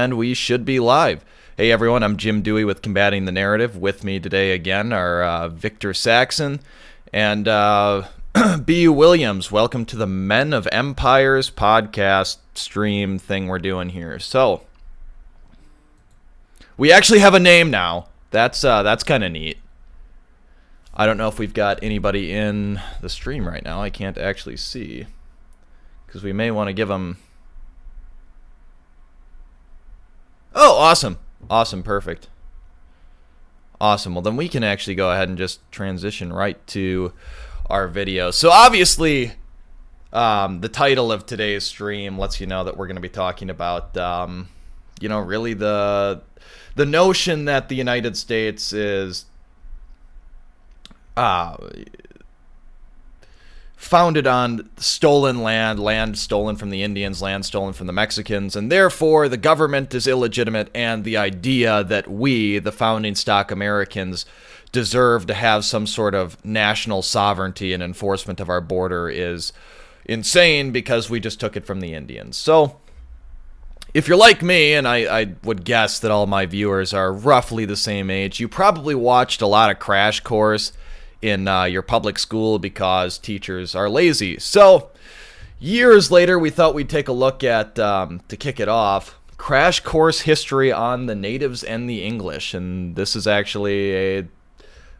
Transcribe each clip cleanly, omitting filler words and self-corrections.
and we should be live. Hey everyone, I'm Jim Dewey with Combating the Narrative. With me today again are Victor Saxon and B.U. Williams. Welcome to the Men of Empires podcast stream thing we're doing here. So, we actually have a name now. That's kind of neat. I don't know if we've got anybody in the stream right now. I can't actually see, because we may want to give them... Oh, awesome. Awesome, perfect. Awesome. Well, then we can actually go ahead and just transition right to our video. So obviously, the title of today's stream lets you know that we're going to be talking about, really the notion that the United States is founded on stolen land stolen from the Indians, land stolen from the Mexicans, and therefore the government is illegitimate, and the idea that we, the founding stock Americans, deserve to have some sort of national sovereignty and enforcement of our border is insane because we just took it from the Indians. So, if you're like me, and I would guess that all my viewers are roughly the same age, you probably watched a lot of Crash Course in your public school because teachers are lazy. So, years later, we thought we'd take a look at, to kick it off, Crash Course History on the Natives and the English. And this is actually a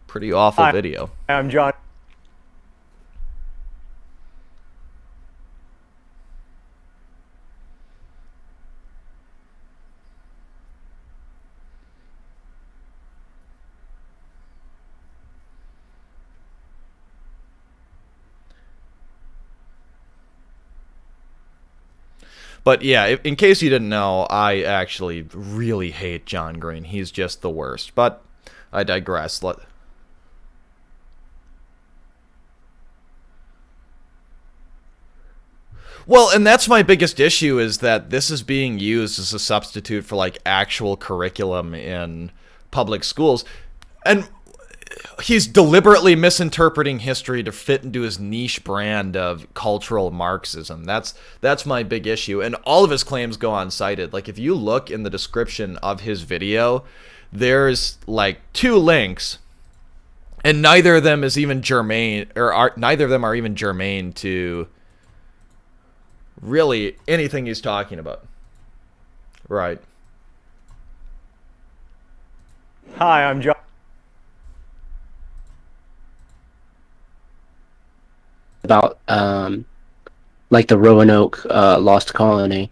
pretty awful video. I'm John. But yeah, in case you didn't know, I actually really hate John Green. He's just the worst. But I digress. Well, and that's my biggest issue, is that this is being used as a substitute for like actual curriculum in public schools. And he's deliberately misinterpreting history to fit into his niche brand of cultural Marxism. That's my big issue. And all of his claims go uncited. Like, if you look in the description of his video, there's like 2 links, and neither of them is even germane, or neither of them are even germane to really anything he's talking about. Right. Hi, I'm John. About like the Roanoke lost colony,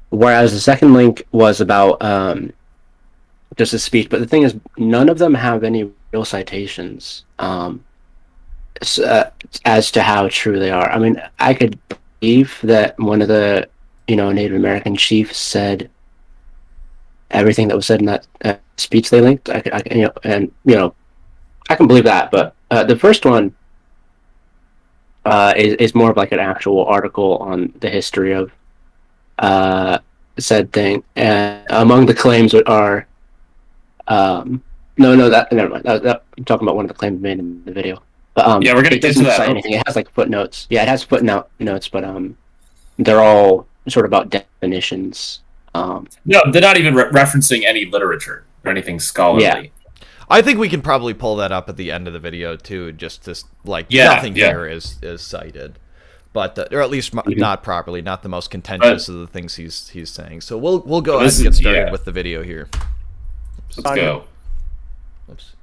whereas the second link was about just a speech. But the thing is, none of them have any real citations as to how true they are. I mean, I could believe that one of the Native American chiefs said everything that was said in that speech they linked. I can believe that. But the first one is more of like an actual article on the history of said thing, and among the claims are never mind. I'm talking about one of the claims made in the video. But yeah, we're gonna it get to doesn't that. cite anything. It has like footnotes. Yeah, it has footnote notes, but they're all sort of about definitions. No, they're not even referencing any literature or anything scholarly. Yeah. I think we can probably pull that up at the end of the video too, just to nothing here is cited, but or at least not properly, not the most contentious of the things he's saying. So we'll go ahead and get started with the video here. Let's go. Oops.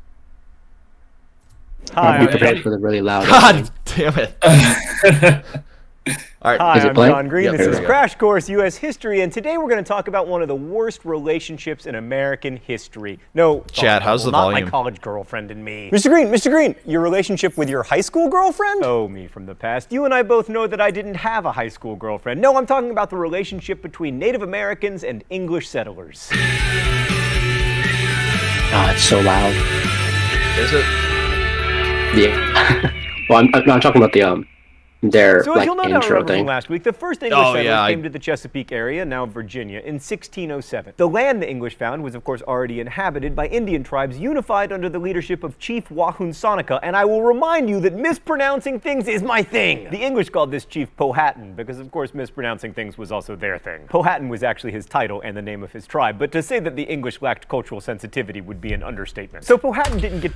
Hi, Be prepared for the really loud. God damn it! All right. Hi, I'm playing? John Green. Yep, This here is we go. Crash Course U.S. History, and today we're going to talk about one of the worst relationships in American history. No, Chad, how's the not volume? my college girlfriend and me. Mr. Green, your relationship with your high school girlfriend? Oh, me from the past. You and I both know that I didn't have a high school girlfriend. No, I'm talking about the relationship between Native Americans and English settlers. Oh, it's so loud. Is it? Yeah. Well, I'm talking about their So as like you'll no doubt intro remember from thing. last week, the first English settlers came to the Chesapeake area, now Virginia, in 1607. The land the English found was of course already inhabited by Indian tribes unified under the leadership of Chief Wahunsonica, and I will remind you that mispronouncing things is my thing. The English called this chief Powhatan, because of course mispronouncing things was also their thing. Powhatan was actually his title and the name of his tribe, but to say that the English lacked cultural sensitivity would be an understatement. So Powhatan didn't get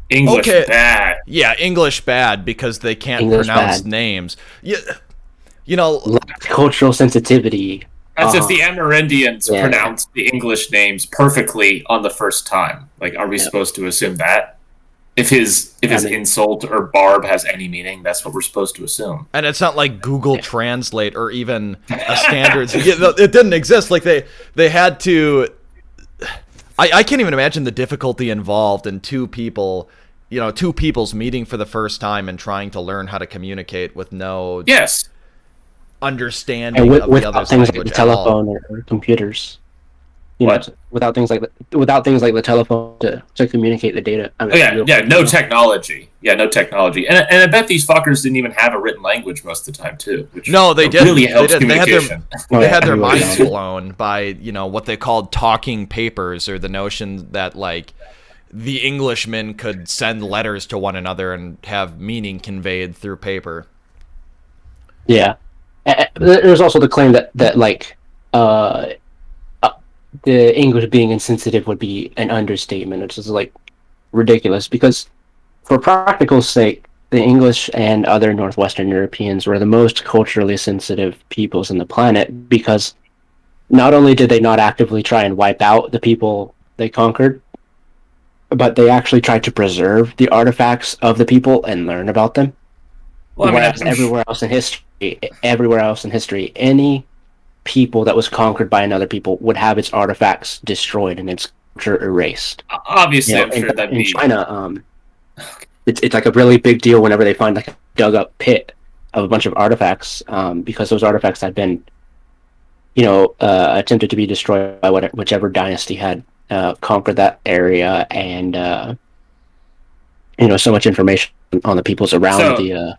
English bad. Yeah, English bad because they can't English pronounce bad. names. Yeah, you know, Lacked cultural sensitivity. As if the Amerindians Yeah. pronounced the English names perfectly on the first time. Like, are we supposed to assume that? If his insult or barb has any meaning, that's what we're supposed to assume. and it's not like Google Translate or even a standard. It didn't exist. Like they had to. I can't even imagine the difficulty involved in two people's meeting for the first time and trying to learn how to communicate with no understanding And of the without other's things like language the telephone or computers. What? Without things like the telephone to communicate the data. I mean, No technology. Yeah, no technology. And I bet these fuckers didn't even have a written language most of the time, too. Which No, they didn't. Really helps They didn't. communication. They had their minds blown by, what they called talking papers, or the notion that, like, the Englishmen could send letters to one another and have meaning conveyed through paper. Yeah. There's also the claim that the English being insensitive would be an understatement, which is like ridiculous because, for practical sake, the English and other Northwestern Europeans were the most culturally sensitive peoples on the planet because not only did they not actively try and wipe out the people they conquered, but they actually tried to preserve the artifacts of the people and learn about them. Well, Whereas everywhere else in history, any people that was conquered by another people would have its artifacts destroyed and its culture erased. Obviously, I'm sure that'd in be... China, it's like a really big deal whenever they find like a dug up pit of a bunch of artifacts, because those artifacts had been, attempted to be destroyed by whichever dynasty had conquered that area, and so much information on the peoples around the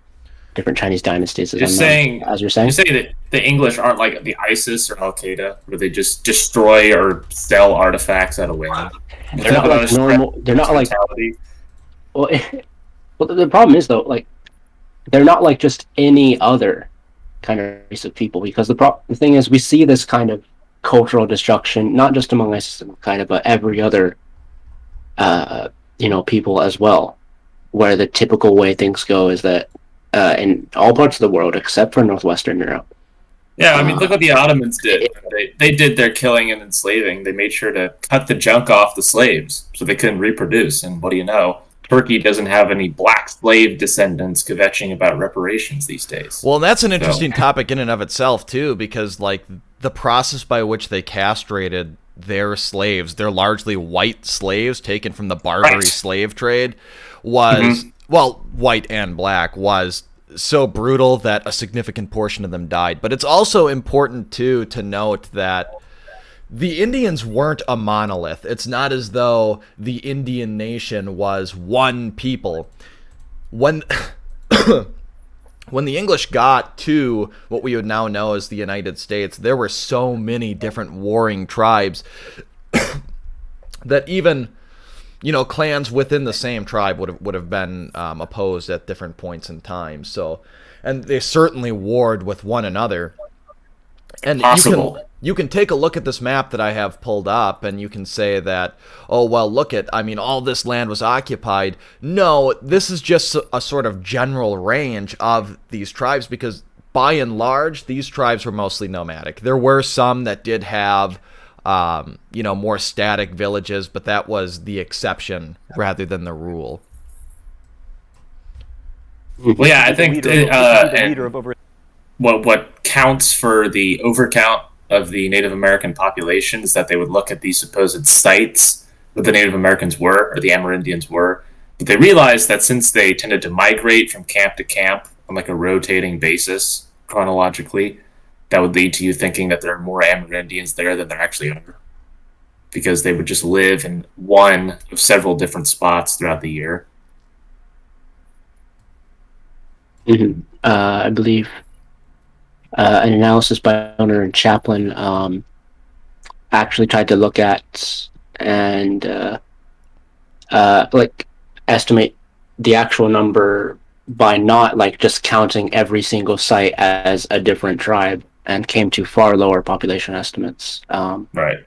different Chinese dynasties. As you're saying that the English aren't like the ISIS or Al Qaeda, where they just destroy or sell artifacts at a whim. They're not like normal. They're not like. Well, the problem is though, like, they're not like just any other kind of race of people, because the thing is, we see this kind of cultural destruction not just among ISIS and Al Qaeda, but every other people as well, where the typical way things go is that in all parts of the world except for Northwestern Europe. Yeah, I mean, look what the Ottomans did. They did their killing and enslaving. They made sure to cut the junk off the slaves so they couldn't reproduce. And what do you know? Turkey doesn't have any black slave descendants kvetching about reparations these days. Well, that's an interesting topic in and of itself, too, because, like, the process by which they castrated their slaves, they're largely white slaves taken from the Barbary slave trade, was, well, white and black, was so brutal that a significant portion of them died. But it's also important, too, to note that the Indians weren't a monolith. It's not as though the Indian nation was one people. When when the English got to what we would now know as the United States, there were so many different warring tribes that even, clans within the same tribe would have been opposed at different points in time. So, and they certainly warred with one another. And you can take a look at this map that I have pulled up, and you can say that, oh, well, all this land was occupied. No, this is just a sort of general range of these tribes, because by and large, these tribes were mostly nomadic. There were some that did have, more static villages, but that was the exception rather than the rule. Well, yeah, I think what counts for the overcount of the Native American population is that they would look at these supposed sites where the Native Americans were, or the Amerindians were, but they realized that since they tended to migrate from camp to camp on like a rotating basis chronologically, that would lead to you thinking that there are more Amerindians there than there actually are, because they would just live in one of several different spots throughout the year. I believe an analysis by owner and Chaplin actually tried to look at and like estimate the actual number by not like just counting every single site as a different tribe, and came to far lower population estimates. Right.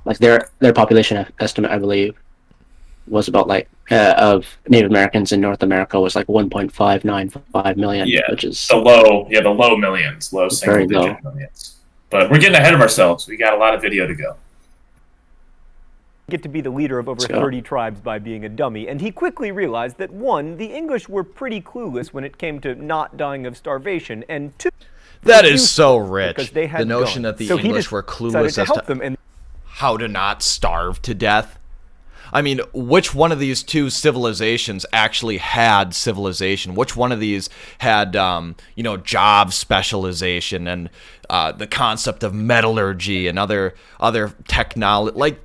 Like their population estimate, I believe, was about like of Native Americans in North America was like 1.595 million, Yeah, which is the low millions, low very single low. digit millions. But we're getting ahead of ourselves. We got a lot of video to go. Get to be the leader of over 30 tribes by being a dummy, and he quickly realized that 1, the English were pretty clueless when it came to not dying of starvation, and 2, That is so rich. they had The notion guns. that the So he English were decided clueless to as help to them, and how to not starve to death. I mean, which one of these two civilizations actually had civilization? Which one of these had, job specialization and the concept of metallurgy and other technology? Like,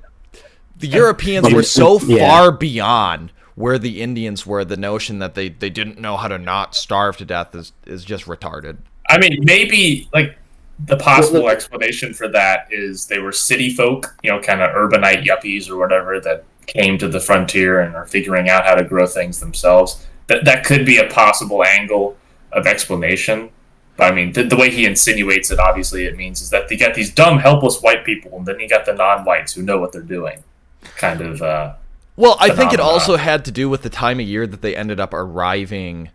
the Europeans were so far beyond where the Indians were. The notion that they didn't know how to not starve to death is just retarded. I mean, maybe like the possible explanation for that is they were city folk, kind of urbanite yuppies or whatever that came to the frontier and are figuring out how to grow things themselves. That could be a possible angle of explanation. But I mean, the way he insinuates it, obviously, it means is that you got these dumb, helpless white people, and then you got the non-whites who know what they're doing. Kind of. Well, I think it also had to do with the time of year that they ended up arriving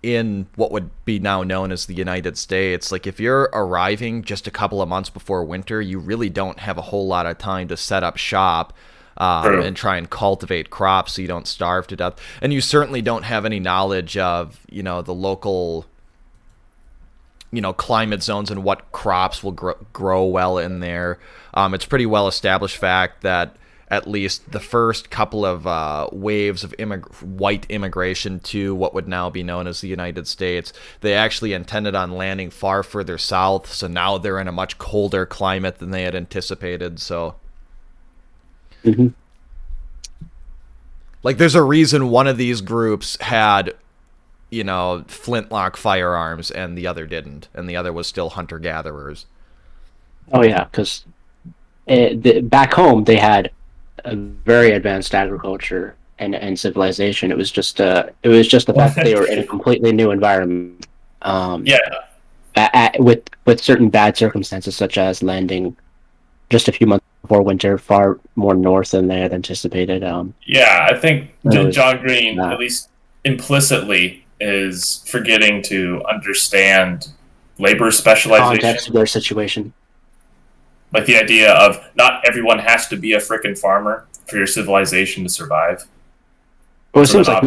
in what would be now known as the United States. Like, if you're arriving just a couple of months before winter, you really don't have a whole lot of time to set up shop and try and cultivate crops so you don't starve to death. And you certainly don't have any knowledge of, the local, climate zones and what crops will grow well in there. It's pretty well established fact that at least the first couple of waves of white immigration to what would now be known as the United States, they actually intended on landing far further south, so now they're in a much colder climate than they had anticipated. So, like, there's a reason one of these groups had, flintlock firearms and the other didn't, and the other was still hunter-gatherers. Oh yeah, because back home they had a very advanced agriculture and civilization. It was just the fact that they were in a completely new environment. With certain bad circumstances, such as landing just a few months before winter, far more north than they had anticipated. I think John Green, at least implicitly, is forgetting to understand labor specialization. Context of their situation. Like the idea of not everyone has to be a frickin' farmer for your civilization to survive. Well, it seems like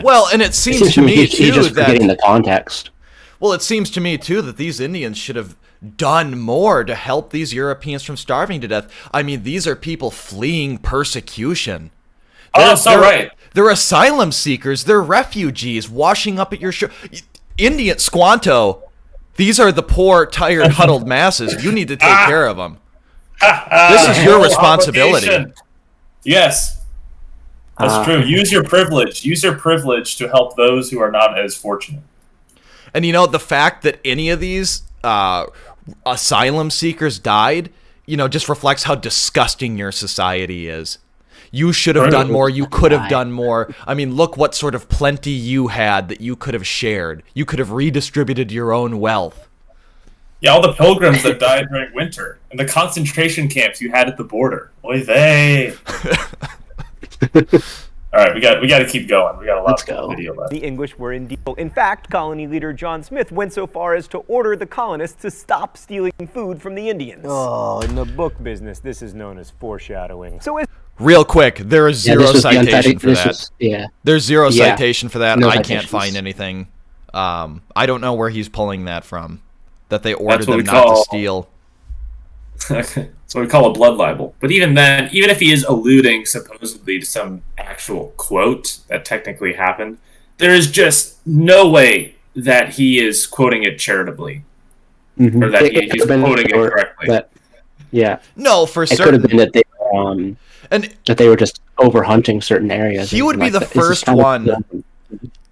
Well, and it seems to me too just forgetting the context. Well, it seems to me too that these Indians should have done more to help these Europeans from starving to death. I mean, these are people fleeing persecution. Right. They're asylum seekers. They're refugees washing up at your shore. Indian Squanto. These are the poor, tired, huddled masses. You need to take care of them. This is your responsibility. Yes, that's true. Use your privilege. Use your privilege to help those who are not as fortunate. And the fact that any of these asylum seekers died, just reflects how disgusting your society is. You should have done more. You could have done more. I mean, look what sort of plenty you had that you could have shared. You could have redistributed your own wealth. Yeah, all the pilgrims that died during winter and the concentration camps you had at the border. Oy vey. All right, we got to keep going. We got a lot of video left. The English were indeed. In fact, colony leader John Smith went so far as to order the colonists to stop stealing food from the Indians. Oh, in the book business, this is known as foreshadowing. So real quick, there is zero citation for that. There's zero citation for that. No I can't find anything. I don't know where he's pulling that from. That they ordered them not to steal. That's what we call a blood libel. But even then, even if he is alluding supposedly to some actual quote that technically happened, there is just no way that he is quoting it charitably. Or that he's quoting it correctly. No, for certain. It could have been that they were just overhunting certain areas. He would be the first one.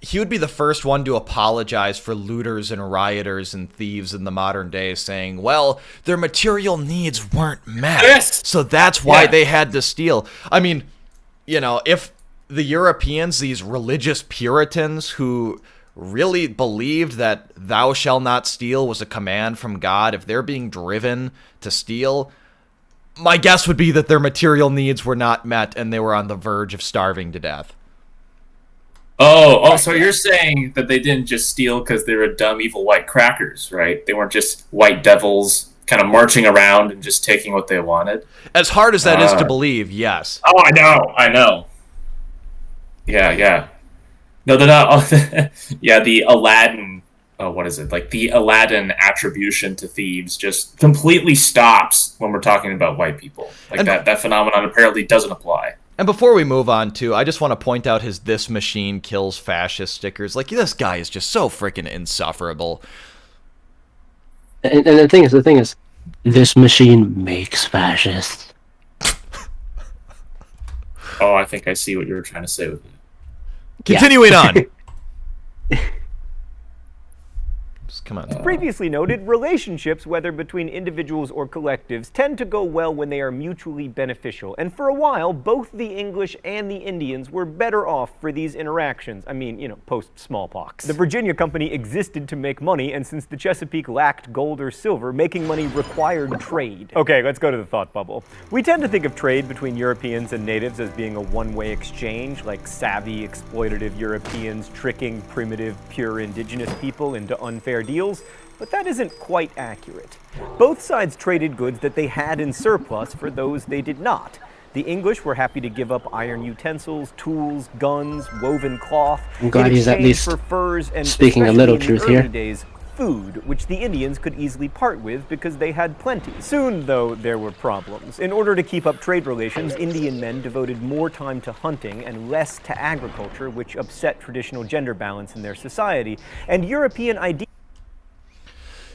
he would be the first one to apologize for looters and rioters and thieves in the modern day, saying, well, their material needs weren't met. Yes! So that's why they had to steal. I mean, if the Europeans, these religious Puritans who really believed that thou shalt not steal was a command from God, if they're being driven to steal, my guess would be that their material needs were not met and they were on the verge of starving to death. So you're saying that they didn't just steal because they were dumb, evil white crackers, right? They weren't just white devils kind of marching around and just taking what they wanted? As hard as that is to believe, yes. Oh, I know. Yeah. No, they're not. Yeah, the Aladdin, what is it? Like the Aladdin attribution to thieves just completely stops when we're talking about white people. Like that phenomenon apparently doesn't apply. And before we move on, too, I just want to point out his "This machine kills fascist" stickers. Like, this guy is just so freaking insufferable. And the thing is, this machine makes fascists. Oh, I think I see what you were trying to say with it. Continuing on. Come on. Previously noted, relationships, whether between individuals or collectives, tend to go well when they are mutually beneficial. And for a while, both the English and the Indians were better off for these interactions. I mean, post-smallpox. The Virginia Company existed to make money, and since the Chesapeake lacked gold or silver, making money required trade. Okay, let's go to the thought bubble. We tend to think of trade between Europeans and natives as being a one-way exchange, like savvy, exploitative Europeans tricking primitive, pure indigenous people into unfair deals, but that isn't quite accurate. Both sides traded goods that they had in surplus for those they did not. The English were happy to give up iron utensils, tools, guns, woven cloth, I'm glad in he's at exchange least for furs and, speaking a especially little in the truth early here. days, food, which the Indians could easily part with because they had plenty. Soon, though, there were problems. In order to keep up trade relations, Indian men devoted more time to hunting and less to agriculture, which upset traditional gender balance in their society. And European ideas.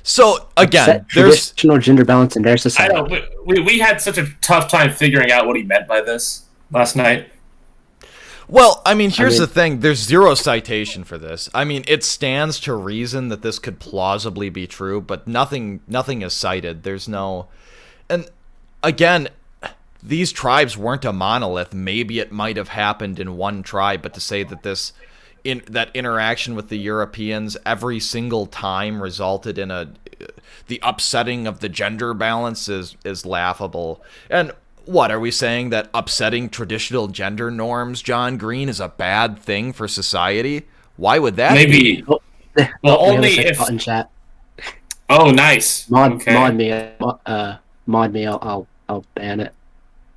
So, again, there's traditional gender balance in their society. I know, but we had such a tough time figuring out what he meant by this last night. Well, I mean, here's the thing. There's zero citation for this. I mean, it stands to reason that this could plausibly be true, but nothing is cited. There's no... And, again, these tribes weren't a monolith. Maybe it might have happened in one tribe, but to say that that interaction with the Europeans every single time resulted in the upsetting of the gender balance is laughable. And what are we saying, that upsetting traditional gender norms, John Green, is a bad thing for society? Why would that Maybe. be? Well, only if. In chat. Oh, nice. Mod me. I'll ban it.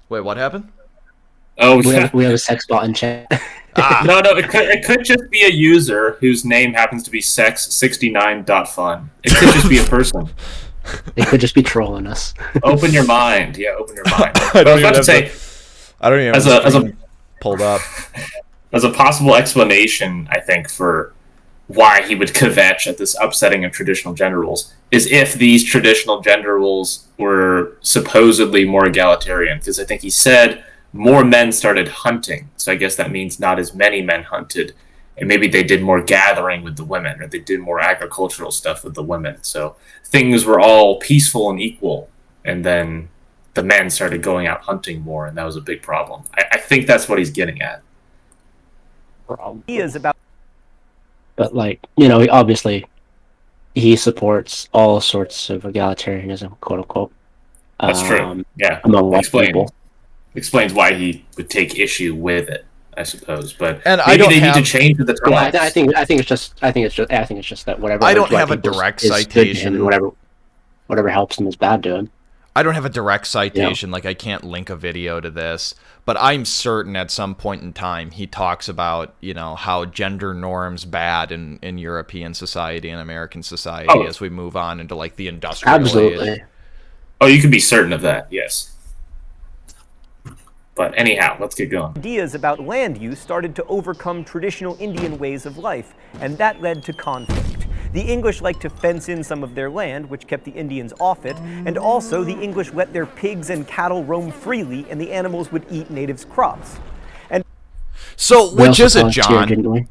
Wait, what happened? Oh, We have a sex bot in chat. No, it could just be a user whose name happens to be sex69.fun. It could just be a person. They could just be trolling us. Open your mind. Yeah, open your mind. I don't even have I don't even as have a pulled up. As a possible explanation, I think, for why he would kvetch at this upsetting of traditional gender roles is if these traditional gender roles were supposedly more egalitarian. Because I think he said more men started hunting. So I guess that means not as many men hunted. And maybe they did more gathering with the women, or they did more agricultural stuff with the women. So things were all peaceful and equal. And then the men started going out hunting more, and that was a big problem. I think that's what he's getting at. Ideas about. But obviously he supports all sorts of egalitarianism, quote unquote. That's true. Yeah, among white people. Explains why he would take issue with it, I suppose. But and maybe they need to change the term. Yeah, I think it's just that whatever. I don't have a direct citation. And whatever helps him is bad to him. I don't have a direct citation, like I can't link a video to this, but I'm certain at some point in time he talks about, how gender norms bad in European society and American society as we move on into the industrial Absolutely. age. Oh, you can be certain of that, yes. But anyhow, let's get going. Ideas about land use started to overcome traditional Indian ways of life, and that led to conflict. The English liked to fence in some of their land, which kept the Indians off it, and also the English let their pigs and cattle roam freely, and the animals would eat natives' crops. And so, which is it, John?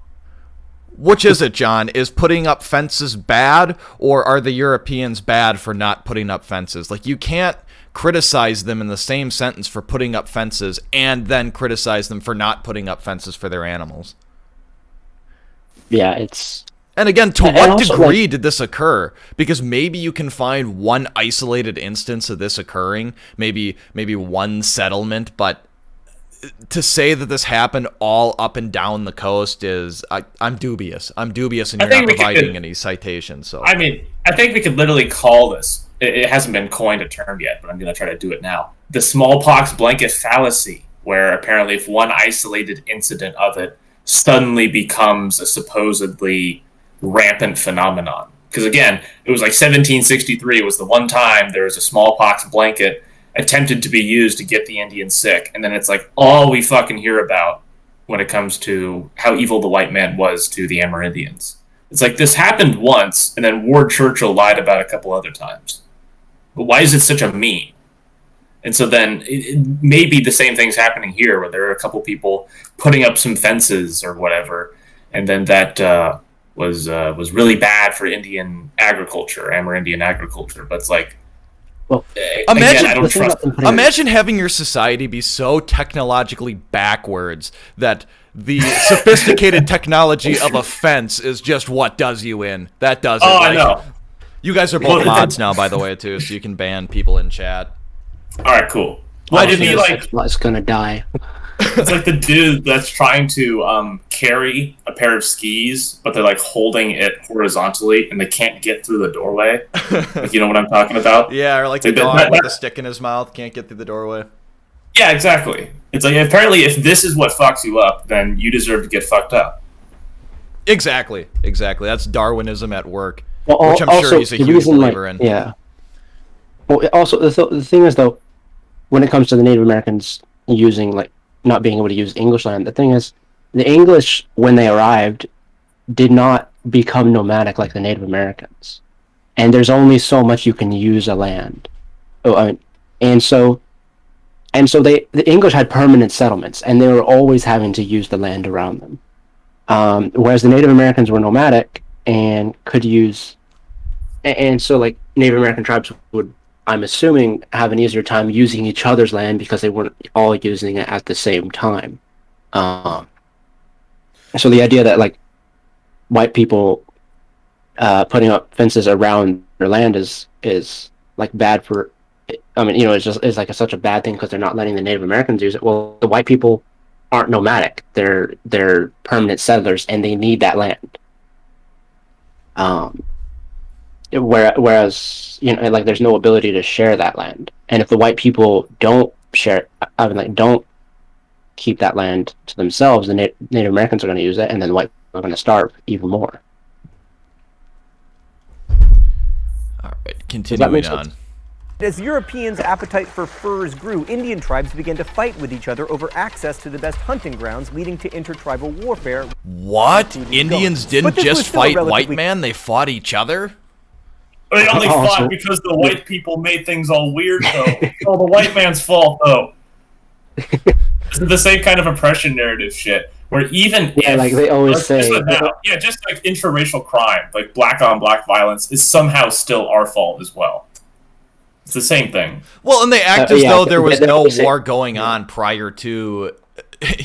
Which is it, John? Is putting up fences bad, or are the Europeans bad for not putting up fences? Like, you can't criticize them in the same sentence for putting up fences and then criticize them for not putting up fences for their animals. Yeah, it's... And again, to And what also, degree like- did this occur? Because maybe you can find one isolated instance of this occurring, maybe one settlement, but to say that this happened all up and down the coast is, I'm dubious. I'm dubious, and you're not providing any citations. So I mean, I think we could literally call this, it hasn't been coined a term yet, but I'm going to try to do it now, the smallpox blanket fallacy, where apparently if one isolated incident of it suddenly becomes a supposedly rampant phenomenon. Because again, it was like 1763 was the one time there was a smallpox blanket attempted to be used to get the Indians sick, and then it's like all we fucking hear about when it comes to how evil the white man was to the Amerindians. It's like this happened once, and then Ward Churchill lied about it a couple other times. But why is it such a meme? And so then maybe the same thing's happening here, where there are a couple people putting up some fences or whatever, and then that was really bad for Indian agriculture, Amerindian agriculture. But it's like, Well, imagine, again, I don't trust. imagine having your society be so technologically backwards that the sophisticated technology of a fence is just what does you in. That does it. Oh, I know. You guys are both mods now, by the way, too, so you can ban people in chat. All right, cool. Well, it'd be like It's gonna die. it's like the dude that's trying to carry a pair of skis, but they're like holding it horizontally, and they can't get through the doorway. Like, you know what I'm talking about? Yeah, or like the Like, dog with a stick in his mouth can't get through the doorway. Yeah, exactly. It's like apparently if this is what fucks you up, then you deserve to get fucked up. Exactly. That's Darwinism at work, Well, which I'm also, sure he's a the huge reason, believer in. Yeah. Well, also the thing is though, when it comes to the Native Americans using not being able to use English land, the thing is, the English when they arrived did not become nomadic like the Native Americans, and there's only so much you can use a land. And so the English had permanent settlements, and they were always having to use the land around them. Whereas the Native Americans were nomadic and could use, and so Native American tribes would, I'm assuming, have an easier time using each other's land because they weren't all using it at the same time. So the idea that white people putting up fences around their land is bad for, I mean, it's such a bad thing because they're not letting the Native Americans use it. Well, the white people aren't nomadic; they're permanent settlers, and they need that land. Whereas there's no ability to share that land, and if the white people don't share, don't keep that land to themselves, the Native Americans are going to use it, and then the white people are going to starve even more. All right, continuing on. As Europeans' appetite for furs grew, Indian tribes began to fight with each other over access to the best hunting grounds, leading to intertribal warfare. What? Indians didn't But this was just still a fight white relatively- man, they fought each other? They only Also- fought because the white people made things all weird, though. It's all the white man's fault, though. This is the same kind of oppression narrative shit, where even Yeah, if, like they always say. just like interracial crime, like black on black violence, is somehow still our fault as well. It's the same thing. Well, and they act as yeah, though there was they no always say- war going on prior to,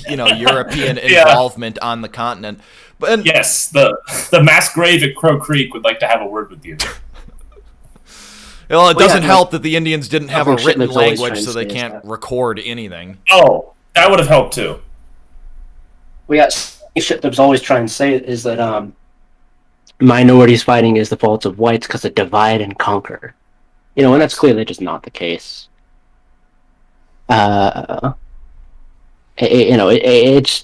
European Yeah. involvement on the continent. But Yes, the mass grave at Crow Creek would like to have a word with you. well, it Well, doesn't yeah, help that the Indians didn't have a Upper written Shitman's always language, trying so to they say can't that. record anything. Oh, that would have helped too. We got shit that was always trying to say is that minorities fighting is the fault of whites because of divide and conquer. And that's clearly just not the case.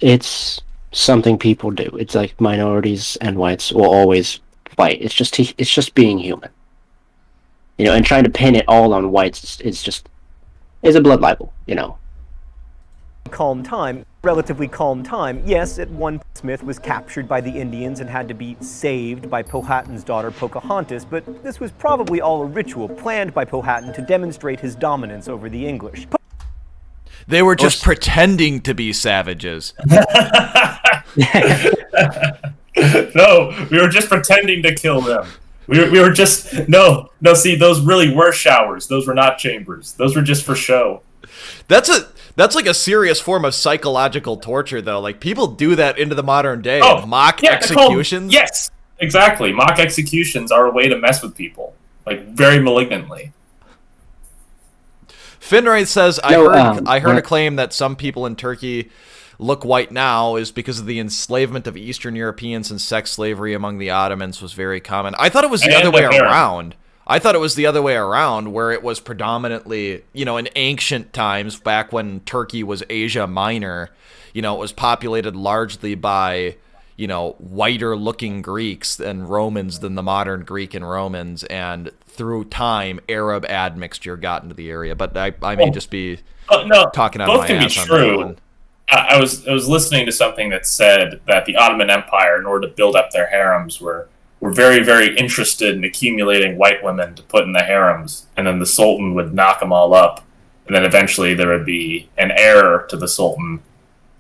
It's something people do. It's like minorities and whites will always fight. It's just being human. And trying to pin it all on whites is a blood libel. Relatively calm time. Yes, at one point Smith was captured by the Indians and had to be saved by Powhatan's daughter Pocahontas, but this was probably all a ritual planned by Powhatan to demonstrate his dominance over the English. They were just pretending to be savages. No, we were just pretending to kill them. We were just no. See, those really were showers. Those were not chambers. Those were just for show. That's like a serious form of psychological torture, though. Like, people do that into the modern day. Oh, Mock yeah, they're called- executions. yes, exactly. Mock executions are a way to mess with people, like very malignantly. Finray says, No, I heard a what- claim that some people in Turkey look white now is because of the enslavement of Eastern Europeans and sex slavery among the Ottomans was very common. I thought it was the And other way the harem. around. I thought it was the other way around, where it was predominantly, in ancient times, back when Turkey was Asia Minor, it was populated largely by, whiter-looking Greeks and Romans than the modern Greek and Romans, and through time, Arab admixture got into the area. But I may just be No, talking out both of my can be ass on that true. one. I was listening to something that said that the Ottoman Empire, in order to build up their harems, were very, very interested in accumulating white women to put in the harems, and then the Sultan would knock them all up, and then eventually there would be an heir to the Sultan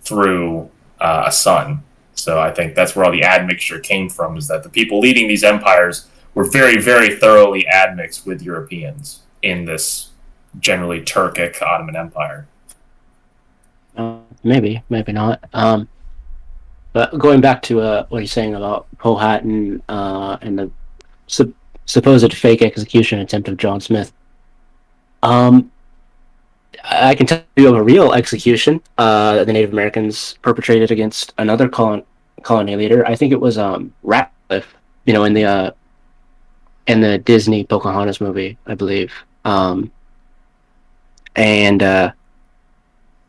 through a son. So I think that's where all the admixture came from, is that the people leading these empires were very, very thoroughly admixed with Europeans in this generally Turkic Ottoman Empire. Maybe not. But going back to what he's saying about Powhatan and the supposed fake execution attempt of John Smith, I can tell you of a real execution that the Native Americans perpetrated against another colony leader. I think it was Ratcliffe, in the Disney Pocahontas movie, I believe. And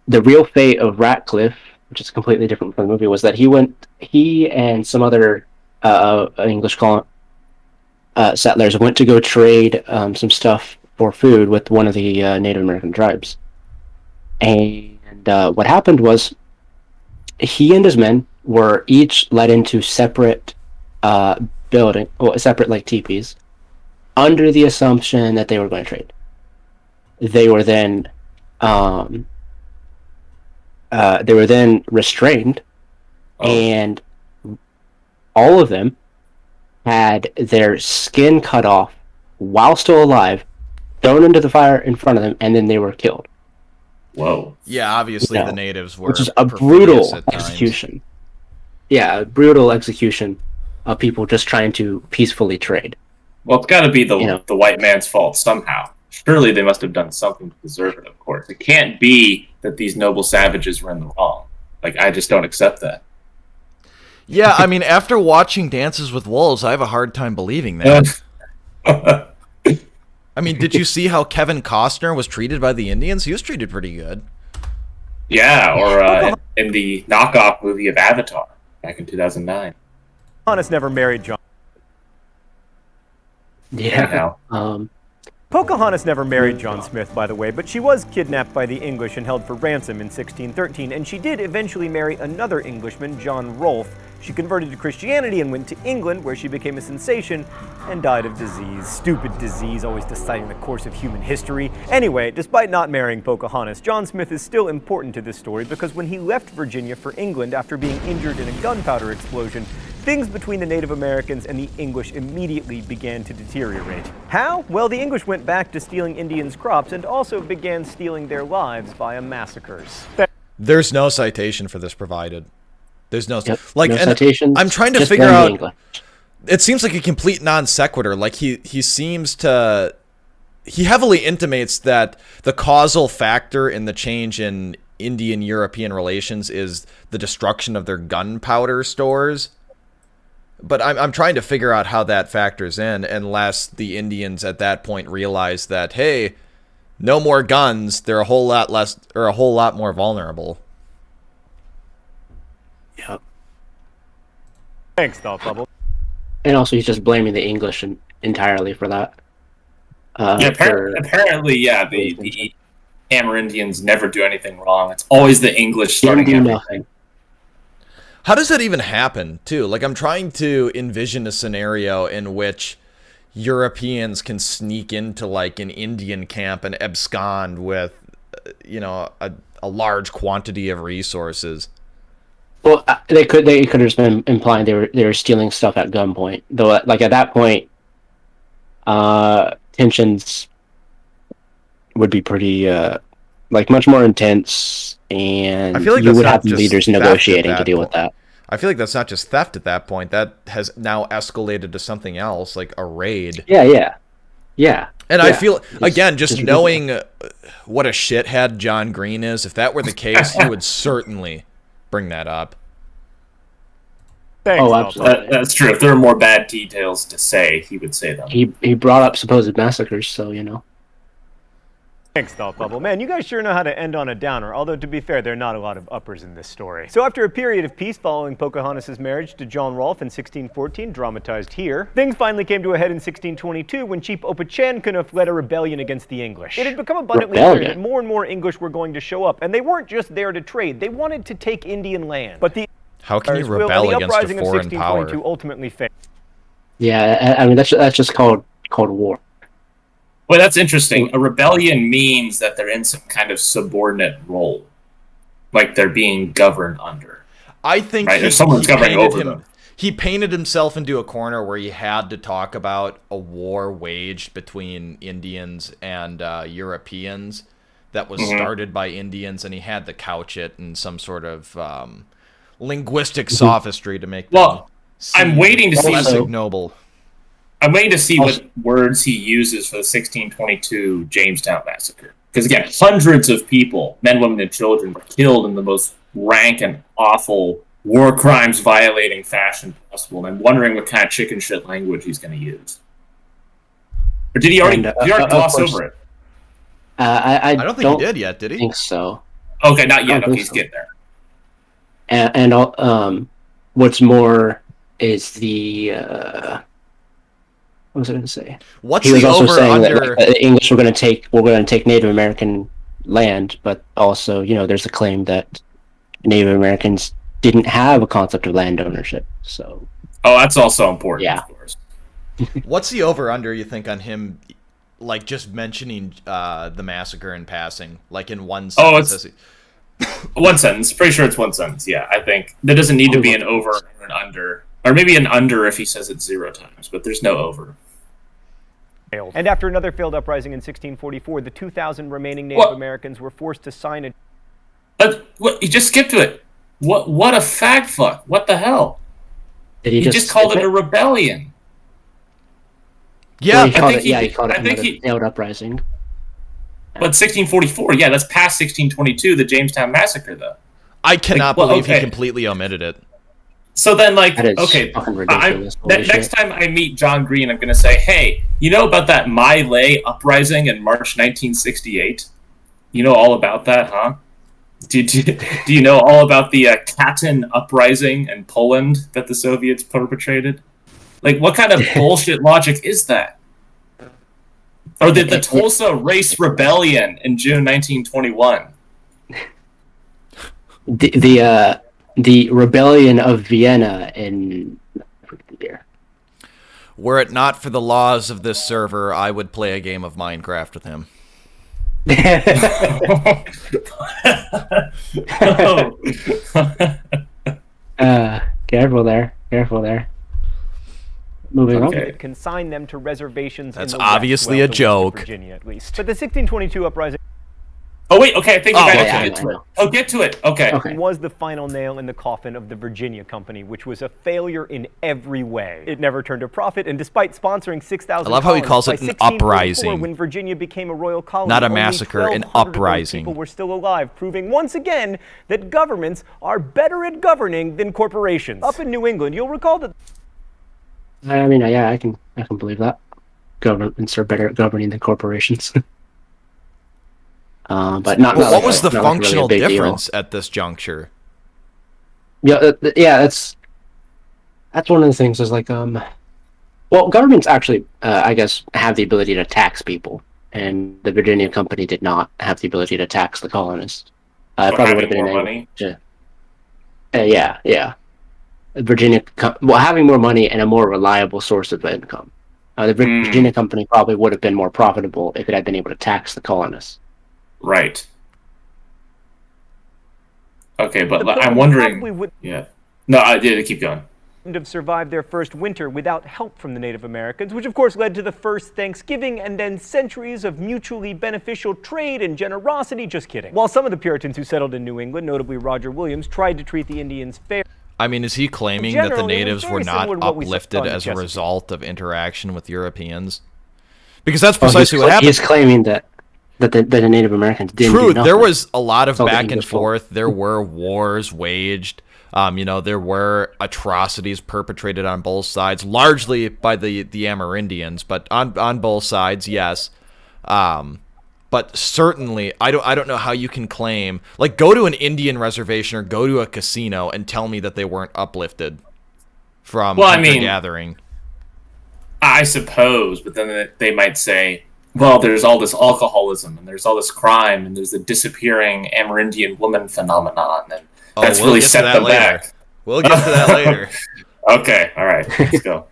the real fate of Ratcliffe, which is completely different from the movie, was that he and some other English settlers went to go trade some stuff for food with one of the Native American tribes. And what happened was he and his men were each led into separate separate like teepees, under the assumption that they were going to trade. They were then restrained, and all of them had their skin cut off while still alive, thrown into the fire in front of them, and then they were killed. Whoa. Yeah, obviously No. the natives were Which is a perfidious brutal at times. execution. Yeah, a brutal execution of people just trying to peacefully trade. Well, it's got to be the Yeah. the white man's fault somehow. Surely they must have done something to deserve it, of course. It can't be that these noble savages were in the wrong. Like, I just don't accept that. Yeah, I mean, after watching Dances with Wolves, I have a hard time believing that. I mean, did you see how Kevin Costner was treated by the Indians? He was treated pretty good. Yeah, or in the knockoff movie of Avatar back in 2009. Pocahontas never married John. Yeah. Anyhow. Pocahontas never married John Smith, by the way, but she was kidnapped by the English and held for ransom in 1613, and she did eventually marry another Englishman, John Rolfe. She converted to Christianity and went to England, where she became a sensation and died of disease. Stupid disease, always deciding the course of human history. Anyway, despite not marrying Pocahontas, John Smith is still important to this story because when he left Virginia for England after being injured in a gunpowder explosion, things between the Native Americans and the English immediately began to deteriorate. How? Well, the English went back to stealing Indians' crops and also began stealing their lives via massacres. There's no citation for this provided. There's no Yep, like no and citations, I'm trying to just figure learn the out. English. It seems like a complete non sequitur. Like he seems to. He heavily intimates that the causal factor in the change in Indian-European relations is the destruction of their gunpowder stores. But I'm trying to figure out how that factors in, unless the Indians at that point realize that, hey, no more guns, they're a whole lot less or a whole lot more vulnerable. Yep. Thanks, Thought Bubble. And also, he's just blaming the English entirely for that. Apparently, the Amerindians never do anything wrong. It's always the English Didn't starting do everything. nothing. How does that even happen, too? Like, I'm trying to envision a scenario in which Europeans can sneak into, like, an Indian camp and abscond with, a large quantity of resources. Well, they could have just been implying they were stealing stuff at gunpoint. Though, like at that point, tensions would be pretty like much more intense, and I feel like you that's would not have just leaders theft at negotiating to that deal with that. I feel like that's not just theft at that point. That has now escalated to something else, like a raid. Yeah. And I feel, again, just it's knowing what a shithead John Green is, if that were the case, he would certainly bring that up. Thanks, Oh, Alpha. absolutely. That's true. If there are more bad details to say, he would say them. He brought up supposed massacres, so you know. Thanks, Thought Bubble. Man, you guys sure know how to end on a downer, although to be fair, there are not a lot of uppers in this story. So after a period of peace following Pocahontas' marriage to John Rolfe in 1614, dramatized here, things finally came to a head in 1622 when Chief Opechancanough led a rebellion against the English. It had become abundantly clear that more and more English were going to show up, and they weren't just there to trade, they wanted to take Indian land. But the How can you rebel against a uprising of foreign power? 1622 ultimately failed. Yeah, I mean that's just called war. Well, that's interesting. A rebellion means that they're in some kind of subordinate role, like they're being governed under. I think right? Someone's governing over them. He painted himself into a corner where he had to talk about a war waged between Indians and Europeans that was started by Indians, and he had to couch it in some sort of linguistic sophistry to make them I'm waiting to see less ignoble. I'm waiting to see what words he uses for the 1622 Jamestown massacre. Because again, hundreds of people, men, women, and children, were killed in the most rank and awful war crimes violating fashion possible. And I'm wondering what kind of chicken shit language he's going to use. Or did he already, gloss over it? I don't think he did yet, did he? Think so. Okay, not yet. Okay, he's getting there. And what's more is the what was I going to say? What's he was the also over saying under? that the English were going to take Native American land, but also there's a claim that Native Americans didn't have a concept of land ownership. So that's also important. Yeah. Of course. What's the over under you think on him? Like just mentioning the massacre in passing, like in one sentence. One sentence. Pretty sure it's one sentence. Yeah, I think there doesn't need to be an over or an under, or maybe an under if he says it 0 times, but there's no over. And after another failed uprising in 1644, the 2,000 remaining Native Americans were forced to sign a... You just skipped to it. What a fag fuck. What the hell? Did he just called it a rebellion. Yeah, he called it a failed uprising. But 1644, yeah, that's past 1622, the Jamestown Massacre, though. I cannot believe he completely omitted it. So then, like, okay, next time I meet John Green, I'm going to say, hey, you know about that My Lai uprising in March 1968? You know all about that, huh? Do you know all about the Katyn uprising in Poland that the Soviets perpetrated? Like, what kind of bullshit logic is that? Or the Tulsa Race Rebellion in June 1921? The rebellion of Vienna in year. Were it not for the laws of this server, I would play a game of Minecraft with him. Careful there. Moving on. Consign them to reservations. That's in the obviously West, a joke. Virginia, at least. But the 1622 uprising. Oh wait, okay, I think we gotta get to it. Oh, get to it. Okay. Was the final nail in the coffin of the Virginia Company, which was a failure in every way. It never turned a profit, and despite sponsoring 6,000 I love how he calls it an uprising. When Virginia became a royal colony, not a massacre, an uprising. People were still alive, proving once again that governments are better at governing than corporations. Up in New England, you'll recall that. I mean, yeah, I can believe that. Governments are better at governing than corporations. But not. What was the functional really difference at this juncture? Yeah, that's one of the things. Is like, well, governments actually, I guess, have the ability to tax people, and the Virginia Company did not have the ability to tax the colonists. Probably would have been more money. Yeah. Having more money and a more reliable source of income. The Virginia Company probably would have been more profitable if it had been able to tax the colonists. Right. Okay, but The I'm Pilgrims wondering. probably would Yeah. No, I did. Keep going. have survived their first winter without help from the Native Americans, which of course led to the first Thanksgiving and then centuries of mutually beneficial trade and generosity. Just kidding. While some of the Puritans who settled in New England, notably Roger Williams, tried to treat the Indians fair. I mean, is he claiming In that the general, it was natives very were not similar to what we saw uplifted in as a Chesapeake. result of interaction with Europeans? Because that's Oh, precisely what happened. He's claiming that the Native Americans didn't True, do nothing. there was a lot of all the back and English folk. forth. There were wars waged. There were atrocities perpetrated on both sides, largely by the Amerindians, but on both sides, yes. But certainly, I don't know how you can claim, like, go to an Indian reservation or go to a casino and tell me that they weren't uplifted from gathering. I suppose, but then they might say, well, there's all this alcoholism and there's all this crime and there's the disappearing Amerindian woman phenomenon, and that's really set them back. We'll get to that later. Okay, all right, let's go.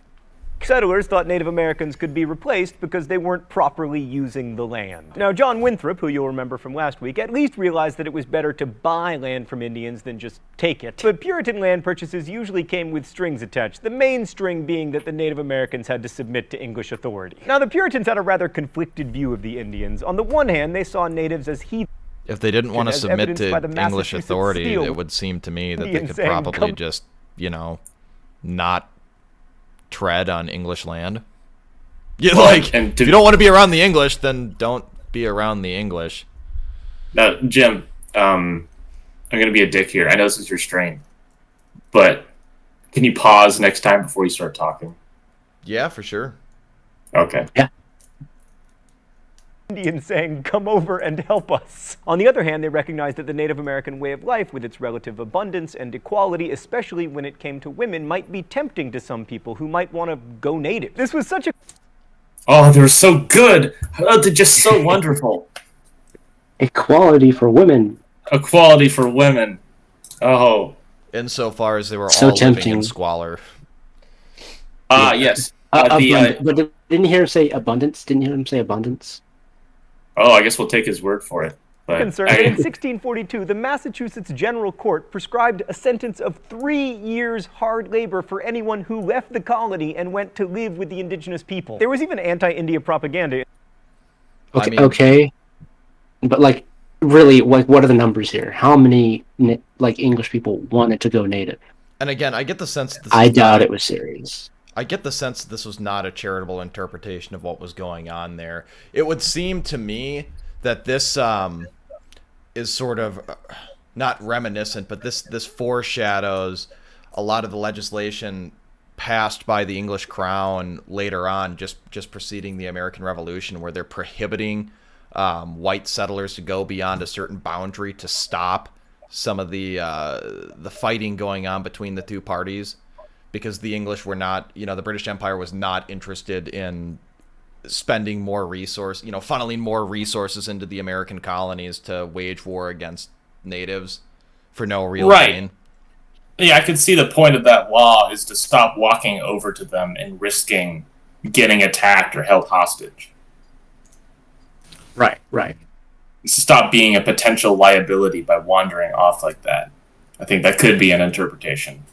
Settlers thought Native Americans could be replaced because they weren't properly using the land. Now, John Winthrop, who you'll remember from last week, at least realized that it was better to buy land from Indians than just take it. But Puritan land purchases usually came with strings attached, the main string being that the Native Americans had to submit to English authority. Now, the Puritans had a rather conflicted view of the Indians. On the one hand, they saw natives as heathens. If they didn't want to As submit evidenced to by the English Massachusetts authority, Steel it would seem to me that they Indian could saying, probably "Come-" just, not tread on English land. Yeah, if you don't want to be around the English, then don't be around the English. Now, Jim, I'm going to be a dick here. I know this is your strain, but can you pause next time before you start talking? Yeah, for sure. Okay. Yeah. Indians saying, "Come over and help us." On the other hand, they recognized that the Native American way of life, with its relative abundance and equality, especially when it came to women, might be tempting to some people who might want to go native. This was such a... Oh, they were so good. Oh, they're just so wonderful. Equality for women. Equality for women. Oh. Insofar as they were So all living tempting. in squalor. Yes. But didn't you hear him say abundance? Didn't you hear him say abundance? Oh, I guess we'll take his word for it. But concerned that in 1642, the Massachusetts General Court prescribed a sentence of 3 years hard labor for anyone who left the colony and went to live with the indigenous people. There was even anti-India propaganda. Okay, okay. But, really, what are the numbers here? How many, English people wanted to go native? And again, I get the sense that I doubt it was serious. I get the sense that this was not a charitable interpretation of what was going on there. It would seem to me that this is sort of not reminiscent, but this foreshadows a lot of the legislation passed by the English Crown later on, just preceding the American Revolution, where they're prohibiting white settlers to go beyond a certain boundary to stop some of the fighting going on between the two parties. Because the English were not, the British Empire was not interested in spending more funneling more resources into the American colonies to wage war against natives for no real gain. Yeah, I could see the point of that law is to stop walking over to them and risking getting attacked or held hostage. Right. Stop being a potential liability by wandering off like that. I think that could be an interpretation.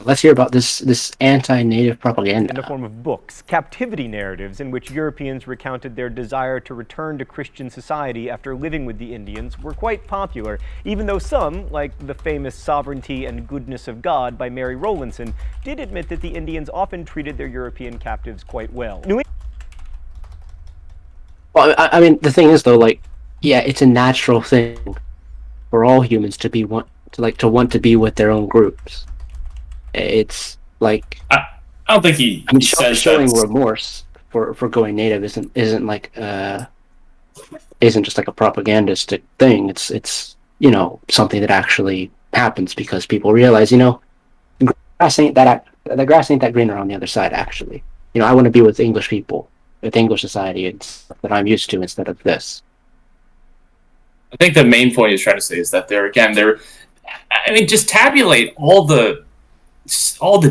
Let's hear about this anti-native propaganda. In the form of books, captivity narratives in which Europeans recounted their desire to return to Christian society after living with the Indians were quite popular, even though some, like the famous Sovereignty and Goodness of God by Mary Rowlandson, did admit that the Indians often treated their European captives quite well. Well, I mean, the thing is, though, it's a natural thing for all humans to want to be with their own groups. It's I don't think he says showing remorse for going native isn't just like a propagandistic thing. It's something that actually happens because people realize the grass ain't that greener on the other side. Actually, I want to be with English people, with English society. It's that I'm used to instead of this. I think the main point he's trying to say is that just tabulate all the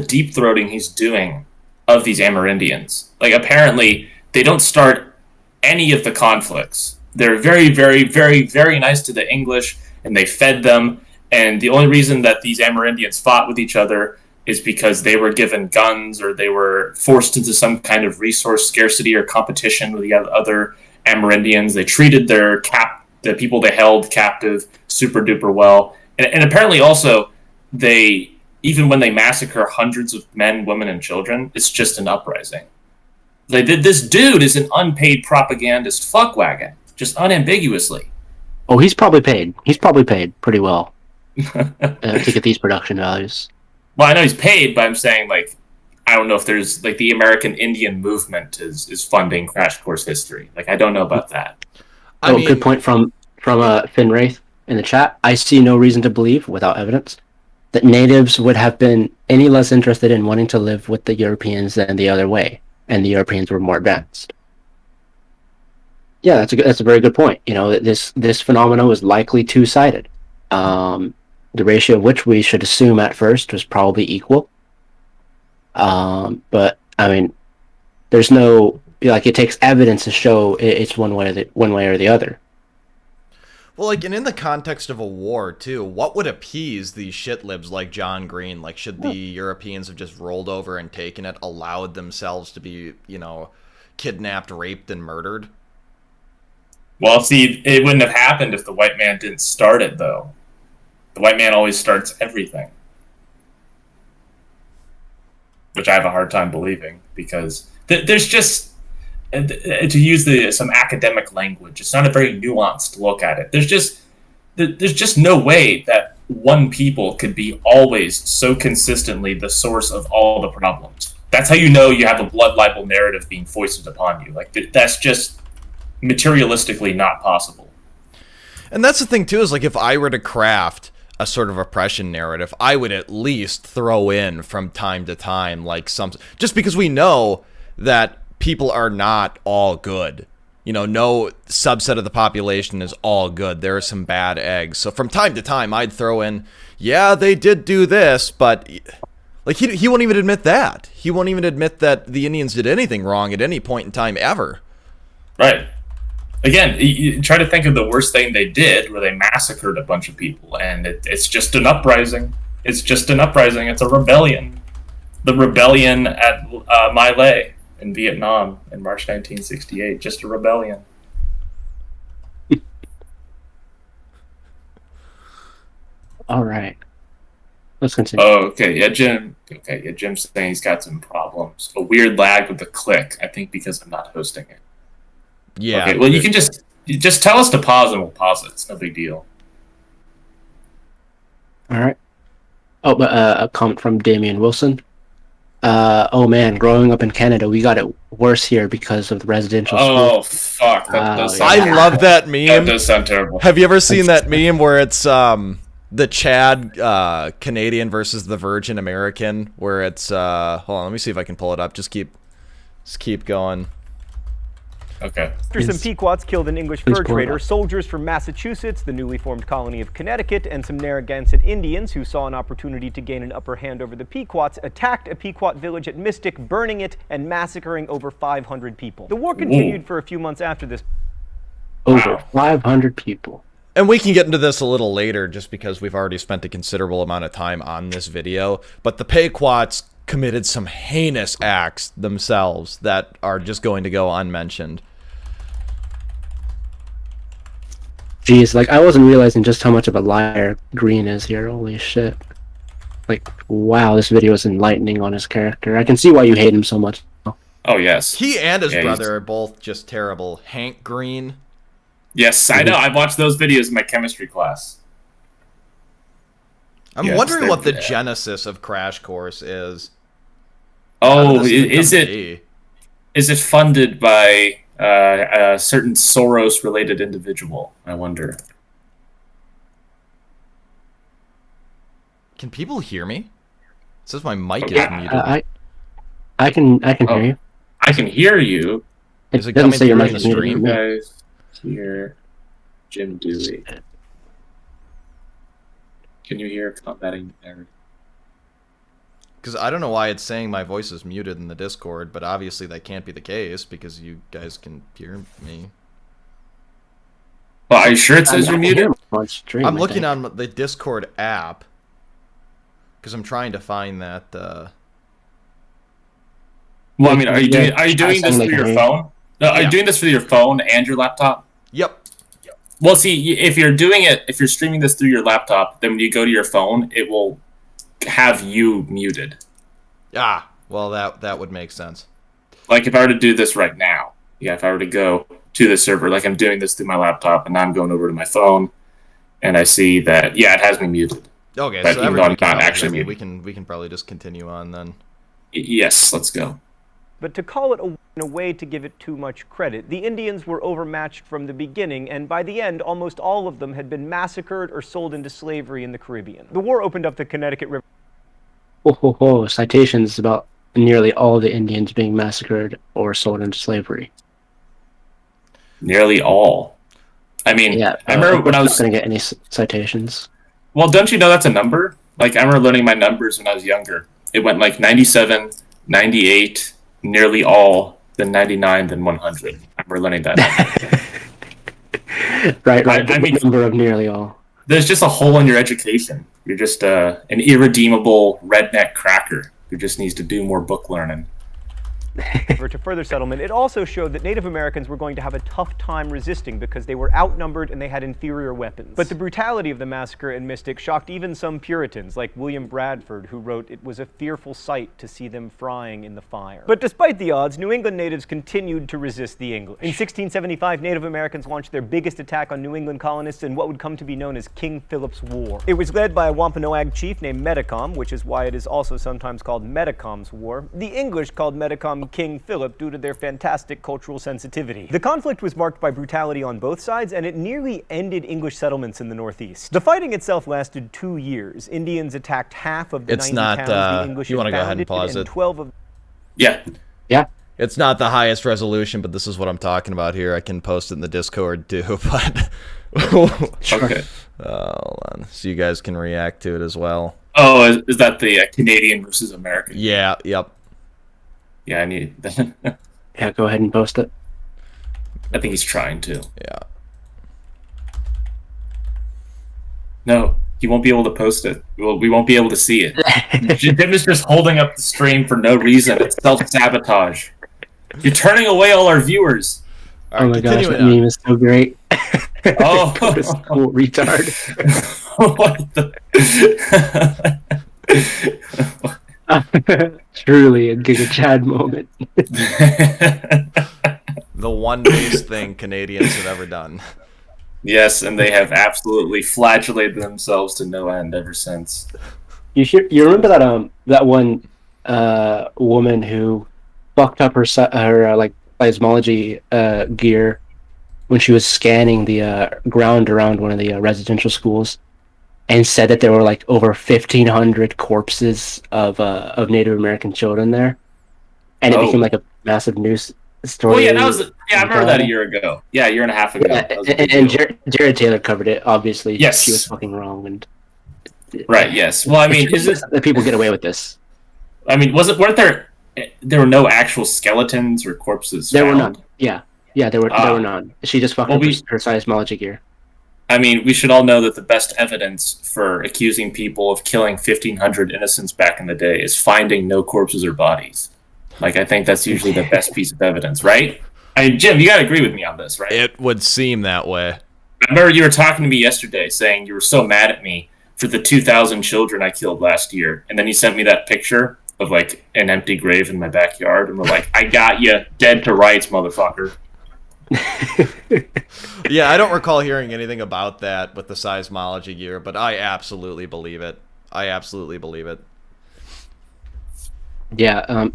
deep throating he's doing of these Amerindians. Apparently they don't start any of the conflicts. They're very, very, very, very nice to the English, and they fed them. And the only reason that these Amerindians fought with each other is because they were given guns or they were forced into some kind of resource scarcity or competition with the other Amerindians. They treated the people they held captive super duper well. And apparently also they, even when they massacre hundreds of men, women, and children, it's just an uprising. This dude is an unpaid propagandist fuckwagon, just unambiguously. Oh, he's probably paid. He's probably paid pretty well to get these production values. Well, I know he's paid, but I'm saying, like, I don't know if there's, like, the American Indian movement is funding Crash Course History. Like, I don't know about that. I mean, good point from Finn Wraith in the chat. I see no reason to believe, without evidence, that natives would have been any less interested in wanting to live with the Europeans than the other way, and the Europeans were more advanced. Yeah, that's a very good point. You know, this phenomenon was likely two-sided. The ratio of which we should assume at first was probably equal. But I mean, there's no, like, it takes evidence to show it's one way or the other. Well, like, and in the context of a war, too, what would appease these shitlibs like John Green? Like, should the Europeans have just rolled over and taken it, allowed themselves to be, you know, kidnapped, raped, and murdered? Well, see, it wouldn't have happened if the white man didn't start it, though. The white man always starts everything. Which I have a hard time believing, because there's just, to use some academic language, it's not a very nuanced look at it. There's just no way that one people could be always so consistently the source of all the problems. That's how you know you have a blood libel narrative being foisted upon you. Like, that's just materialistically not possible. And that's the thing, too, is, like, if I were to craft a sort of oppression narrative, I would at least throw in from time to time, like, just because we know that people are not all good. You know, no subset of the population is all good. There are some bad eggs. So from time to time, I'd throw in, yeah, they did do this, but, like, he won't even admit that. He won't even admit that the Indians did anything wrong at any point in time ever. Right. Again, you try to think of the worst thing they did, where they massacred a bunch of people, and it's just an uprising. It's just an uprising. It's a rebellion. The rebellion at My Lai in Vietnam in March 1968. Just a rebellion. All right. Let's continue. Oh, okay. Yeah, Jim. Okay, yeah, Jim's saying he's got some problems. A weird lag with the click. I think because I'm not hosting it. Yeah. Okay, well, you can just tell us to pause and we'll pause it. It's no big deal. All right. Oh, but a comment from Damian Wilson. Oh man, growing up in Canada, we got it worse here because of the residential school. Oh fuck! That does sound I love that meme. That does sound terrible. Have you ever seen that meme where it's the Chad Canadian versus the Virgin American, where it's hold on, let me see if I can pull it up. Just keep going. Okay. After some Pequots killed an English fur trader, soldiers from Massachusetts, the newly formed colony of Connecticut, and some Narragansett Indians who saw an opportunity to gain an upper hand over the Pequots attacked a Pequot village at Mystic, burning it and massacring over 500 people. The war continued for a few months after this. Over 500 people. And we can get into this a little later just because we've already spent a considerable amount of time on this video, but the Pequots committed some heinous acts themselves that are just going to go unmentioned. Jeez, like, I wasn't realizing just how much of a liar Green is here. Holy shit. Like, wow, this video is enlightening on his character. I can see why you hate him so much. Oh, yes. He and his brother are both just terrible. Hank Green. Yes, I know. I watched those videos in my chemistry class. I'm wondering what the genesis of Crash Course is. Oh, is it funded by a certain Soros-related individual? I wonder. Can people hear me? It says my mic is muted. I can hear you. I can hear you. Is it coming through in the stream? You guys hear Jim Dewey? Can you hear combating error? Because I don't know why it's saying my voice is muted in the Discord, but obviously that can't be the case because you guys can hear me. Well, are you sure it says you're I can hear muted? him on stream, I'm I looking think. on the Discord app because I'm trying to find that. Well, I mean, are you Yeah, doing this saying they through can your hear you. phone? No, are Yeah. you doing this through your phone and your laptop? Yep. Well, see, if you're streaming this through your laptop, then when you go to your phone, it will have you muted. Ah, well, that would make sense. Like if I were to do this right now, if I were to go to the server, like I'm doing this through my laptop, and now I'm going over to my phone, and I see that, it has me muted. Okay, But so even though everybody I'm can not probably actually hear me. muted. We can probably just continue on then. Yes, let's go. But to call it in a way to give it too much credit, the Indians were overmatched from the beginning, and by the end, almost all of them had been massacred or sold into slavery in the Caribbean. The war opened up the Connecticut River. Citations about nearly all the Indians being massacred or sold into slavery. Nearly all. I mean, Yeah, I remember when I was not going to get any citations. Well, don't you know that's a number? Like, I remember learning my numbers when I was younger. It went like 97, 98, nearly all, then 99, then 100. I remember learning that. Right. I The mean- number of nearly all. There's just a hole in your education. You're just an irredeemable redneck cracker who just needs to do more book learning. To further settlement, it also showed that Native Americans were going to have a tough time resisting because they were outnumbered and they had inferior weapons. But the brutality of the massacre in Mystic shocked even some Puritans, like William Bradford, who wrote, "It was a fearful sight to see them frying in the fire." But despite the odds, New England natives continued to resist the English. In 1675, Native Americans launched their biggest attack on New England colonists in what would come to be known as King Philip's War. It was led by a Wampanoag chief named Metacom, which is why it is also sometimes called Metacom's War. The English called Metacom King Philip due to their fantastic cultural sensitivity. The conflict was marked by brutality on both sides, and it nearly ended English settlements in the Northeast. The fighting itself lasted 2 years. Indians attacked half of the It's 90 not, towns the English you wanna had go ahead and founded, pause it? 12 of Yeah. Yeah. It's not the highest resolution, but this is what I'm talking about here. I can post it in the Discord too, but Okay. hold on, so you guys can react to it as well. Oh, is that the Canadian versus American? Yeah, yep. Yeah, I need that. Yeah, go ahead and post it. I think he's trying to. Yeah. No, he won't be able to post it. We won't be able to see it. Jim is just holding up the stream for no reason. It's self-sabotage. You're turning away all our viewers. All right, Oh my gosh, continuing that on. meme is so great. Oh. This cool retard. What the? Truly a Giga Chad moment. The one base thing Canadians have ever done. Yes, and they have absolutely flagellated themselves to no end ever since. You remember that that one woman who fucked up her like seismology gear when she was scanning the ground around one of the residential schools, and said that there were like over 1,500 corpses of Native American children there, and it Oh. became like a massive news story. Well, I remember that a year ago. Yeah, a year and a half ago. Yeah, That was a big and deal. Jared Taylor covered it. Obviously, Yes. she was fucking wrong, and Right. Yes. Well, I mean, is it? that people get away with this? I mean, weren't there? There were no actual skeletons or corpses. There were found? none. Yeah, there were none. She just fucked Well, up her seismology gear. I mean, we should all know that the best evidence for accusing people of killing 1,500 innocents back in the day is finding no corpses or bodies. Like, I think that's usually the best piece of evidence, right? I mean, Jim, you gotta agree with me on this, right? It would seem that way. I remember you were talking to me yesterday saying you were so mad at me for the 2,000 children I killed last year. And then you sent me that picture of, like, an empty grave in my backyard. And we're like, I got you. Dead to rights, motherfucker. Yeah, I don't recall hearing anything about that with the seismology gear, but I absolutely believe it. I absolutely believe it. Yeah,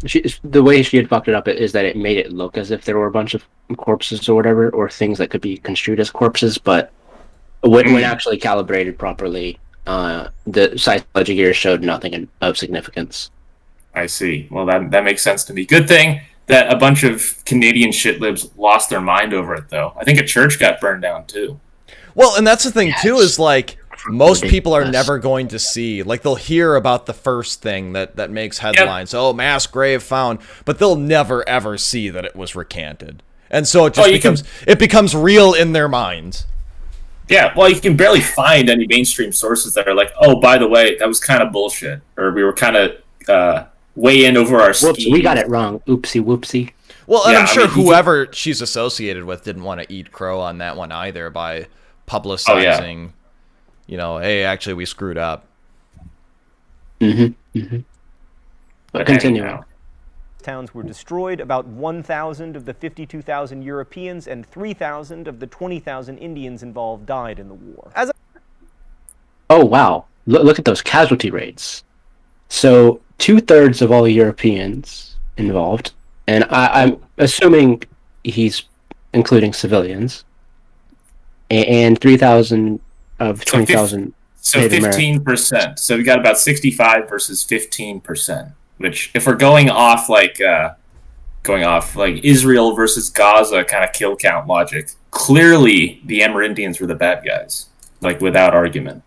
the way she had fucked it up is that it made it look as if there were a bunch of corpses or whatever, or things that could be construed as corpses, but when actually calibrated properly, the seismology gear showed nothing of significance. I see. Well, that makes sense to me. Good thing that a bunch of Canadian shitlibs lost their mind over it, though. I think a church got burned down, too. Well, and that's the thing, too, is like, most people are ridiculous. never going to see, like, they'll hear about the first thing that makes headlines. Oh, mass grave found, but they'll never ever see that it was recanted. And so it just Oh, it becomes real in their minds. Yeah, well, you can barely find any mainstream sources that are like, oh, by the way, that was kind of bullshit, or we were kind of way in over our Whoops, skis. we got it wrong. Oopsie whoopsie. Well, and Yeah, I'm I sure mean, whoever she's associated with didn't want to eat crow on that one either by publicizing, hey, actually we screwed up. But continue. anyhow. Towns were destroyed. About 1,000 of the 52,000 Europeans and 3,000 of the 20,000 Indians involved died in the war. Oh, wow. Look at those casualty rates. So 2/3 of all the Europeans involved, and I'm assuming he's including civilians, and 3,000 of 20,000 So Native American. 15%. So we got about 65 versus 15%. Which, if we're going off like Israel versus Gaza kind of kill count logic, clearly the Amerindians were the bad guys, like without argument.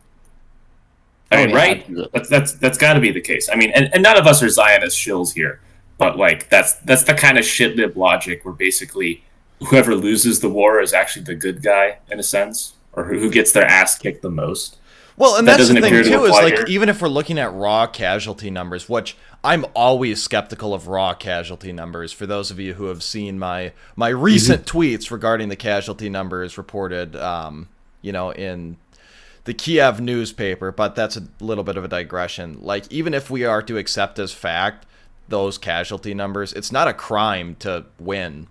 I mean, yeah, right? absolutely. That's got to be the case. I mean, and none of us are Zionist shills here, but like that's the kind of shitlib logic where basically whoever loses the war is actually the good guy in a sense, or who gets their ass kicked the most. Well, and That that's the doesn't thing appear to too, is apply like here. even if we're looking at raw casualty numbers, which I'm always skeptical of raw casualty numbers. For those of you who have seen my recent tweets regarding the casualty numbers reported, in the Kiev newspaper, but that's a little bit of a digression. Like, even if we are to accept as fact those casualty numbers, it's not a crime to win.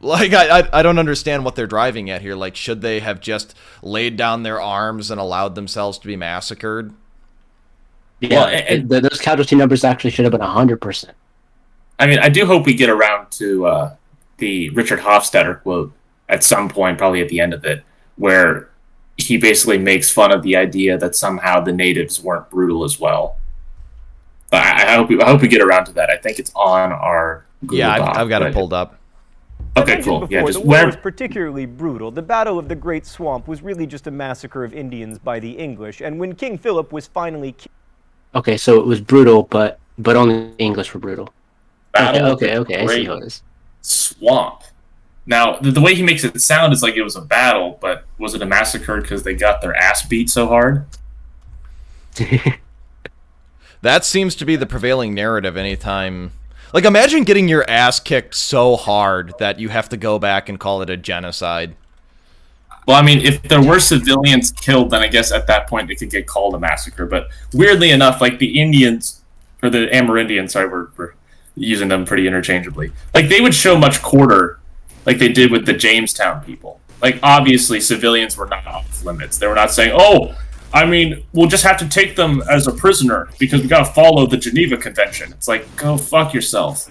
Like, I don't understand what they're driving at here. Like, should they have just laid down their arms and allowed themselves to be massacred? Yeah, Well, those casualty numbers actually should have been 100%. I mean, I do hope we get around to the Richard Hofstadter quote at some point, probably at the end of it, where he basically makes fun of the idea that somehow the natives weren't brutal as well. But I hope we get around to that. I think it's on our Google Yeah, Doc, I've got it but- pulled up. Okay, mentioned cool. Before, Yeah, the just war was where. particularly brutal. The Battle of the Great Swamp was really just a massacre of Indians by the English, and when King Philip was finally Okay, so it was brutal, but only the English were brutal. Battle of Okay, the I see Great how it is. Swamp. Now, the way he makes it sound is like it was a battle, but was it a massacre because they got their ass beat so hard? That seems to be the prevailing narrative anytime. Like, imagine getting your ass kicked so hard that you have to go back and call it a genocide. Well, I mean, if there were civilians killed, then I guess at that point it could get called a massacre. But weirdly enough, like the Indians, or the Amerindians, sorry, we're using them pretty interchangeably. Like, they would show much quarter, like they did with the Jamestown people. Like, obviously, civilians were not off limits. They were not saying, oh, I mean, we'll just have to take them as a prisoner because we got to follow the Geneva Convention. It's like, go fuck yourself.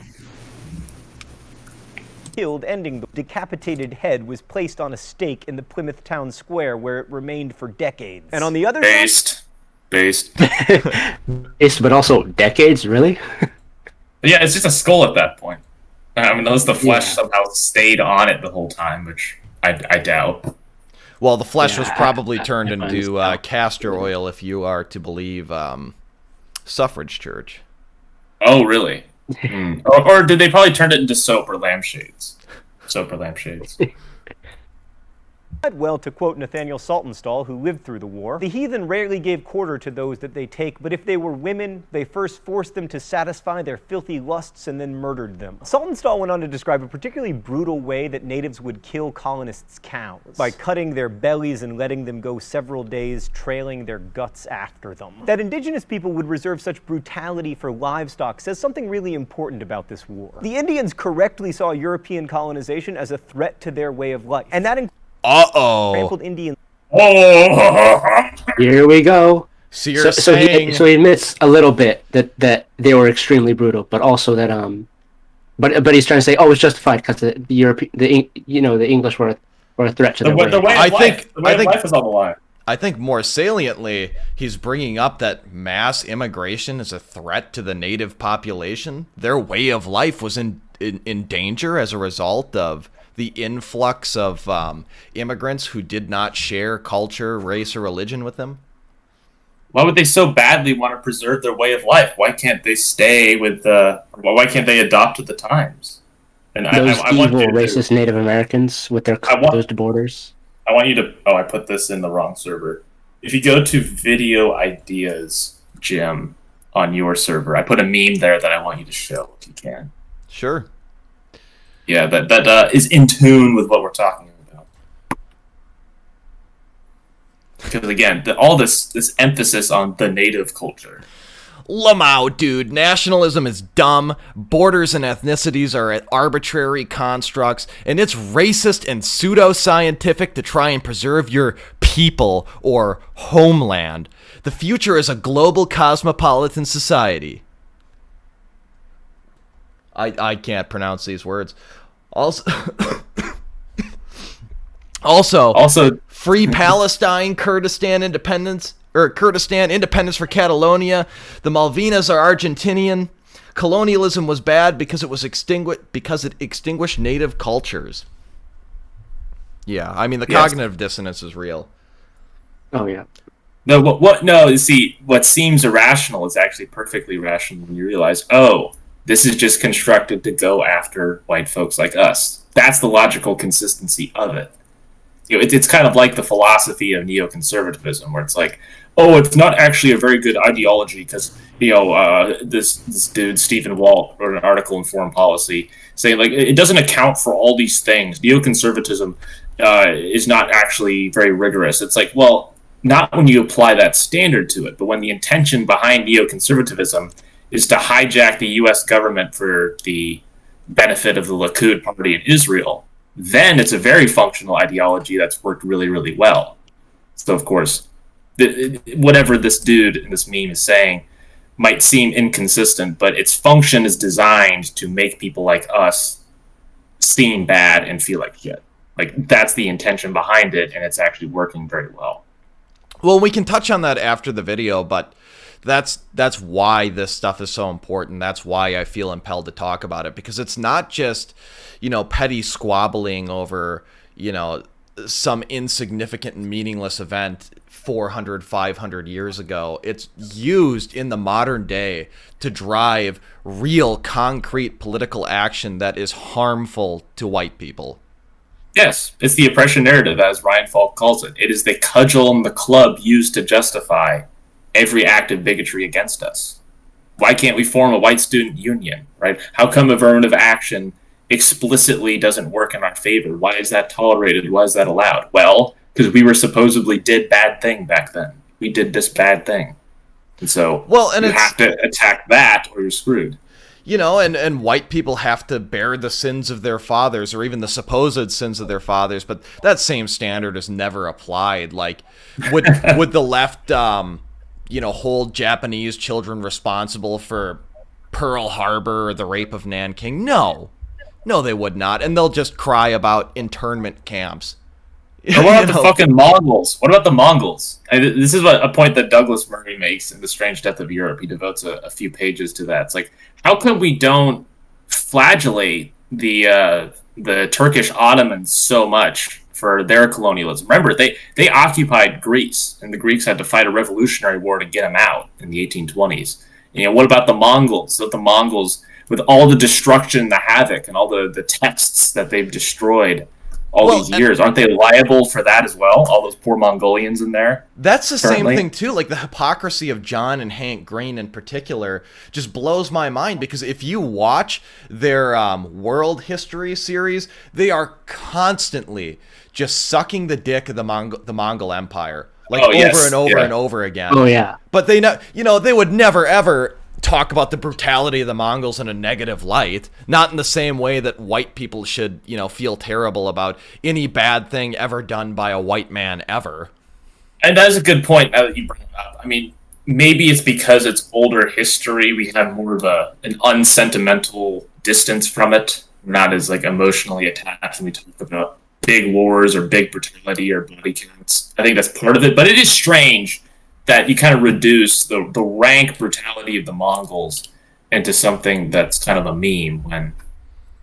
killed, ending the decapitated head was placed on a stake in the Plymouth Town Square, where it remained for decades. And on the other side, Based. It's, but also decades, really? Yeah, it's just a skull at that point. I mean, unless the flesh Yeah. somehow stayed on it the whole time, which I doubt. Well, the flesh Yeah, was probably turned I into understand. castor oil, if you are to believe Suffrage Church. Oh, really? Or did they probably turn it into soap or lampshades? Soap or lampshades. well, to quote Nathaniel Saltonstall, who lived through the war, the heathen rarely gave quarter to those that they take, but if they were women, they first forced them to satisfy their filthy lusts and then murdered them. Saltonstall went on to describe a particularly brutal way that natives would kill colonists' cows, by cutting their bellies and letting them go several days, trailing their guts after them. That indigenous people would reserve such brutality for livestock says something really important about this war. The Indians correctly saw European colonization as a threat to their way of life, and that Uh-oh. trampled Indian Oh! Here we go. So you're So saying... he admits a little bit that they were extremely brutal, but also that but he's trying to say, oh, it's justified because the English were a threat to their way. The way I of think- life. The way I of think- life is on the line. I think more saliently, he's bringing up that mass immigration is a threat to the native population. Their way of life was in danger as a result of the influx of immigrants who did not share culture, race, or religion with them. Why would they so badly want to preserve their way of life? Why can't they stay with why can't they adopt to the times? And Those I want evil, you to- racist Native Americans with their I want- closed borders. I want you to. Oh, I put this in the wrong server. If you go to video ideas, Jim, on your server, I put a meme there that I want you to show if you can. Sure. Yeah, that is in tune with what we're talking about. Because again, all this emphasis on the native culture. Lamau, dude. Nationalism is dumb. Borders and ethnicities are arbitrary constructs, and it's racist and pseudoscientific to try and preserve your people or homeland. The future is a global cosmopolitan society. I can't pronounce these words. Also, free Palestine, Kurdistan independence for Catalonia. The Malvinas are Argentinian. Colonialism was bad because it extinguished native cultures. Yeah, I mean the cognitive dissonance is real. Oh yeah. No, what? No, you see, what seems irrational is actually perfectly rational when you realize, oh, this is just constructed to go after white folks like us. That's the logical consistency of it. You know, it's kind of like the philosophy of neoconservatism, where it's like, oh, it's not actually a very good ideology because this dude Stephen Walt wrote an article in Foreign Policy saying like it doesn't account for all these things. Neoconservatism is not actually very rigorous. It's like, well, not when you apply that standard to it, but when the intention behind neoconservatism is to hijack the U.S. government for the benefit of the Likud party in Israel, then it's a very functional ideology that's worked really, really well. So, of course, whatever this dude in this meme is saying might seem inconsistent, but its function is designed to make people like us seem bad and feel like shit. Like, that's the intention behind it, and it's actually working very well. Well, we can touch on that after the video, but that's why this stuff is so important. That's why I feel impelled to talk about it, because it's not just, petty squabbling over, some insignificant and meaningless event 400, 500 years ago. It's used in the modern day to drive real concrete political action that is harmful to white people. Yes, it's the oppression narrative, as Ryan Falk calls it. It is the cudgel and the club used to justify every act of bigotry against us. Why can't we form a white student union, right? How come affirmative action explicitly doesn't work in our favor? Why is that tolerated? Why is that allowed? Well, because we were supposedly did bad thing back then. We did this bad thing. And so you have to attack that or you're screwed. And white people have to bear the sins of their fathers, or even the supposed sins of their fathers, but that same standard is never applied. Like, would the left, hold Japanese children responsible for Pearl Harbor or the rape of Nanking? No, they would not, and they'll just cry about internment camps. What about the fucking Mongols? What about the Mongols? This is a point that Douglas Murray makes in The Strange Death of Europe. He devotes a few pages to that. It's like, how come we don't flagellate the Turkish Ottomans so much for their colonialism? Remember, they occupied Greece, and the Greeks had to fight a revolutionary war to get them out in the 1820s. What about the Mongols? So the Mongols, with all the destruction, the havoc, and all the texts that they've destroyed these years, aren't they liable for that as well? All those poor Mongolians in there. That's the same thing too. Like, the hypocrisy of John and Hank Green in particular just blows my mind, because if you watch their world history series, they are constantly just sucking the dick of the Mongol Empire, like over and over and over again. Oh yeah. But they they would never ever talk about the brutality of the Mongols in a negative light, not in the same way that white people should, feel terrible about any bad thing ever done by a white man ever. And that is a good point now that you bring it up. I mean, maybe it's because it's older history, we have more of an unsentimental distance from it. We're not as emotionally attached when we talk about big wars or big brutality or body counts. I think that's part of it, but it is strange that you kind of reduce the rank brutality of the Mongols into something that's kind of a meme, when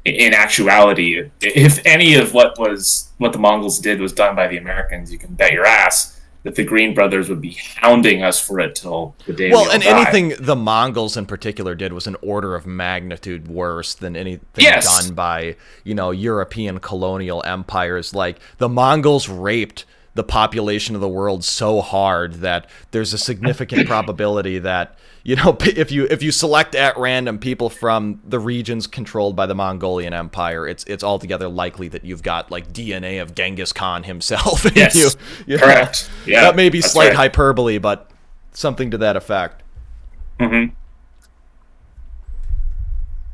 in actuality, if any of what the Mongols did was done by the Americans, you can bet your ass that the Green Brothers would be hounding us for it till the day we all and die. anything the Mongols in particular did was an order of magnitude worse than anything done by, European colonial empires. Like, the Mongols raped the population of the world so hard that there's a significant probability that, if you select at random people from the regions controlled by the Mongolian Empire, it's altogether likely that you've got like DNA of Genghis Khan himself in Yes, you. correct. Yeah, that may be that's slight right. hyperbole, but something to that effect. Mm-hmm.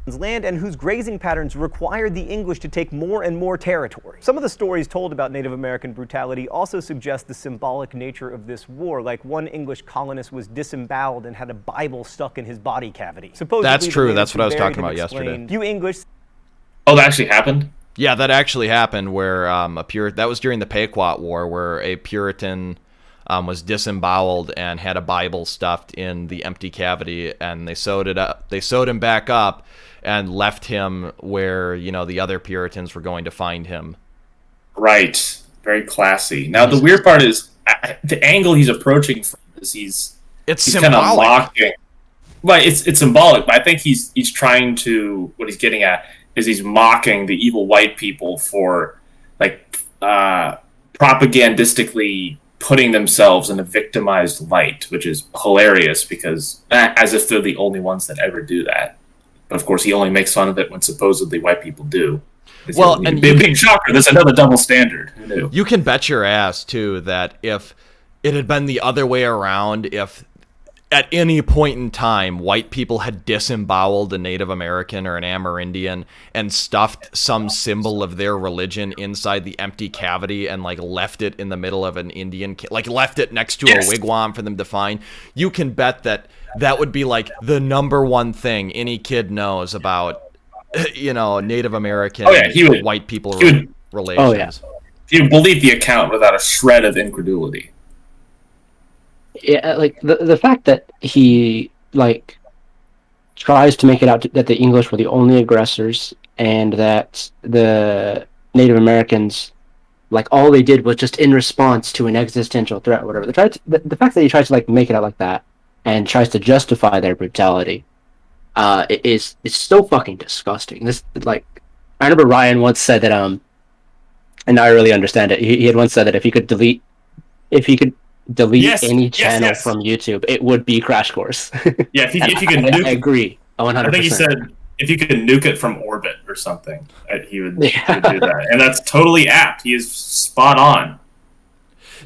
Land and whose grazing patterns required the English to take more and more territory. Some of the stories told about Native American brutality also suggest the symbolic nature of this war, like one English colonist was disemboweled and had a Bible stuck in his body cavity. Supposedly, That's true. That's what I was talking about yesterday. You English. Oh, that actually happened? Yeah, that actually happened where that was during the Pequot War, where a Puritan was disemboweled and had a Bible stuffed in the empty cavity, and they sewed him back up and left him where, the other Puritans were going to find him. Right. Very classy. Now, the weird part is the angle he's approaching from is he's symbolic. kind of mocking. Well, it's symbolic, but I think he's trying to, what he's getting at is he's mocking the evil white people for, like, propagandistically putting themselves in a victimized light, which is hilarious because as if they're the only ones that ever do that. But of course, he only makes fun of it when supposedly white people do. Well, and big shocker. There's another double standard. Who knew? You can bet your ass too that if it had been the other way around, if at any point in time white people had disemboweled a Native American or an Amerindian and stuffed some symbol of their religion inside the empty cavity and like left it in the middle of an Indian, like left it next to a wigwam for them to find, you can bet that would be like the number one thing any kid knows about, Native American white people relations. Oh, yeah. He would believe the account without a shred of incredulity. Yeah, like the fact that he like tries to make it out that the English were the only aggressors and that the Native Americans, like, all they did was just in response to an existential threat or whatever. The fact that he tries to like make it out like that and tries to justify their brutality is so fucking disgusting. This, like, I remember Ryan once said that and I really understand it. He had once said that if he could delete any channel from YouTube, it would be Crash Course. Yeah, if you could nuke I agree 100%. I think he said if you could nuke it from orbit or something, he would do that. And that's totally apt. He is spot on.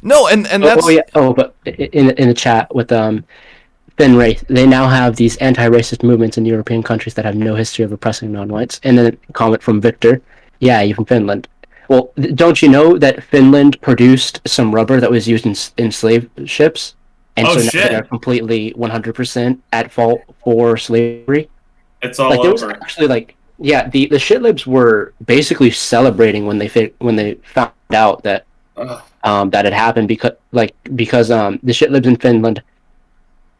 No, and that's... but in the chat with Finraith, they now have these anti-racist movements in European countries that have no history of oppressing non-whites. And then a comment from Victor, yeah, you from Finland. Well, don't you know that Finland produced some rubber that was used in slave ships? And so now they're completely 100% at fault for slavery? It's all like, over. There was actually, like, yeah, the shitlibs were basically celebrating when they found out that that had happened because the shitlibs in Finland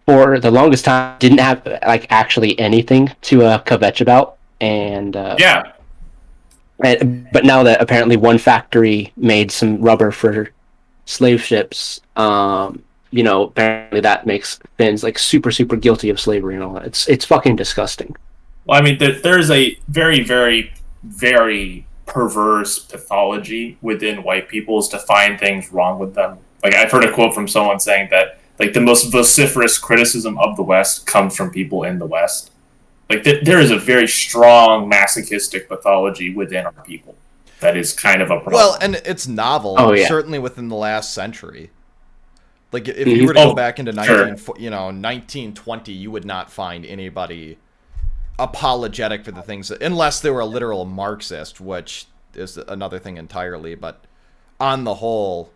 for the longest time didn't have like actually anything to kvetch about, and but now that apparently one factory made some rubber for slave ships, apparently that makes Finns like super super guilty of slavery and all that. It's fucking disgusting. Well, I mean, there's a very, very, very perverse pathology within white people is to find things wrong with them. Like, I've heard a quote from someone saying that, like, the most vociferous criticism of the West comes from people in the West. Like, there is a very strong masochistic pathology within our people that is kind of a problem. Well, and it's novel, certainly within the last century. Like, if you were to go back into 1920, you would not find anybody apologetic for the things unless they were a literal Marxist, which is another thing entirely. But on the whole,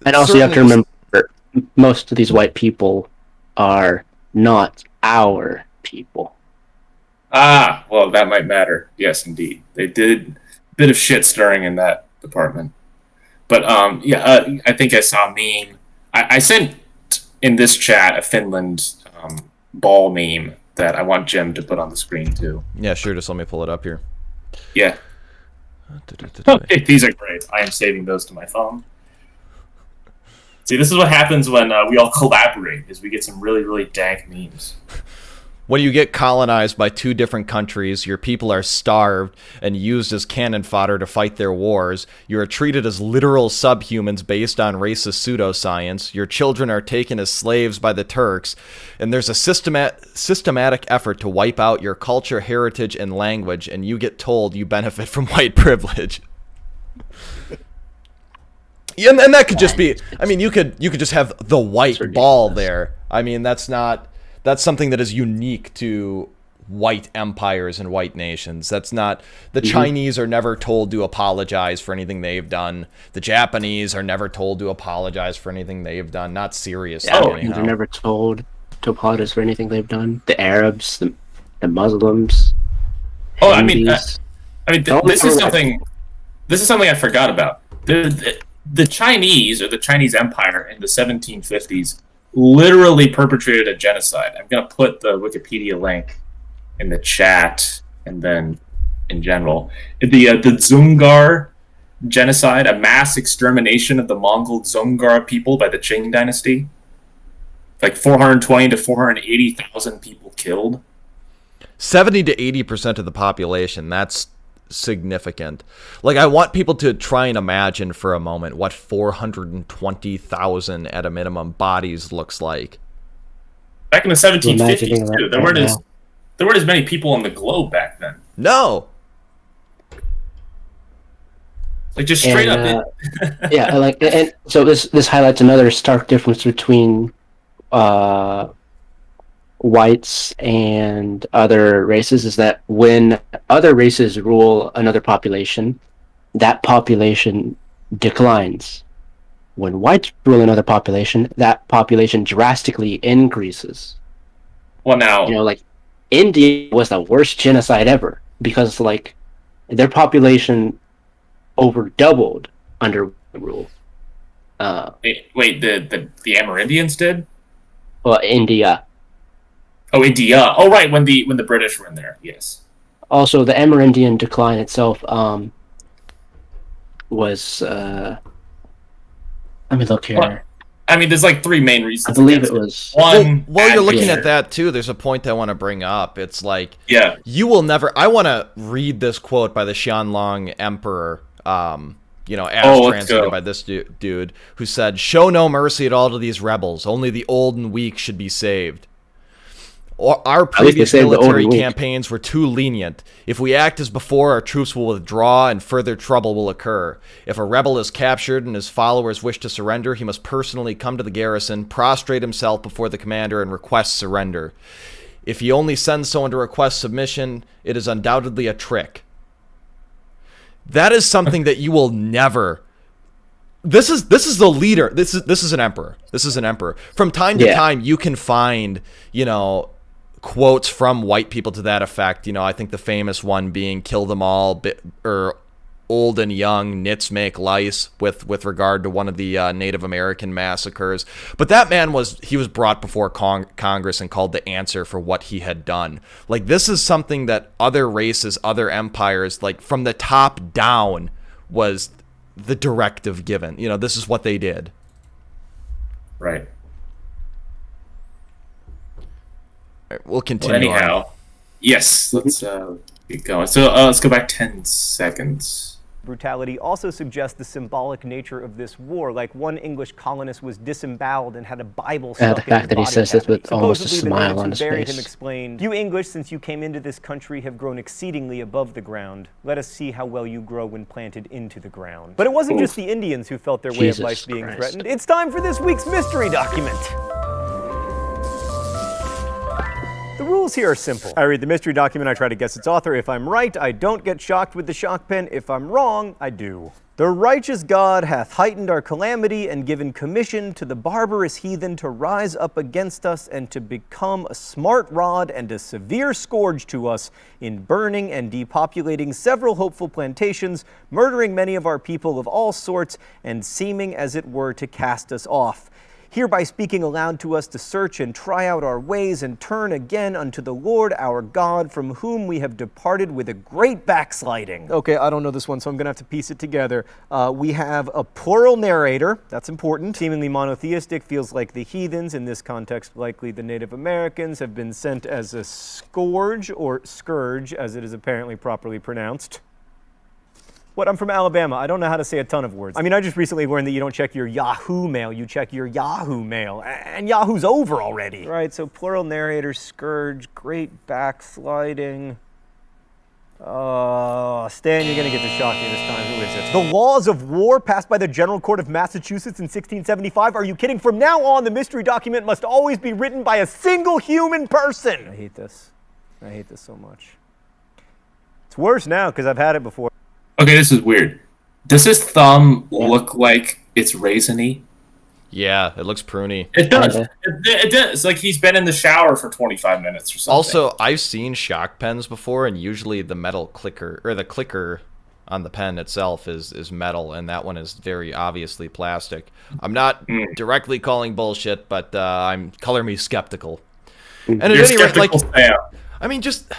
and also you have to remember, most of these white people are not our people. Ah, well, that might matter. Yes, indeed, they did a bit of shit stirring in that department. But I think I saw a meme. I sent in this chat a Finland ball meme that I want Jim to put on the screen too. Yeah, sure. Just let me pull it up here. Yeah. Okay, these are great. I am saving those to my phone. See, this is what happens when we all collaborate, is we get some really, really dank memes. When you get colonized by two different countries, your people are starved and used as cannon fodder to fight their wars. You are treated as literal subhumans based on racist pseudoscience. Your children are taken as slaves by the Turks. And there's a systematic effort to wipe out your culture, heritage, and language. And you get told you benefit from white privilege. Yeah, and that could just be, I mean, you could just have the white ball there. I mean, that's something that is unique to white empires and white nations. That's not, the Chinese are never told to apologize for anything they've done. The Japanese are never told to apologize for anything they've done. Not seriously, anyhow. They're never told to apologize for anything they've done. The Arabs, the Muslims. Oh, Hindus. This is something I forgot about. The Chinese, or the Chinese Empire in the 1750s, literally perpetrated a genocide. I'm going to put the Wikipedia link in the chat, and then in general. The Dzungar genocide, a mass extermination of the Mongol Dzungar people by the Qing dynasty. Like 420 to 480,000 people killed. 70 to 80% of the population, that's significant. Like, I want people to try and imagine for a moment what 420,000 at a minimum bodies looks like. Back in the 1750s, too, there weren't as many people on the globe back then. No. Like, just straight up. And so this highlights another stark difference between whites and other races, is that when other races rule another population, that population declines. When whites rule another population, that population drastically increases. Well, now, like India was the worst genocide ever because like their population over doubled under rule. Wait, the Amerindians did? Well, India. Oh, India. Oh, right, when the British were in there, yes. Also, the Amerindian decline itself was. Let me look here. Well, I mean, there's like three main reasons. I believe it was one. While you're looking at that too, there's a point I want to bring up. It's like, you will never. I want to read this quote by the Xianlong Emperor. As translated by this dude who said, "Show no mercy at all to these rebels. Only the old and weak should be saved. Our previous military campaigns were too lenient. If we act as before, our troops will withdraw and further trouble will occur. If a rebel is captured and his followers wish to surrender, he must personally come to the garrison, prostrate himself before the commander, and request surrender. If he only sends someone to request submission, it is undoubtedly a trick." That is something that you will never. This is the leader. This is an emperor. This is an emperor. From time to time, you can find, quotes from white people to that effect. I think the famous one being "kill them all," or "old and young, nits make lice," with regard to one of the Native American massacres. But that man was brought before Congress and called the answer for what he had done. Like, this is something that other races, other empires, like from the top down, was the directive given. This is what they did. Right. We'll continue. Well, anyhow, yes, let's keep going. So let's go back 10 seconds. Brutality also suggests the symbolic nature of this war. Like, one English colonist was disemboweled and had a Bible stuck the fact that he says this with almost a smile on his face. face. Him explained, "You English, since you came into this country, have grown exceedingly above the ground. Let us see how well you grow when planted into the ground." But it wasn't just the Indians who felt their way of life being threatened. It's time for this week's mystery document. The rules here are simple. I read the mystery document, I try to guess its author. If I'm right, I don't get shocked with the shock pen. If I'm wrong, I do. "The righteous God hath heightened our calamity and given commission to the barbarous heathen to rise up against us and to become a smart rod and a severe scourge to us in burning and depopulating several hopeful plantations, murdering many of our people of all sorts, and seeming as it were to cast us off. hereby speaking aloud to us to search and try out our ways and turn again unto the Lord our God, from whom we have departed with a great backsliding. Okay, I don't know this one, so I'm going to have to piece it together. We have a plural narrator. That's important. Seemingly monotheistic, feels like the heathens, in this context likely the Native Americans, have been sent as a scourge, or scourge, as it is apparently properly pronounced. What? I'm from Alabama. I don't know how to say a ton of words. I mean, I just recently learned that you don't check your Yahoo mail, you check your Yahoo mail. And Yahoo's over already. Right, so plural narrator, scourge, great backsliding. Stan, you're going to get to shock me this time. Who is it? The laws of war passed by the General Court of Massachusetts in 1675? Are you kidding? From now on, the mystery document must always be written by a single human person. I hate this. I hate this so much. It's worse now because I've had it before. Okay, this is weird. Does his thumb look like it's raisiny? Yeah, it looks pruny. It does. It does. It's like he's been in the shower for 25 minutes or something. Also, I've seen shock pens before, and usually the metal clicker, or the clicker on the pen itself is metal, and that one is very obviously plastic. I'm not directly calling bullshit, but I'm color me skeptical. And at any rate, like, I mean, just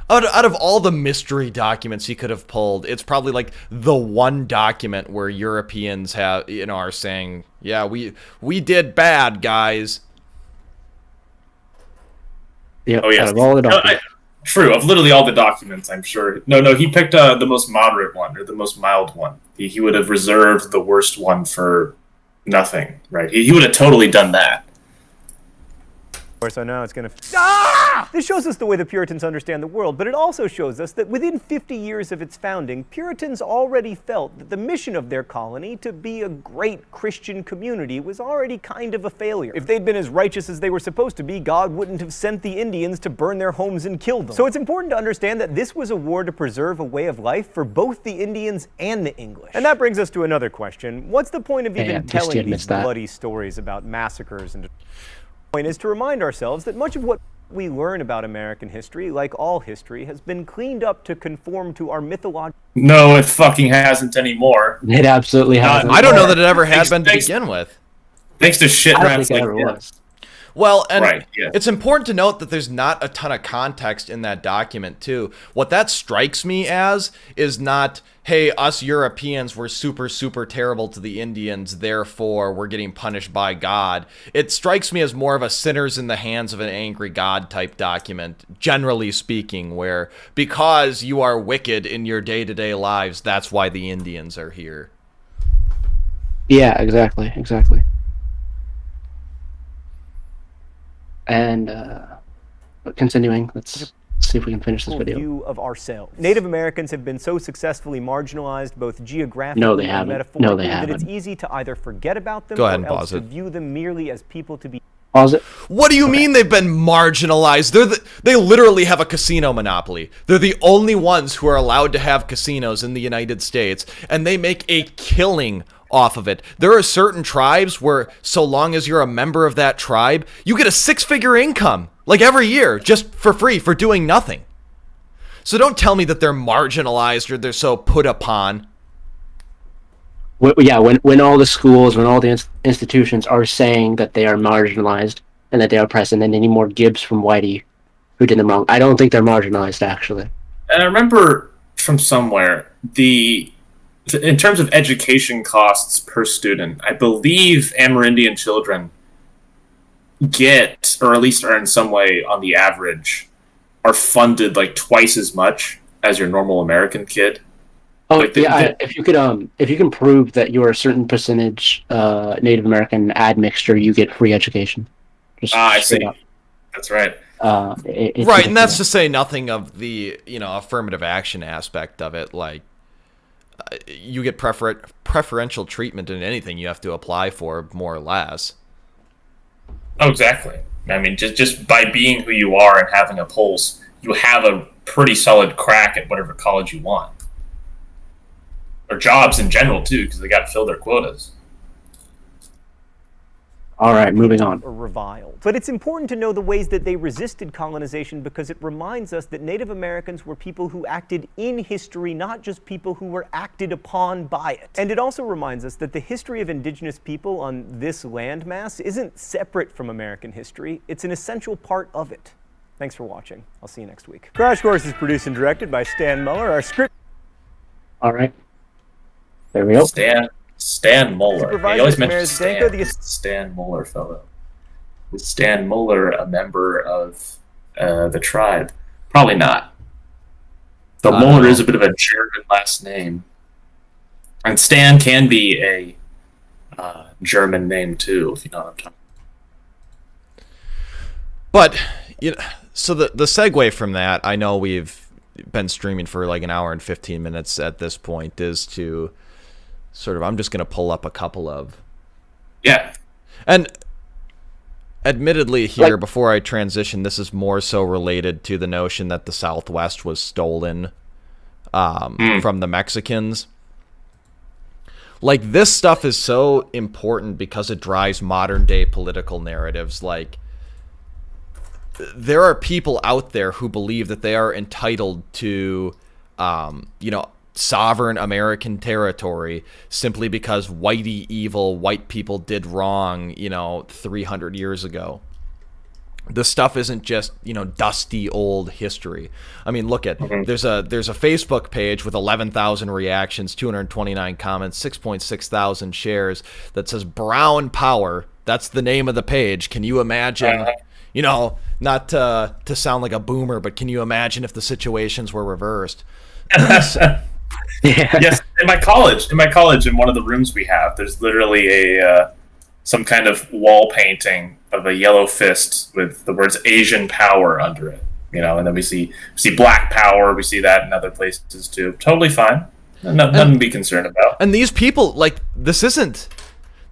out of all the mystery documents he could have pulled, it's probably like the one document where Europeans have, are saying, yeah, we did bad, guys. Yeah. Oh, yes. Out of all the documents. True, of literally all the documents, I'm sure. No, he picked the most moderate one, or the most mild one. He would have reserved the worst one for nothing, right? He would have totally done that. Of course, I know it's going to... This shows us the way the Puritans understand the world, but it also shows us that within 50 years of its founding, Puritans already felt that the mission of their colony to be a great Christian community was already kind of a failure. If they'd been as righteous as they were supposed to be, God wouldn't have sent the Indians to burn their homes and kill them. So it's important to understand that this was a war to preserve a way of life for both the Indians and the English. And that brings us to another question. What's the point of even telling these bloody stories about massacres? And the point is to remind ourselves that much of what we learn about American history, like all history, has been cleaned up to conform to our mythological... No, it fucking hasn't anymore. It absolutely hasn't. I don't know that it ever had been to begin with. Thanks to shit rats like this. Well, and it's important to note that there's not a ton of context in that document, too. What that strikes me as is not, hey, us Europeans were super, super terrible to the Indians, therefore we're getting punished by God. It strikes me as more of a sinners in the hands of an angry God type document, generally speaking, where because you are wicked in your day-to-day lives, that's why the Indians are here. Yeah, exactly. And continuing, let's see if we can finish this video. View of ourselves. Native Americans have been so successfully marginalized, both geographically and metaphorically, that it's easy to either forget about them or else to view them merely as people to be... Pause it. What do you mean they've been marginalized? They literally have a casino monopoly. They're the only ones who are allowed to have casinos in the United States, and they make a killing off of it. There are certain tribes where, so long as you're a member of that tribe, you get a 6-figure income, like every year, just for free, for doing nothing. So don't tell me that they're marginalized or they're so put upon. When all the schools, when all the institutions are saying that they are marginalized and that they are oppressed, and then any more Gibbs from Whitey who did them wrong, I don't think they're marginalized, actually. And I remember from somewhere, in terms of education costs per student, I believe Amerindian children get, or at least are in some way on the average, are funded like twice as much as your normal American kid. Oh, like if you can prove that you're a certain percentage Native American admixture, you get free education. I see. That's right. Right, and that's to say nothing of the affirmative action aspect of it, like. You get preferential treatment in anything you have to apply for, more or less. Oh, exactly. I mean, just by being who you are and having a pulse, you have a pretty solid crack at whatever college you want. Or jobs in general, too, because they got to fill their quotas. All right, moving on. Or reviled. But it's important to know the ways that they resisted colonization because it reminds us that Native Americans were people who acted in history, not just people who were acted upon by it. And it also reminds us that the history of indigenous people on this landmass isn't separate from American history. It's an essential part of it. Thanks for watching. I'll see you next week. Crash Course is produced and directed by Stan Muller. Our script... All right. There we go. Stan Muller. He always mentions Supervisor Stan Muller fellow. Was Stan Muller a member of the tribe? Probably not. Though Muller is a bit of a German last name. And Stan can be a German name too, if you know what I'm talking about. But, you know, so the segue from that, I know we've been streaming for like an hour and 15 minutes at this point, is to sort of, I'm just going to pull up a couple of... Yeah. And admittedly here, before I transition, this is more so related to the notion that the Southwest was stolen from the Mexicans. Like, this stuff is so important because it drives modern day political narratives. Like, there are people out there who believe that they are entitled to, sovereign American territory simply because whitey evil white people did wrong, 300 years ago. This stuff isn't just, dusty old history. I mean, look at, there's a Facebook page with 11,000 reactions, 229 comments, 6.6 thousand shares that says Brown Power. That's the name of the page. Can you imagine, not to sound like a boomer, but can you imagine if the situations were reversed? Yeah. Yes, in my college, in one of the rooms we have, there's literally some kind of wall painting of a yellow fist with the words Asian power under it, and then we see black power, we see that in other places too. Totally fine. Nothing to be concerned about. And these people,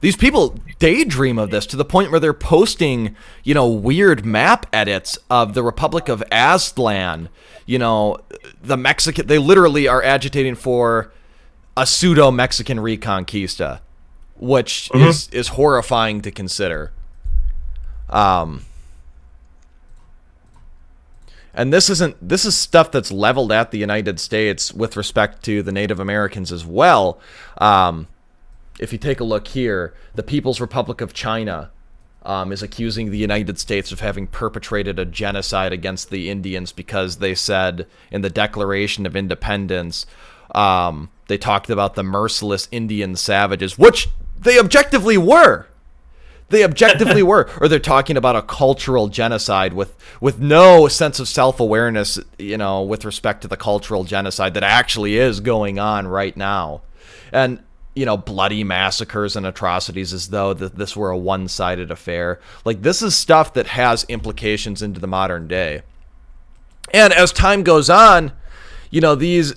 these people daydream of this to the point where they're posting, weird map edits of the Republic of Aztlan. The Mexican, they literally are agitating for a pseudo-Mexican reconquista, which is horrifying to consider. And this is stuff that's leveled at the United States with respect to the Native Americans as well. If you take a look here, the People's Republic of China is accusing the United States of having perpetrated a genocide against the Indians because they said in the Declaration of Independence, they talked about the merciless Indian savages, which they objectively were. Or they're talking about a cultural genocide with no sense of self-awareness, with respect to the cultural genocide that actually is going on right now. And bloody massacres and atrocities as though that this were a one-sided affair. Like, this is stuff that has implications into the modern day. And as time goes on, these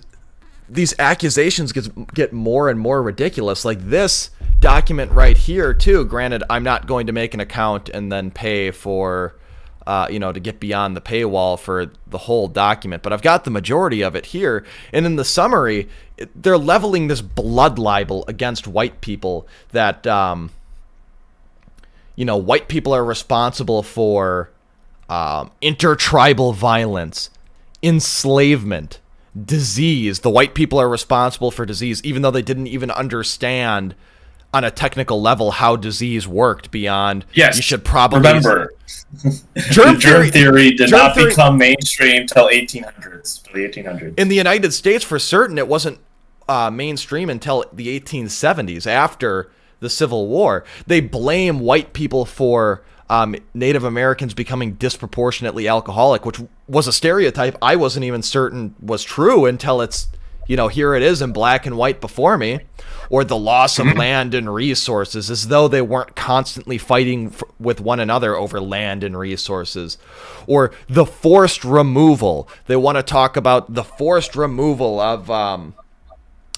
accusations get more and more ridiculous. Like this document right here, too. Granted, I'm not going to make an account and then pay for, to get beyond the paywall for the whole document. But I've got the majority of it here. And in the summary, they're leveling this blood libel against white people that, white people are responsible for intertribal violence, enslavement, disease. The white people are responsible for disease, even though they didn't even understand on a technical level how disease worked beyond. Yes, you should probably remember. Germ theory did not become mainstream until 1800s. The 1800s. In the United States, for certain, it wasn't mainstream until the 1870s, after the Civil War. They blame white people for Native Americans becoming disproportionately alcoholic, which was a stereotype I wasn't even certain was true until it's, here it is in black and white before me. Or the loss of land and resources, as though they weren't constantly fighting with one another over land and resources. Or the forced removal. They want to talk about the forced removal of,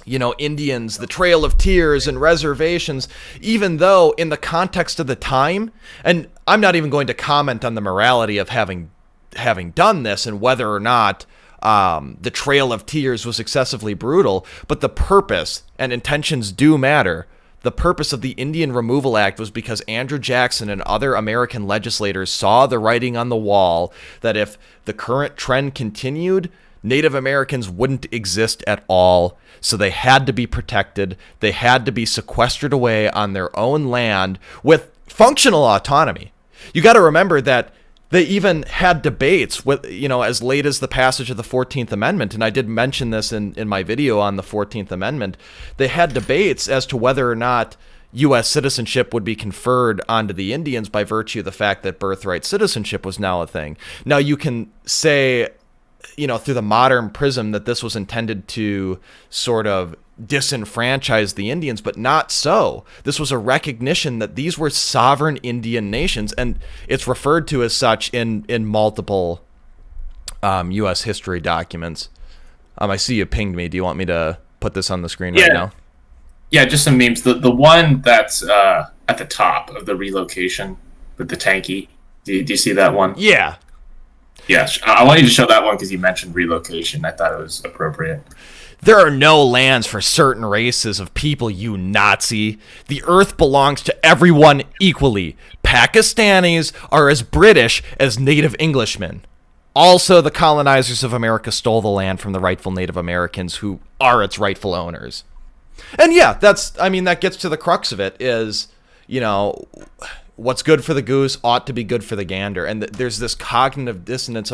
Indians, the Trail of Tears and reservations, even though in the context of the time, and I'm not even going to comment on the morality of having done this and whether or not the Trail of Tears was excessively brutal, but the purpose and intentions do matter. the purpose of the Indian Removal Act was because Andrew Jackson and other American legislators saw the writing on the wall that if the current trend continued, Native Americans wouldn't exist at all. So they had to be protected. They had to be sequestered away on their own land with functional autonomy. You got to remember that they even had debates with, as late as the passage of the 14th Amendment. And I did mention this in my video on the 14th Amendment. They had debates as to whether or not U.S. citizenship would be conferred onto the Indians by virtue of the fact that birthright citizenship was now a thing. Now, you can say, through the modern prism that this was intended to sort of disenfranchise the Indians, but not so. This was a recognition that these were sovereign Indian nations, and it's referred to as such in multiple U.S. history documents. I see you pinged me. Do you want me to put this on the screen right now? Yeah, just some memes. The one that's at the top of the relocation with the tanky. Do you see that one? Yeah. Yes, I wanted to show that one because you mentioned relocation. I thought it was appropriate. There are no lands for certain races of people, you Nazi. The earth belongs to everyone equally. Pakistanis are as British as native Englishmen. Also, the colonizers of America stole the land from the rightful Native Americans who are its rightful owners. And yeah, that gets to the crux of it is, what's good for the goose ought to be good for the gander. And there's this cognitive dissonance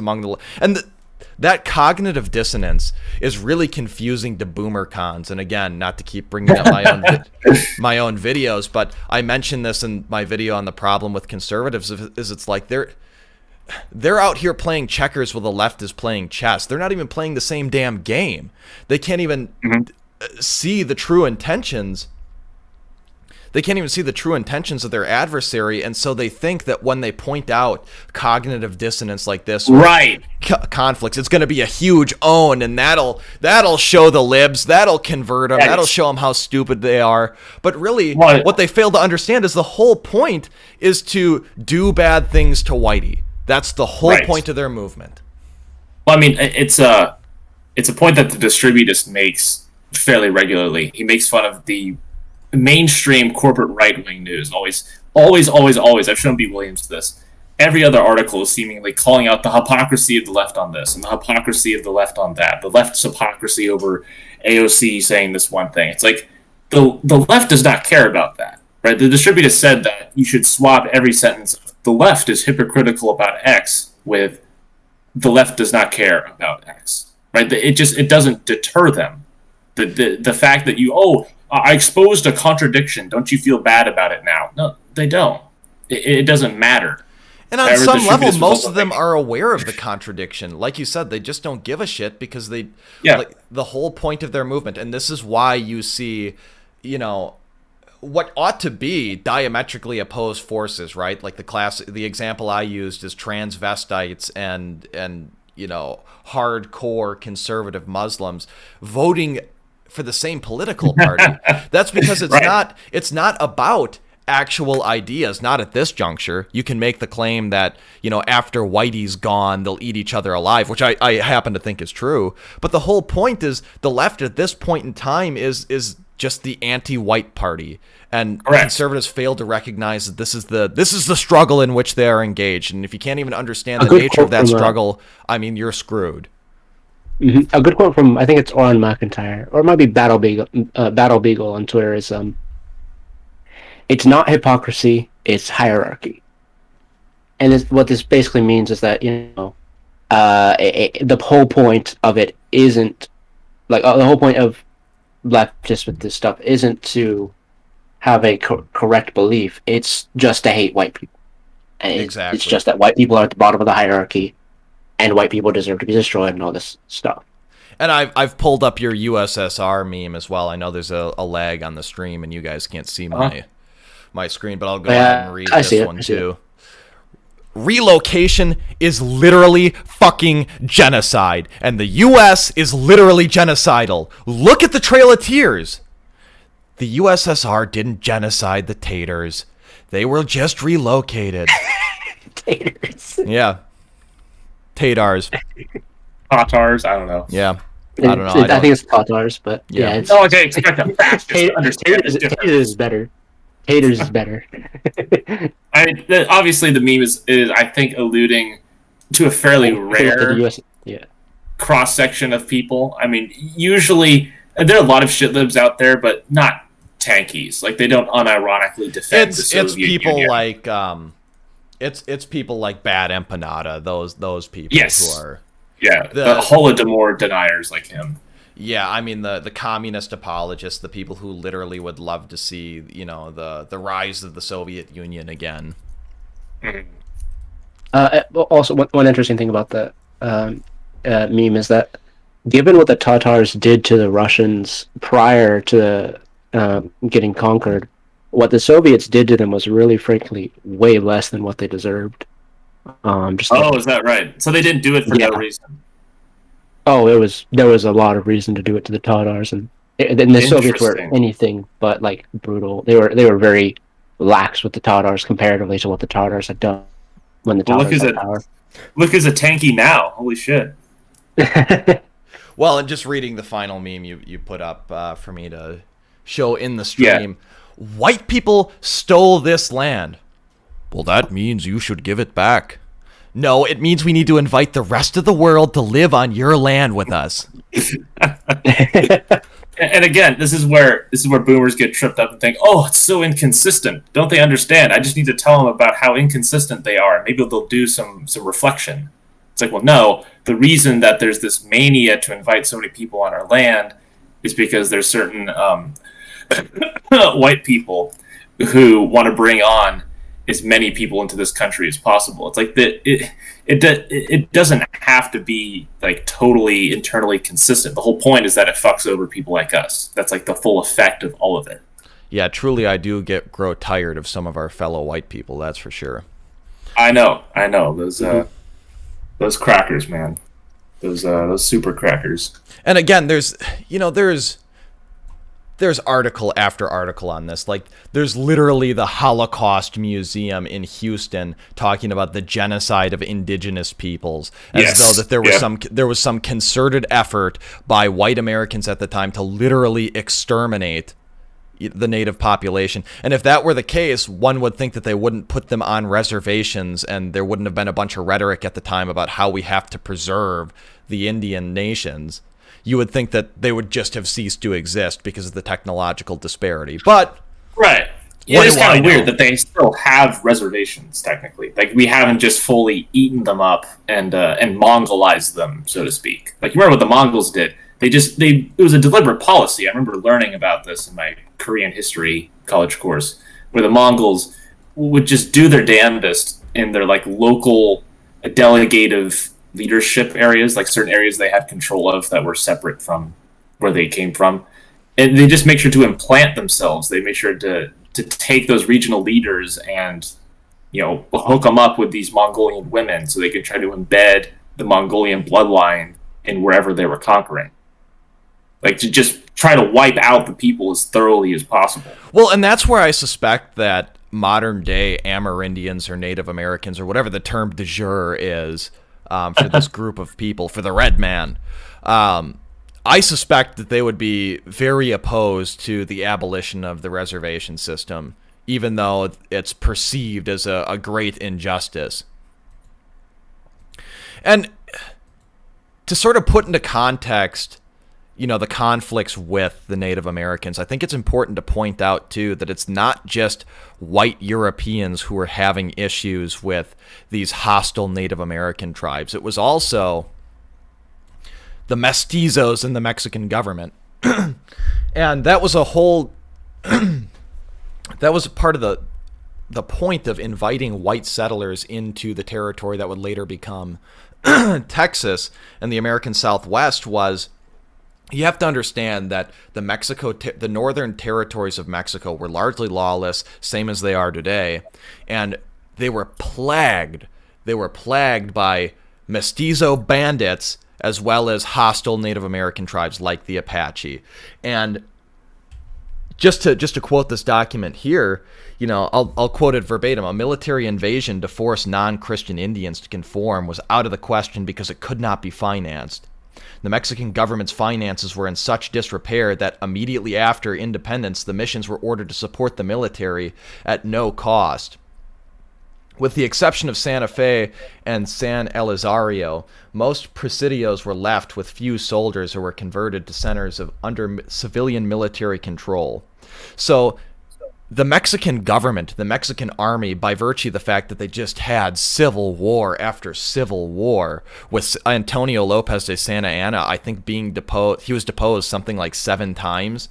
that cognitive dissonance is really confusing to boomer cons. And again, not to keep bringing up my own videos, but I mentioned this in my video on the problem with conservatives is it's like they're out here playing checkers while the left is playing chess. They're not even playing the same damn game. They can't even see the true intentions. They can't even see the true intentions of their adversary, and so they think that when they point out cognitive dissonance like this, right, conflicts, it's going to be a huge own, and that'll show the libs, that'll convert them, that'll show them how stupid they are. But really, what they fail to understand is the whole point is to do bad things to whitey. That's the whole point of their movement. Well, I mean, it's a point that the distributist makes fairly regularly. He makes fun of the mainstream corporate right-wing news. Always. I've shown B. Williams this. Every other article is seemingly calling out the hypocrisy of the left on this and the hypocrisy of the left on that. The left's hypocrisy over AOC saying this one thing. It's like the left does not care about that, right? The distributist said that you should swap every sentence. The left is hypocritical about X with the left does not care about X, right? It doesn't deter them. The fact that I exposed a contradiction. Don't you feel bad about it now? No, they don't. It doesn't matter. And on some level, most of them are aware of the contradiction. Like you said, they just don't give a shit because the whole point of their movement. And this is why you see, what ought to be diametrically opposed forces, right? Like the example I used is transvestites and hardcore conservative Muslims voting for the same political party. That's because it's not about actual ideas, not at this juncture. You can make the claim that, after Whitey's gone, they'll eat each other alive, which I happen to think is true. But the whole point is the left at this point in time is just the anti-white party. And conservatives fail to recognize that this is the struggle in which they are engaged. And if you can't even understand the nature of that struggle, you're screwed. A good quote from, I think it's Oren McIntyre, or it might be Battle Beagle on Twitter, is it's not hypocrisy, it's hierarchy. And what this basically means is that, the whole point of it isn't, the whole point of leftists with this stuff isn't to have a correct belief, it's just to hate white people. And exactly. It's just that white people are at the bottom of the hierarchy, and white people deserve to be destroyed and all this stuff. And I've pulled up your USSR meme as well. I know there's a lag on the stream and you guys can't see my screen, but I'll go ahead and read this one too. Relocation is literally fucking genocide, and the U.S. is literally genocidal. Look at the Trail of Tears. The USSR didn't genocide the taters. They were just relocated. Taters. Yeah. Tatars. Tatars, I don't know. Yeah. I don't know. I think it's Tatars, but Yeah. it's Oh, okay, expect a fascist to understand the difference. Taters is better. Taters is better. I mean, obviously the meme is I think alluding to a fairly The rare US, yeah. cross section of people. I mean, usually there are a lot of shitlibs out there, but not tankies. Like they don't unironically defend the Soviet It's people Union. like it's people like Bad Empanada, those people Yes. who are the Holodomor deniers like him. Yeah, I mean the communist apologists, the people who literally would love to see, the rise of the Soviet Union again. Also, one interesting thing about the meme is that, given what the Tatars did to the Russians prior to getting conquered, what the Soviets did to them was really, frankly, way less than what they deserved. Is that right? So they didn't do it for no reason. Oh, there was a lot of reason to do it to the Tatars, and the Soviets were anything but like brutal. They were very lax with the Tatars comparatively to what the Tatars had done when the Tatars had power. Look who's a tanky now! Holy shit! Well, and just reading the final meme you put up for me to show in the stream, white people stole this land. Well, that means you should give it back. No, it means we need to invite the rest of the world to live on your land with us. And again, this is where boomers get tripped up and think, "Oh, it's so inconsistent." Don't they understand? I just need to tell them about how inconsistent they are. Maybe they'll do some reflection. It's like, well, no. The reason that there's this mania to invite so many people on our land is because there's certain white people who want to bring on as many people into this country as possible. It's like it doesn't have to be like totally internally consistent. The whole point is that it fucks over people like us. That's like the full effect of all of it. Yeah, truly, I do grow tired of some of our fellow white people. That's for sure. I know. Those crackers, man. Those super crackers. And again, there's article after article on this. Like, there's literally the Holocaust Museum in Houston talking about the genocide of indigenous peoples, as though that there was some concerted effort by white Americans at the time to literally exterminate the native population. And if that were the case, one would think that they wouldn't put them on reservations, and there wouldn't have been a bunch of rhetoric at the time about how we have to preserve the Indian nations. You would think that they would just have ceased to exist because of the technological disparity. But right, it's kind of weird that they still have reservations. Technically, like we haven't just fully eaten them up and Mongolized them, so to speak. Like you remember what the Mongols did? It was a deliberate policy. I remember learning about this in my Korean history college course, where the Mongols would just do their damnedest in their like local delegative leadership areas, like certain areas they had control of that were separate from where they came from, and they just make sure to implant themselves. They make sure to take those regional leaders and hook them up with these Mongolian women so they could try to embed the Mongolian bloodline in wherever they were conquering, like to just try to wipe out the people as thoroughly as possible. Well, and that's where I suspect that modern day Amerindians or Native Americans or whatever the term de jure is for this group of people, for the red man, I suspect that they would be very opposed to the abolition of the reservation system, even though it's perceived as a great injustice. And to sort of put into context, the conflicts with the Native Americans, I think it's important to point out, too, that it's not just white Europeans who are having issues with these hostile Native American tribes. It was also the mestizos in the Mexican government. And that was a whole... that was part of the point of inviting white settlers into the territory that would later become Texas and the American Southwest. Was you have to understand that the northern territories of Mexico were largely lawless, same as they are today, and they were plagued by mestizo bandits as well as hostile Native American tribes like the Apache. And just to quote this document here, I'll quote it verbatim. A military invasion to force non-Christian Indians to conform was out of the question because it could not be financed. The Mexican government's finances were in such disrepair that immediately after independence, the missions were ordered to support the military at no cost. With the exception of Santa Fe and San Elizario, most presidios were left with few soldiers who were converted to centers of under civilian military control. So the Mexican government, the Mexican army, by virtue of the fact that they just had civil war after civil war, with Antonio Lopez de Santa Anna, I think being deposed, he was deposed something like 7 times.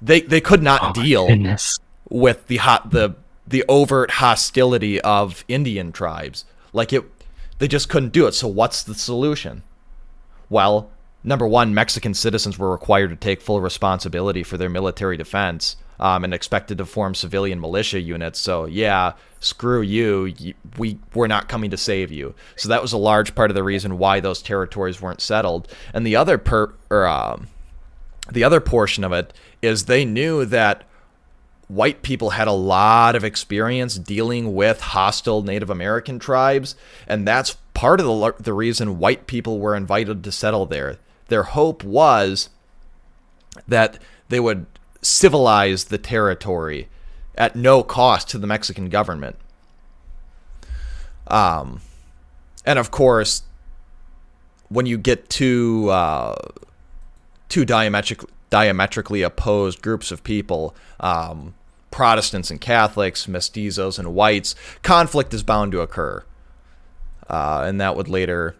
They could not deal with the overt hostility of Indian tribes. They just couldn't do it. So what's the solution? Well, number one, Mexican citizens were required to take full responsibility for their military defense, and expected to form civilian militia units. So yeah, screw you. We're not coming to save you. So that was a large part of the reason why those territories weren't settled. And the other portion of it is they knew that white people had a lot of experience dealing with hostile Native American tribes, and that's part of the reason white people were invited to settle there. Their hope was that they would civilize the territory at no cost to the Mexican government. And of course, when you get two diametrically opposed groups of people, Protestants and Catholics, mestizos and whites, conflict is bound to occur. And that would later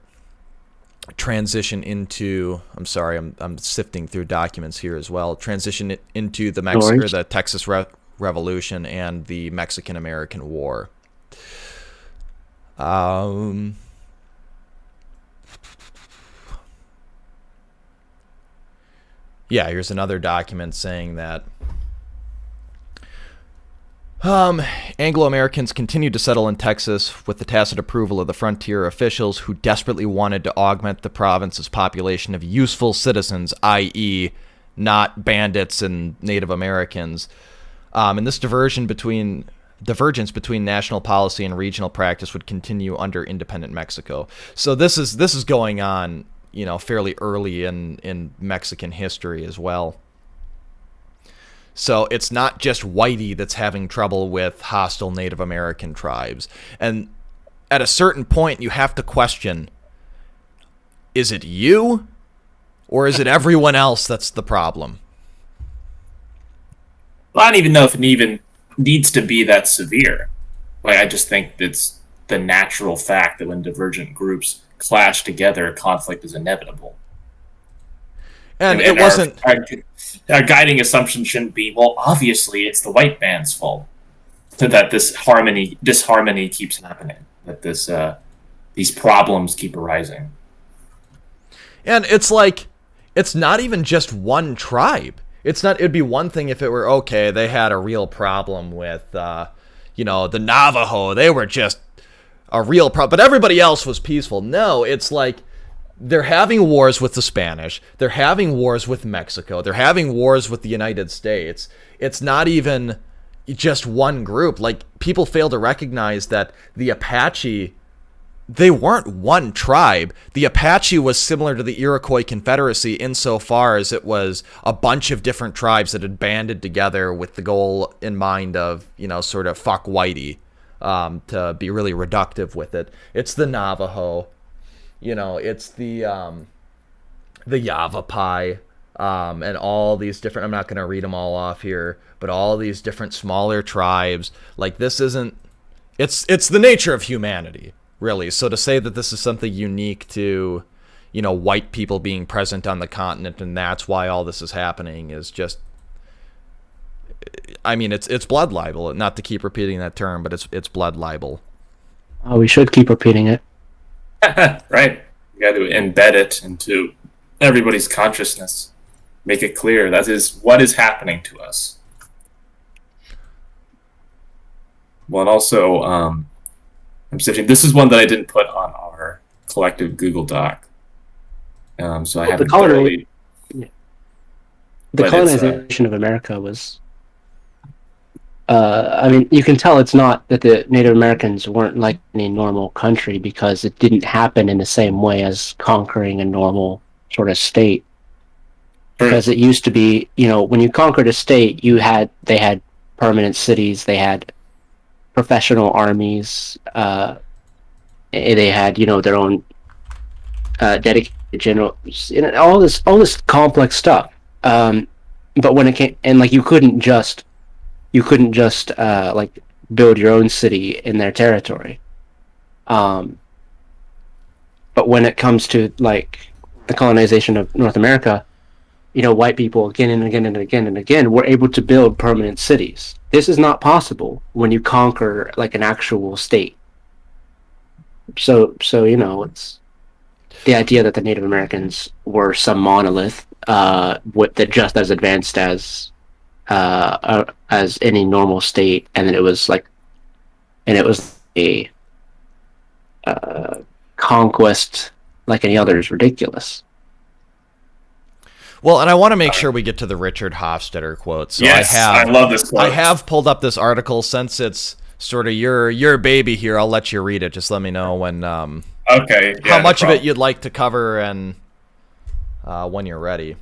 transition into, I'm sorry, I'm sifting through documents here as well, transition it into the Texas Revolution and the Mexican-American War. Yeah, here's another document saying that Anglo-Americans continued to settle in Texas with the tacit approval of the frontier officials who desperately wanted to augment the province's population of useful citizens, i.e., not bandits and Native Americans. And this divergence between national policy and regional practice would continue under independent Mexico. So this is going on, fairly early in Mexican history as well. So it's not just whitey that's having trouble with hostile Native American tribes. And at a certain point, you have to question, is it you or is it everyone else that's the problem? Well, I don't even know if it even needs to be that severe. I just think it's the natural fact that when divergent groups clash together, conflict is inevitable. And it wasn't... Our guiding assumption shouldn't be, well, obviously it's the white man's fault that disharmony keeps happening, that these problems keep arising. And it's not even just one tribe. It'd be one thing if it were, okay, they had a real problem with, the Navajo. They were just a real problem, but everybody else was peaceful. No, it's like, they're having wars with the Spanish. They're having wars with Mexico. They're having wars with the United States. It's not even just one group. People fail to recognize that the Apache, they weren't one tribe. The Apache was similar to the Iroquois Confederacy insofar as it was a bunch of different tribes that had banded together with the goal in mind of, sort of fuck whitey, to be really reductive with it. It's the Navajo. It's the Yavapai, and all these different, I'm not going to read them all off here, but all these different smaller tribes. This isn't, it's the nature of humanity, really. So to say that this is something unique to, white people being present on the continent and that's why all this is happening is just, it's blood libel. Not to keep repeating that term, but it's blood libel. Oh, we should keep repeating it. Right. You got to embed it into everybody's consciousness. Make it clear that is what is happening to us. Well, and also, I'm sifting. This is one that I didn't put on our collective Google Doc. So I haven't thoroughly... The colonization of America was I mean, you can tell it's not that the Native Americans weren't like any normal country because it didn't happen in the same way as conquering a normal sort of state. Because it used to be, when you conquered a state, they had permanent cities, they had professional armies, they had, their own dedicated generals, all this complex stuff. But when it came, and like you couldn't just like build your own city in their territory. But when it comes to like the colonization of North America, white people again and again and again and again were able to build permanent cities. This is not possible when you conquer like an actual state. So it's the idea that the Native Americans were some monolith that just as advanced as any normal state, and then it was a conquest like any other is ridiculous. Well, and I want to make sure we get to the Richard Hofstadter quote. So yes, I love this quote. I have pulled up this article since it's sort of your baby here. I'll let you read it. Just let me know when okay, how much of it you'd like to cover and when you're ready.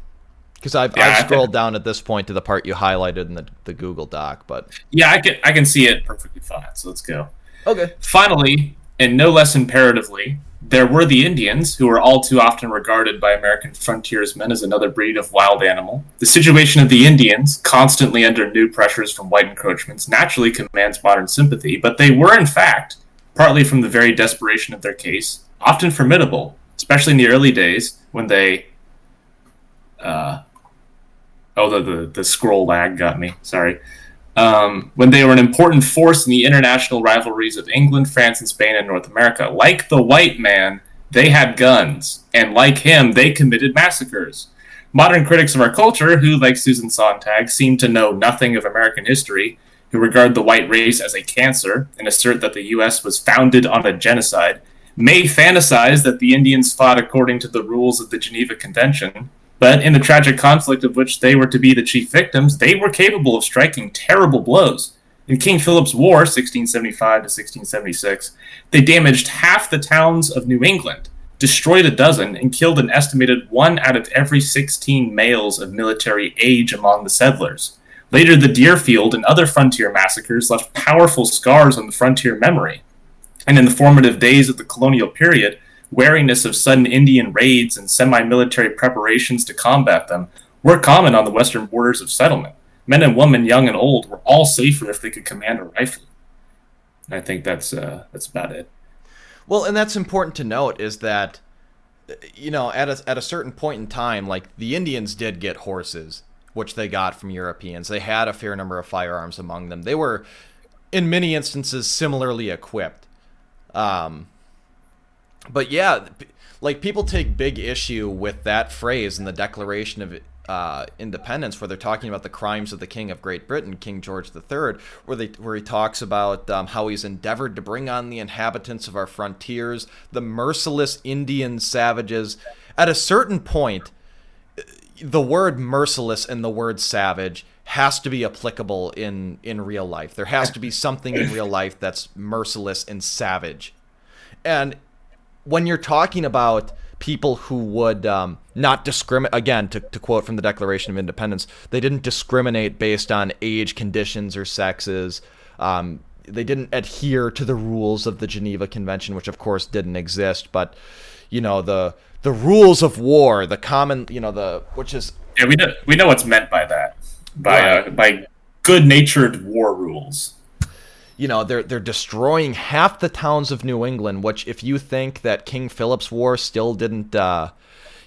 Because I've scrolled down at this point to the part you highlighted in the Google Doc, but yeah, I can see it perfectly fine. So let's go. Okay. Finally, and no less imperatively, there were the Indians, who were all too often regarded by American frontiersmen as another breed of wild animal. The situation of the Indians, constantly under new pressures from white encroachments, naturally commands modern sympathy, but they were, in fact, partly from the very desperation of their case, often formidable, especially in the early days when they... the scroll lag got me, sorry. When they were an important force in the international rivalries of England, France, and Spain and North America. Like the white man, they had guns, and like him, they committed massacres. Modern critics of our culture, who, like Susan Sontag, seem to know nothing of American history, who regard the white race as a cancer and assert that the U.S. was founded on a genocide, may fantasize that the Indians fought according to the rules of the Geneva Convention, but in the tragic conflict of which they were to be the chief victims, they were capable of striking terrible blows. In King Philip's War, 1675 to 1676, they damaged half the towns of New England, destroyed a dozen, and killed an estimated 1 out of every 16 males of military age among the settlers. Later, the Deerfield and other frontier massacres left powerful scars on the frontier memory. And in the formative days of the colonial period, wariness of sudden Indian raids and semi-military preparations to combat them were common on the western borders of settlement. Men and women, young and old, were all safer if they could command a rifle. And I think that's about it. Well, and that's important to note is that, at a certain point in time, like the Indians did get horses, which they got from Europeans. They had a fair number of firearms among them. They were, in many instances, similarly equipped. But yeah, like people take big issue with that phrase in the Declaration of Independence, where they're talking about the crimes of the King of Great Britain, King George III, where he talks about how he's endeavored to bring on the inhabitants of our frontiers, the merciless Indian savages. At a certain point, the word merciless and the word savage has to be applicable in real life. There has to be something in real life that's merciless and savage. And when you're talking about people who would not discriminate, again, to quote from the Declaration of Independence, they didn't discriminate based on age, conditions, or sexes. They didn't adhere to the rules of the Geneva Convention, which of course didn't exist. But, the rules of war, the common, which is... Yeah, we know what's meant by that. By good-natured war rules. They're destroying half the towns of New England, which if you think that King Philip's War still didn't,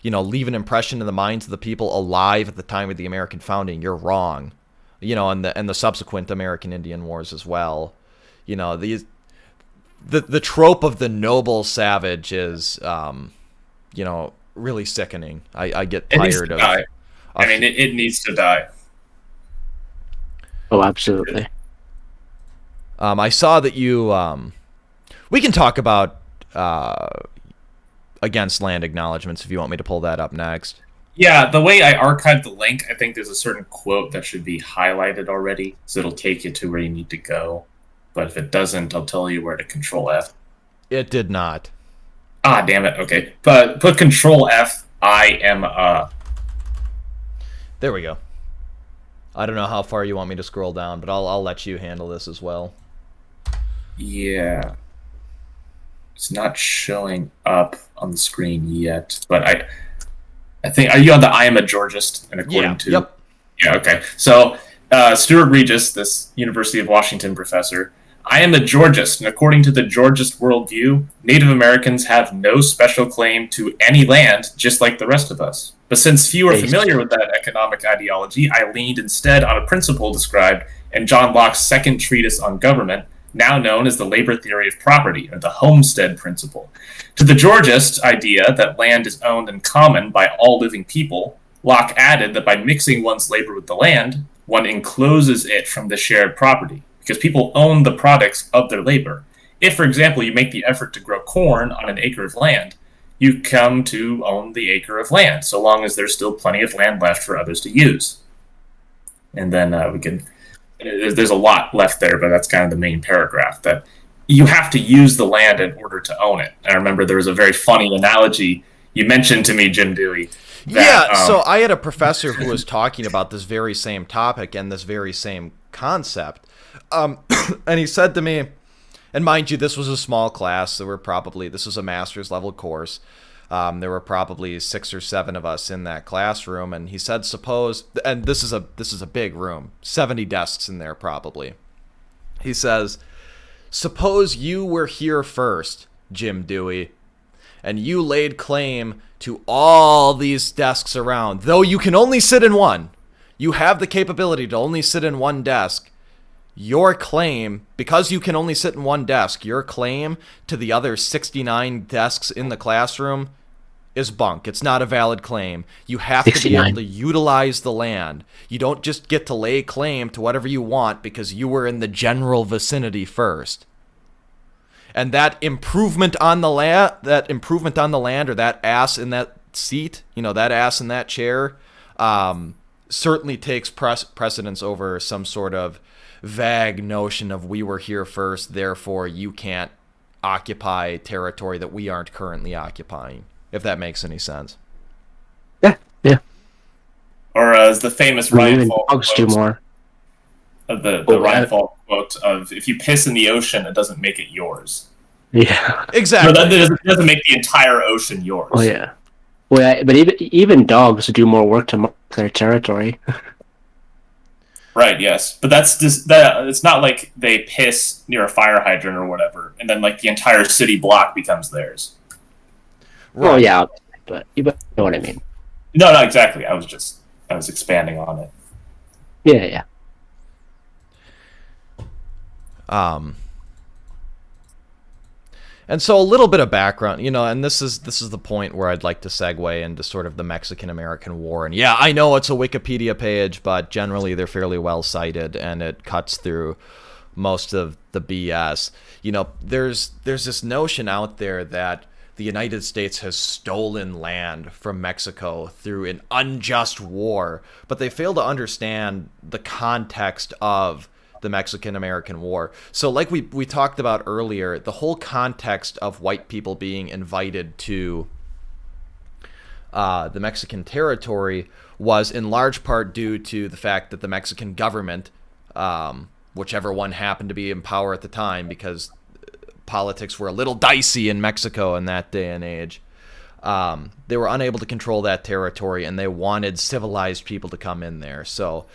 leave an impression in the minds of the people alive at the time of the American founding, you're wrong. And the subsequent American Indian Wars as well. The trope of the noble savage is, really sickening. I get tired of. Die. It needs to die. Oh, absolutely. I saw that you. We can talk about against land acknowledgements if you want me to pull that up next. Yeah, the way I archived the link, I think there's a certain quote that should be highlighted already, so it'll take you to where you need to go. But if it doesn't, I'll tell you where to Control F. It did not. Ah, damn it. Okay, but put Control F. I am There we go. I don't know how far you want me to scroll down, but I'll let you handle this as well. Yeah. It's not showing up on the screen yet, but I think, are you on the I am a Georgist? And according to Yep. Yeah, okay. So Stuart Regis, this University of Washington professor, I am a Georgist, and according to the Georgist worldview, Native Americans have no special claim to any land, just like the rest of us. But since few are familiar with that economic ideology, I leaned instead on a principle described in John Locke's second treatise on government, now known as the labor theory of property, or the homestead principle. To the Georgist idea that land is owned in common by all living people, Locke added that by mixing one's labor with the land, one encloses it from the shared property, because people own the products of their labor. If, for example, you make the effort to grow corn on an acre of land, you come to own the acre of land, so long as there's still plenty of land left for others to use. And then there's a lot left there, but that's kind of the main paragraph, that you have to use the land in order to own it. I remember there was a very funny analogy you mentioned to me, Jim Dewey. So I had a professor who was talking about this very same topic and this very same concept. And he said to me, and mind you, this was a small class. This was a master's level course. There were probably 6 or 7 of us in that classroom. And he said, suppose, and this is a big room, 70 desks in there probably. He says, suppose you were here first, Jim Dewey, and you laid claim to all these desks around, though you can only sit in one. You have the capability to only sit in one desk. Your claim, because you can only sit in one desk, your claim to the other 69 desks in the classroom is bunk. It's not a valid claim. You have 69. To be able to utilize the land. You don't just get to lay claim to whatever you want because you were in the general vicinity first. And that improvement on the land, or that ass in that seat, that ass in that chair, certainly takes precedence over some sort of vague notion of we were here first, therefore you can't occupy territory that we aren't currently occupying, if that makes any sense. Yeah. Or as the famous Ryan Falk quote do more. Of the Ryan Falk quote of, if you piss in the ocean, it doesn't make it yours. Yeah. Exactly. No, that doesn't make the entire ocean yours. Oh, yeah. Well, but even dogs do more work to mark their territory. Right, yes. But that's just that. It's not like they piss near a fire hydrant or whatever, and then like the entire city block becomes theirs. Right. Well, yeah, but you know what I mean. No, exactly. I was expanding on it. Yeah. And so a little bit of background, and this is the point where I'd like to segue into sort of the Mexican-American War. And yeah, I know it's a Wikipedia page, but generally they're fairly well cited, and it cuts through most of the BS. There's this notion out there that the United States has stolen land from Mexico through an unjust war, but they fail to understand the context of the Mexican-American War. So like we talked about earlier, the whole context of white people being invited to the Mexican territory was in large part due to the fact that the Mexican government, whichever one happened to be in power at the time, because politics were a little dicey in Mexico in that day and age, they were unable to control that territory, and they wanted civilized people to come in there. So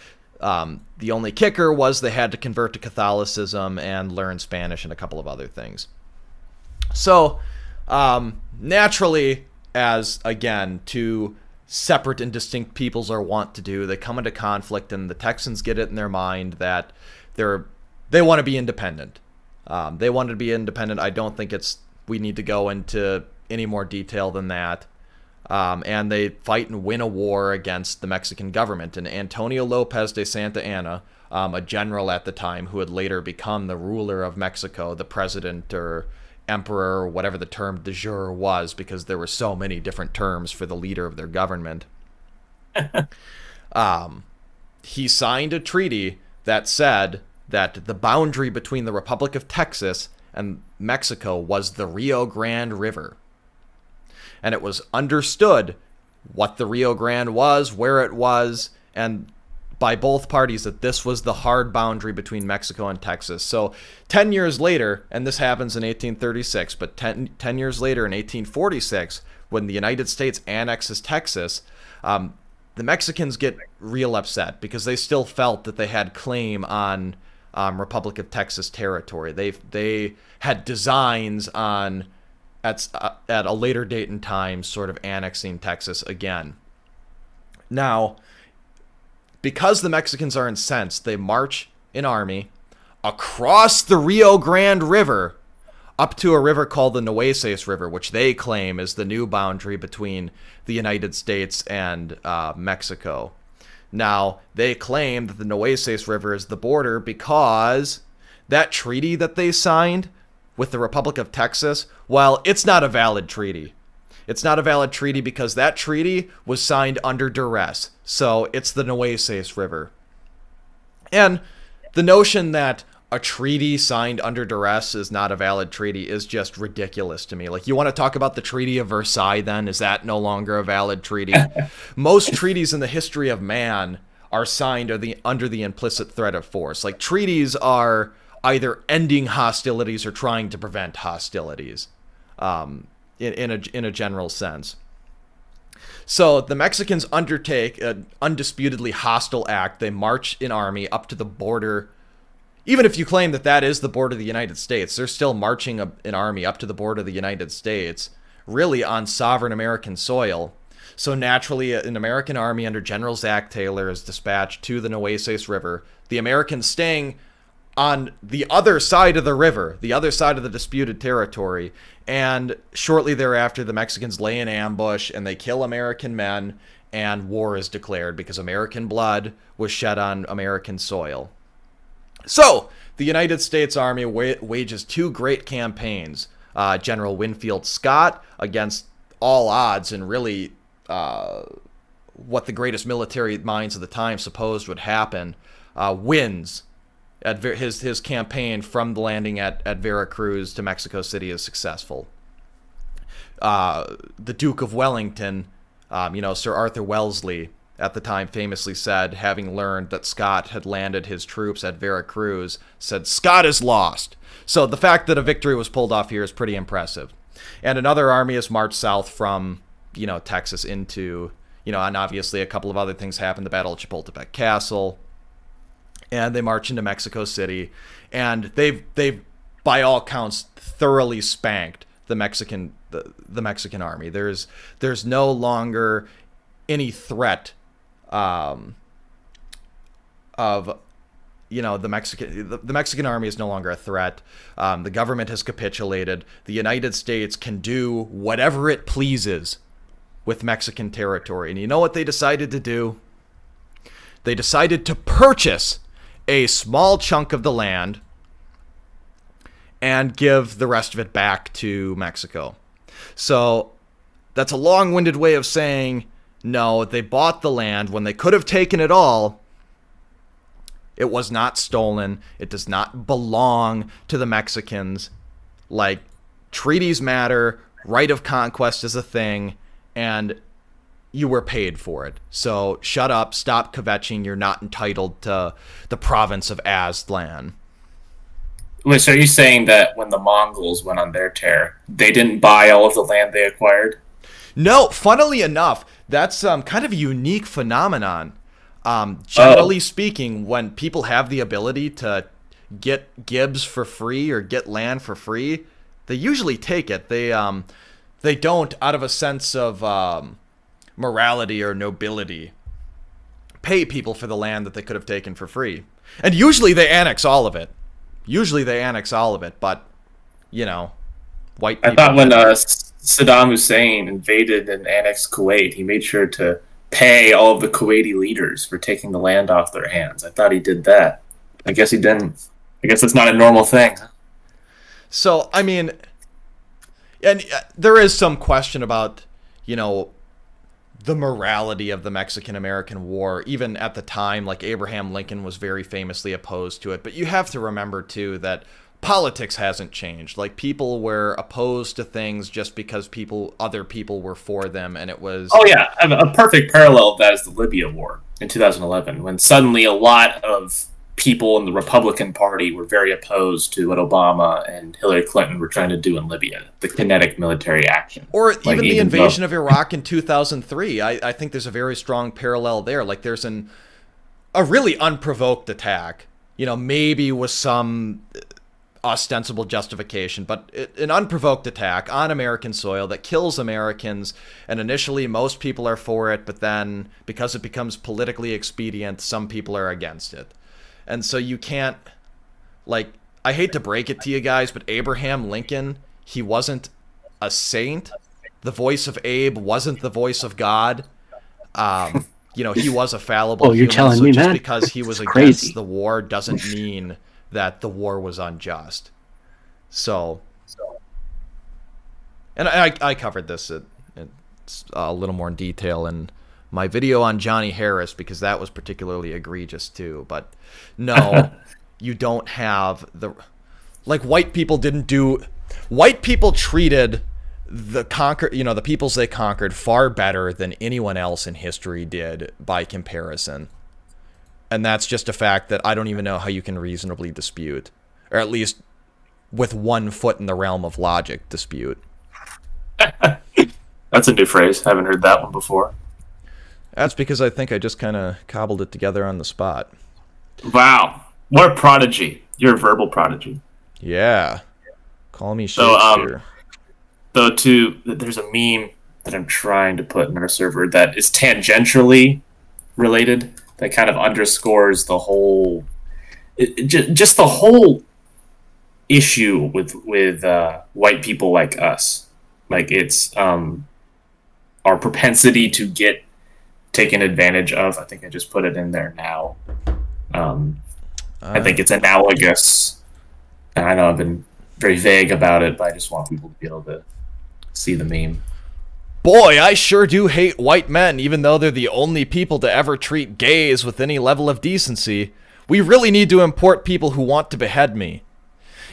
the only kicker was they had to convert to Catholicism and learn Spanish and a couple of other things. So naturally, as again, two separate and distinct peoples are wont to do, they come into conflict, and the Texans get it in their mind that they want to be independent. They wanted to be independent. I don't think we need to go into any more detail than that. And they fight and win a war against the Mexican government. And Antonio Lopez de Santa Anna, a general at the time who would later become the ruler of Mexico, the president or emperor, or whatever the term de jure was, because there were so many different terms for the leader of their government. He signed a treaty that said that the boundary between the Republic of Texas and Mexico was the Rio Grande River. And it was understood what the Rio Grande was, where it was, and by both parties that this was the hard boundary between Mexico and Texas. So 10 years later, and this happens in 1836, but 10 years later in 1846, when the United States annexes Texas, the Mexicans get real upset because they still felt that they had claim on Republic of Texas territory. They had designs on at a later date in time sort of annexing Texas again. Now, because the Mexicans are incensed, they march an army across the Rio Grande River up to a river called the Nueces River, which they claim is the new boundary between the United States and Mexico. Now, they claim that the Nueces River is the border because that treaty that they signed with the Republic of Texas, well, it's not a valid treaty. It's not a valid treaty because that treaty was signed under duress. So it's the Nueces River. And the notion that a treaty signed under duress is not a valid treaty is just ridiculous to me. Like, you want to talk about the Treaty of Versailles then? Is that no longer a valid treaty? Most treaties in the history of man are signed under the implicit threat of force. Like, treaties are either ending hostilities or trying to prevent hostilities. In a general sense. So the Mexicans undertake an undisputedly hostile act. They march an army up to the border. Even if you claim that that is the border of the United States, they're still marching an army up to the border of the United States, really on sovereign American soil. So naturally, an American army under General Zach Taylor is dispatched to the Nueces River. The Americans staying on the other side of the river, the other side of the disputed territory, and shortly thereafter, the Mexicans lay in ambush and they kill American men, and war is declared because American blood was shed on American soil. So, the United States Army wages two great campaigns. General Winfield Scott, against all odds and really what the greatest military minds of the time supposed would happen, wins. His campaign from the landing at Veracruz to Mexico City is successful. The Duke of Wellington, Sir Arthur Wellesley, at the time famously said, having learned that Scott had landed his troops at Veracruz, said, "Scott is lost." So the fact that a victory was pulled off here is pretty impressive. And another army is marched south from, Texas into, and obviously a couple of other things happened, the Battle of Chapultepec Castle. And they march into Mexico City, and they've by all counts thoroughly spanked the Mexican army. There's no longer any threat of the Mexican army is no longer a threat. The government has capitulated. The United States can do whatever it pleases with Mexican territory. And you know what they decided to do? They decided to purchase a small chunk of the land and give the rest of it back to Mexico. So that's a long-winded way of saying, no, they bought the land when they could have taken it all. It was not stolen. It does not belong to the Mexicans. Like, treaties matter, right of conquest is a thing, and you were paid for it. So shut up, stop kvetching, you're not entitled to the province of Aztlan. Wait, so are you saying that when the Mongols went on their tear, they didn't buy all of the land they acquired? No, funnily enough, that's kind of a unique phenomenon. Generally speaking, when people have the ability to get gibbs for free or get land for free, they usually take it. They don't, out of a sense of morality or nobility, pay people for the land that they could have taken for free. And usually they annex all of it. But, white people... I thought when Saddam Hussein invaded and annexed Kuwait, he made sure to pay all of the Kuwaiti leaders for taking the land off their hands. I thought he did that. I guess he didn't. I guess that's not a normal thing. So, I mean, and there is some question about, the morality of the Mexican-American War. Even at the time, like Abraham Lincoln was very famously opposed to it. But you have to remember, too, that politics hasn't changed. Like, people were opposed to things just because other people were for them, and it was... Oh, yeah. A perfect parallel of that is the Libya War in 2011, when suddenly a lot of people in the Republican Party were very opposed to what Obama and Hillary Clinton were trying to do in Libya, the kinetic military action. Or even the invasion of Iraq in 2003. I think there's a very strong parallel there. Like, there's a really unprovoked attack, maybe with some ostensible justification, but an unprovoked attack on American soil that kills Americans, and initially most people are for it, but then because it becomes politically expedient, some people are against it. And so you can't, like, I hate to break it to you guys, but Abraham Lincoln, he wasn't a saint. The voice of Abe wasn't the voice of God. He was a fallible you're human. telling So me, just man? because he was That's against crazy. the war doesn't mean that the war was unjust. So, and I covered this a little more in detail in my video on Johnny Harris, because that was particularly egregious too. But no, you don't have white people treated the peoples they conquered far better than anyone else in history did by comparison. And that's just a fact that I don't even know how you can reasonably dispute, or at least with 1 foot in the realm of logic dispute. That's a new phrase. I haven't heard that one before. That's because I think I just kind of cobbled it together on the spot. Wow. What a prodigy. You're a verbal prodigy. Yeah. Call me So, Shakespeare. there's a meme that I'm trying to put in our server that is tangentially related, that kind of underscores the whole, just the whole issue with white people like us. Like, it's our propensity to get taken advantage of. I think I just put it in there now. I think it's analogous. And I know I've been very vague about it, but I just want people to be able to see the meme. Boy, I sure do hate white men, even though they're the only people to ever treat gays with any level of decency. We really need to import people who want to behead me.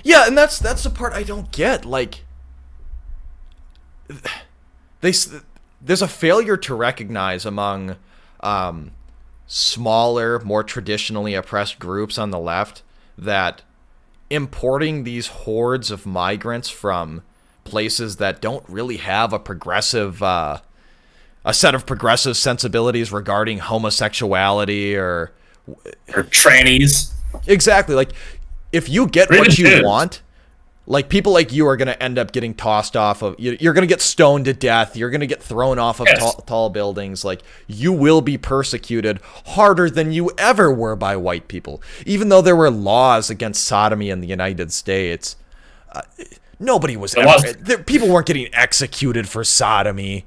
Yeah, and that's the part I don't get. Like, there's a failure to recognize among smaller, more traditionally oppressed groups on the left that importing these hordes of migrants from places that don't really have a set of progressive sensibilities regarding homosexuality or trannies. Exactly. Like, if you get what you want, like, people like you are going to end up getting tossed off of, you're going to get stoned to death. You're going to get thrown off of tall buildings. Like, you will be persecuted harder than you ever were by white people. Even though there were laws against sodomy in the United States, nobody was people weren't getting executed for sodomy.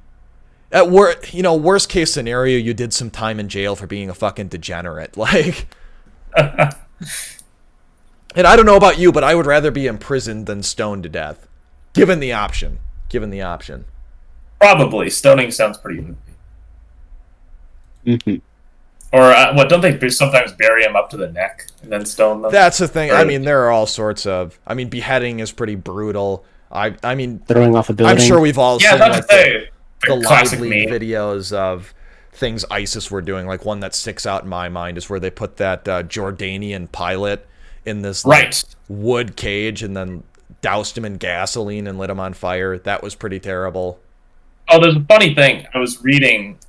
At worst case scenario, you did some time in jail for being a fucking degenerate. Like, and I don't know about you, but I would rather be imprisoned than stoned to death, given the option. Probably. Stoning sounds pretty good. Mm-hmm. Or, don't they sometimes bury them up to the neck and then stone them? That's the thing. I mean, there are all sorts of... I mean, beheading is pretty brutal. I mean... Throwing off a building. I'm sure we've all seen, like, the classic lively meme videos of things ISIS were doing. Like, one that sticks out in my mind is where they put that Jordanian pilot in this wood cage and then doused him in gasoline and lit him on fire. That was pretty terrible. Oh, there's a funny thing. I was reading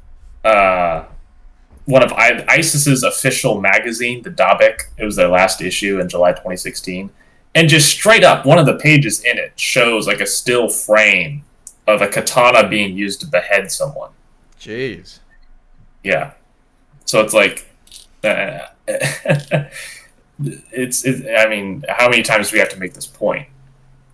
one of ISIS's official magazine, the Dabik. It was their last issue in July 2016. And just straight up, one of the pages in it shows like a still frame of a katana being used to behead someone. Jeez. Yeah. So it's like... I mean, how many times do we have to make this point?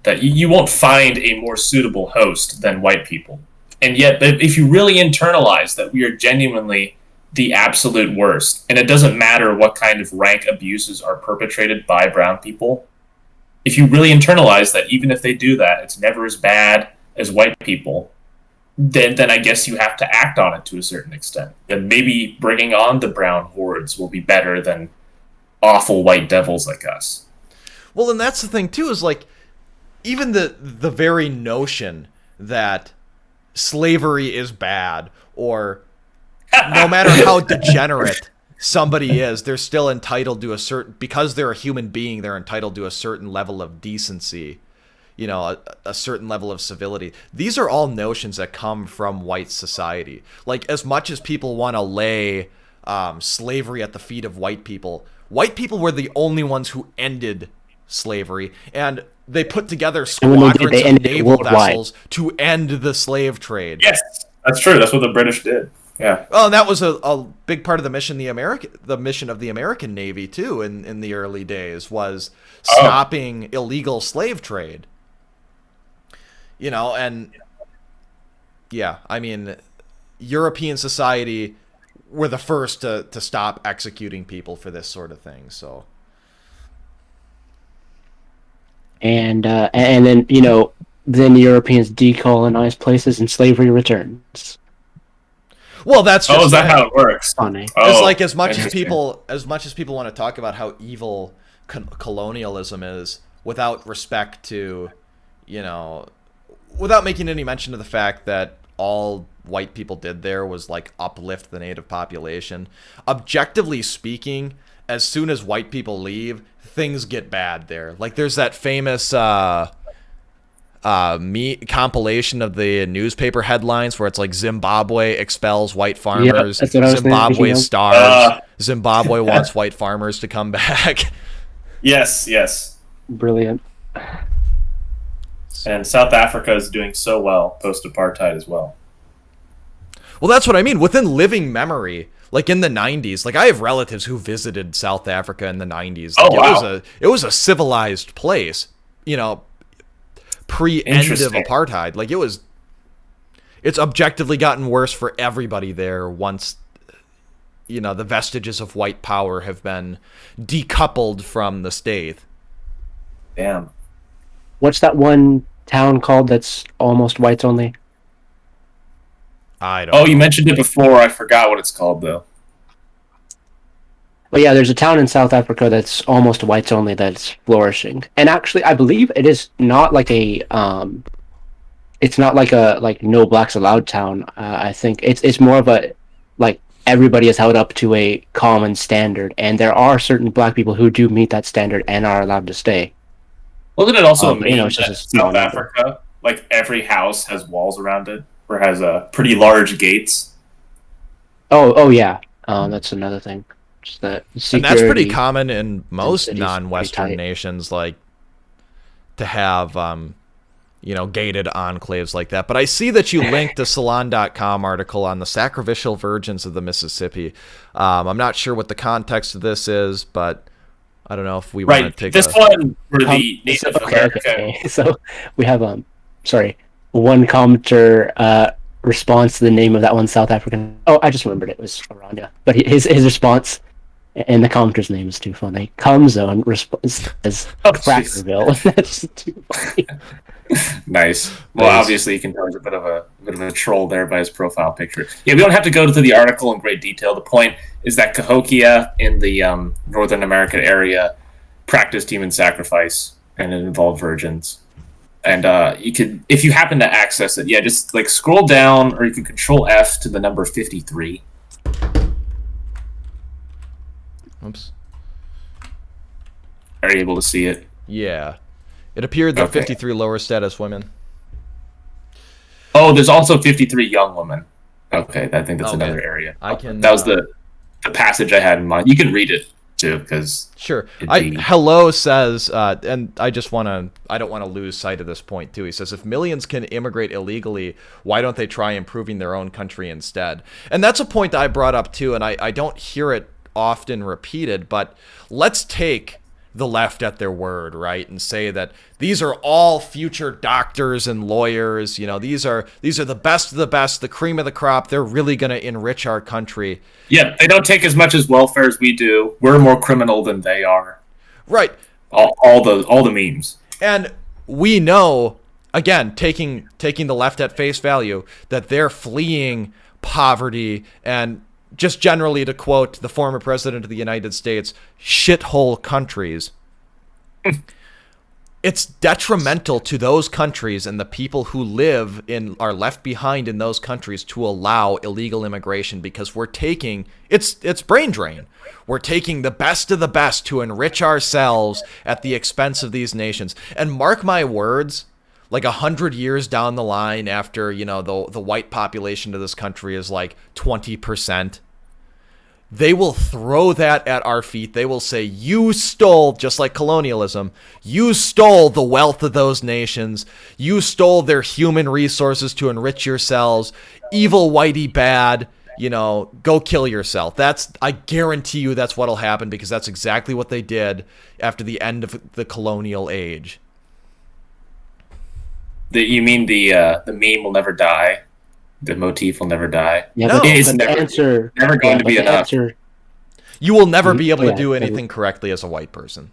That you won't find a more suitable host than white people. And yet, if you really internalize that we are genuinely the absolute worst, and it doesn't matter what kind of rank abuses are perpetrated by brown people, if you really internalize that even if they do that, it's never as bad as white people, then I guess you have to act on it to a certain extent. And maybe bringing on the brown hordes will be better than awful white devils like us. Well, and that's the thing too, is like even the very notion that slavery is bad, or no matter how degenerate somebody is, they're still entitled to a certain, because they're a human being, they're entitled to a certain level of decency, you know, a certain level of civility. These are all notions that come from white society. Like, as much as people want to lay slavery at the feet of white people were the only ones who ended slavery, and they put together squadrons of naval vessels to end the slave trade. Yes, that's true. That's what the British did. Yeah. Oh, and that was a big part of the mission the mission of the American Navy too in the early days, was stopping illegal slave trade. You know, and yeah, I mean, European society were the first to stop executing people for this sort of thing. So, and then, you know, then the Europeans decolonize places and slavery returns. Well, that's just is that how it works? Funny. It's like, as much as people want to talk about how evil colonialism is, without respect to, you know, without making any mention of the fact that all white people did there was like uplift the native population. Objectively speaking, as soon as white people leave, things get bad there. Like, there's that famous compilation of the newspaper headlines where it's like, Zimbabwe expels white farmers, Zimbabwe starves, Zimbabwe wants white farmers to come back. Yes. Brilliant. And South Africa is doing so well post-apartheid as well. Well, that's what I mean. Within living memory, like in the 90s, like I have relatives who visited South Africa in the 90s. Like, wow. It was a civilized place, you know, pre-end of apartheid. Like, it's objectively gotten worse for everybody there once, you know, the vestiges of white power have been decoupled from the state. Damn. What's that one town called that's almost whites only? I don't know. You mentioned it before. I forgot what it's called, though. But yeah, there's a town in South Africa that's almost whites only that's flourishing. And actually, I believe it is not like it's not like a no blacks allowed town. I think it's more of a, like, everybody is held up to a common standard, and there are certain black people who do meet that standard and are allowed to stay. Wasn't it also a you know, that South Africa, like, every house has walls around it, or has pretty large gates? Oh yeah. That's another thing. Just that and that's pretty common in most non-Western nations, like, to have, you know, gated enclaves like that. But I see that you linked a Salon.com article on the sacrificial virgins of the Mississippi. I'm not sure what the context of this is, but I don't know if we want to take this one for the Native American. Okay. So we have one commenter response to the name of that one South African. Oh, I just remembered it was Aranda. But his response, and the commenter's name is too funny. Comzone response as Crackerville. That's too funny. Nice. Well, obviously you can tell he's a bit of a troll there by his profile picture. Yeah, we don't have to go to the article in great detail. The point is that Cahokia in the Northern American area practiced human sacrifice, and it involved virgins. And you could, if you happen to access it, just like scroll down, or you can Control F to the number 53. Oops. Are you able to see it? Yeah. It appeared that 53 lower status women. Oh, there's also 53 young women. Okay, I think that's another area. That was the passage I had in mind. You can read it too, because sure. Hello says, and I don't want to lose sight of this point too. He says, if millions can immigrate illegally, why don't they try improving their own country instead? And that's a point I brought up too, and I don't hear it often repeated, but let's take the left at their word, right, and say that these are all future doctors and lawyers. You know, these are the best of the best, the cream of the crop. They're really going to enrich our country. Yeah, they don't take as much as welfare as we do. We're more criminal than they are. Right. All the memes. And we know again, taking the left at face value, that they're fleeing poverty and just generally, to quote the former president of the United States, shithole countries. It's detrimental to those countries and the people who are left behind in those countries to allow illegal immigration, because we're taking it's brain drain. We're taking the best of the best to enrich ourselves at the expense of these nations. And mark my words, like 100 years down the line, after, you know, the white population of this country is like 20%, they will throw that at our feet. They will say, you stole, just like colonialism, you stole the wealth of those nations. You stole their human resources to enrich yourselves. Evil whitey bad, you know, go kill yourself. I guarantee you that's what'll happen, because that's exactly what they did after the end of the colonial age. You mean the meme will never die? The motif will never die? Yeah, No. but It's the never going to be enough. You will never be able to Yeah. do anything correctly as a white person.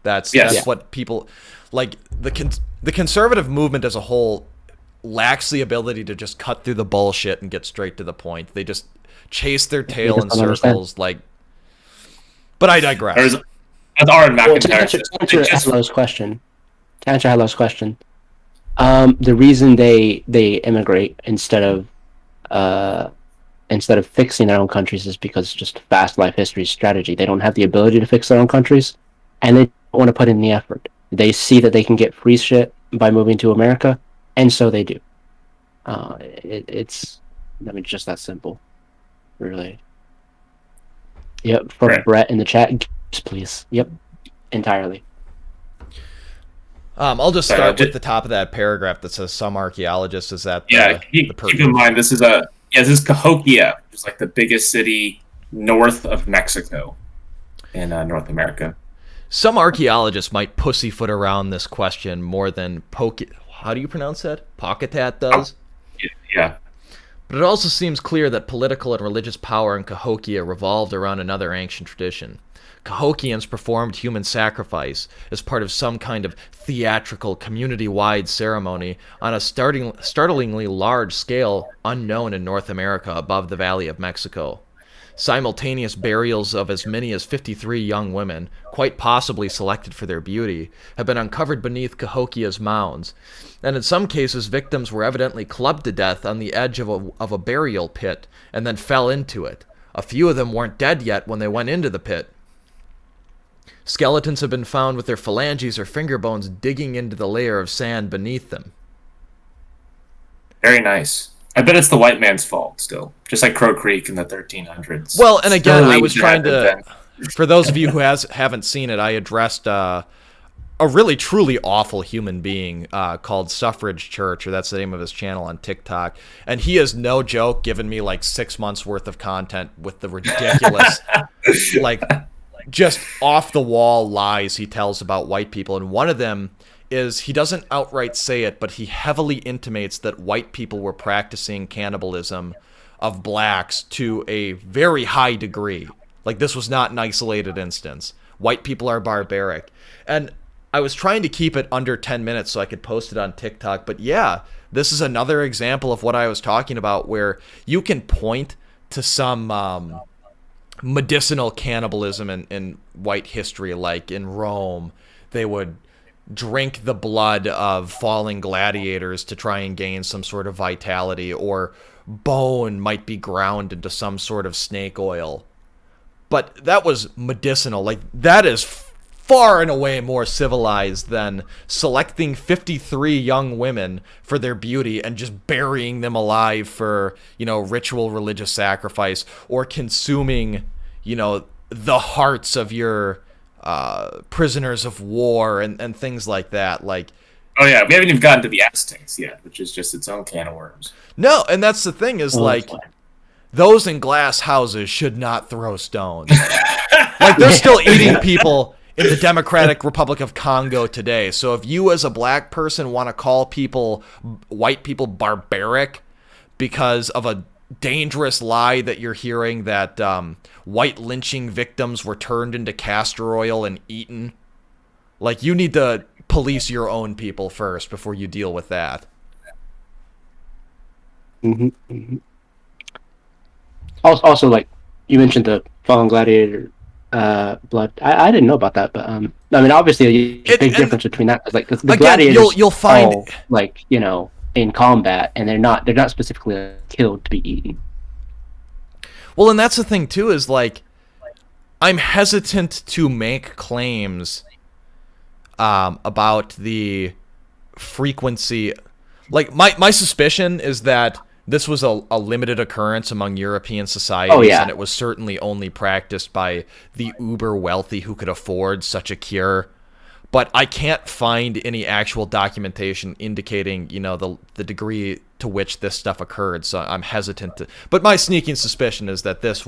That's Yes. what people like. The conservative movement as a whole lacks the ability to just cut through the bullshit and get straight to the point. They just chase their tail in just don't circles. Like, but I digress. As Aaron Well, to McIntyre answer, says, to answer they just- Hello's question, the reason they immigrate instead of fixing their own countries is because just fast life history strategy. They don't have the ability to fix their own countries, and they don't want to put in the effort. They see that they can get free shit by moving to America, and so they do. It's just that simple, really. Yep, for Right. Brett in the chat, please. Yep, entirely. I'll just Sorry, start I'll with the top of that paragraph that says some archaeologists is that keep in mind this is Cahokia, which is like the biggest city north of Mexico in North America. Some archaeologists might pussyfoot around this question more than how do you pronounce that? Pocketat does. Yeah. But it also seems clear that political and religious power in Cahokia revolved around another ancient tradition. Cahokians performed human sacrifice as part of some kind of theatrical, community-wide ceremony on a startlingly large scale unknown in North America above the Valley of Mexico. Simultaneous burials of as many as 53 young women, quite possibly selected for their beauty, have been uncovered beneath Cahokia's mounds, and in some cases victims were evidently clubbed to death on the edge of a burial pit and then fell into it. A few of them weren't dead yet when they went into the pit. Skeletons have been found with their phalanges or finger bones digging into the layer of sand beneath them. Very nice. I bet it's the white man's fault still, just like Crow Creek in the 1300s. Well, and again, Still I was trying to, then. for those of you who haven't seen it, I addressed a really truly awful human being called Suffrage Church, or that's the name of his channel on TikTok. And he is no joke giving me like 6 months worth of content with the ridiculous, like just off the wall lies he tells about white people. And one of them is, he doesn't outright say it, but he heavily intimates that white people were practicing cannibalism of blacks to a very high degree. Like, this was not an isolated instance. White people are barbaric. And I was trying to keep it under 10 minutes so I could post it on TikTok. But yeah, this is another example of what I was talking about, where you can point to some medicinal cannibalism in white history. Like in Rome, they would drink the blood of falling gladiators to try and gain some sort of vitality, or bone might be ground into some sort of snake oil. But that was medicinal. Like, that is far and away more civilized than selecting 53 young women for their beauty and just burying them alive for, ritual religious sacrifice, or consuming, the hearts of your prisoners of war and things like that. Like, oh yeah, we haven't even gotten to the Aztecs yet, which is just its own can of worms. no, and that's the thing is, like, those in glass houses should not throw stones. Like, they're still eating people in the Democratic Republic of Congo today. So if you as a black person want to call white people barbaric because of a dangerous lie that you're hearing that white lynching victims were turned into castor oil and eaten, like, you need to police your own people first before you deal with that. Also, like you mentioned, the fallen gladiator blood. I didn't know about that, but I mean, obviously, there's a big difference between that. Like the again, gladiators, you'll find all, like, you know, in combat, and they're not specifically killed to be eaten. Well, and that's the thing too, is like, I'm hesitant to make claims about the frequency. Like, my suspicion is that this was a limited occurrence among European societies, and it was certainly only practiced by the uber wealthy who could afford such a cure. But I can't find any actual documentation indicating, you know, the degree to which this stuff occurred, so I'm hesitant to... But my sneaking suspicion is that this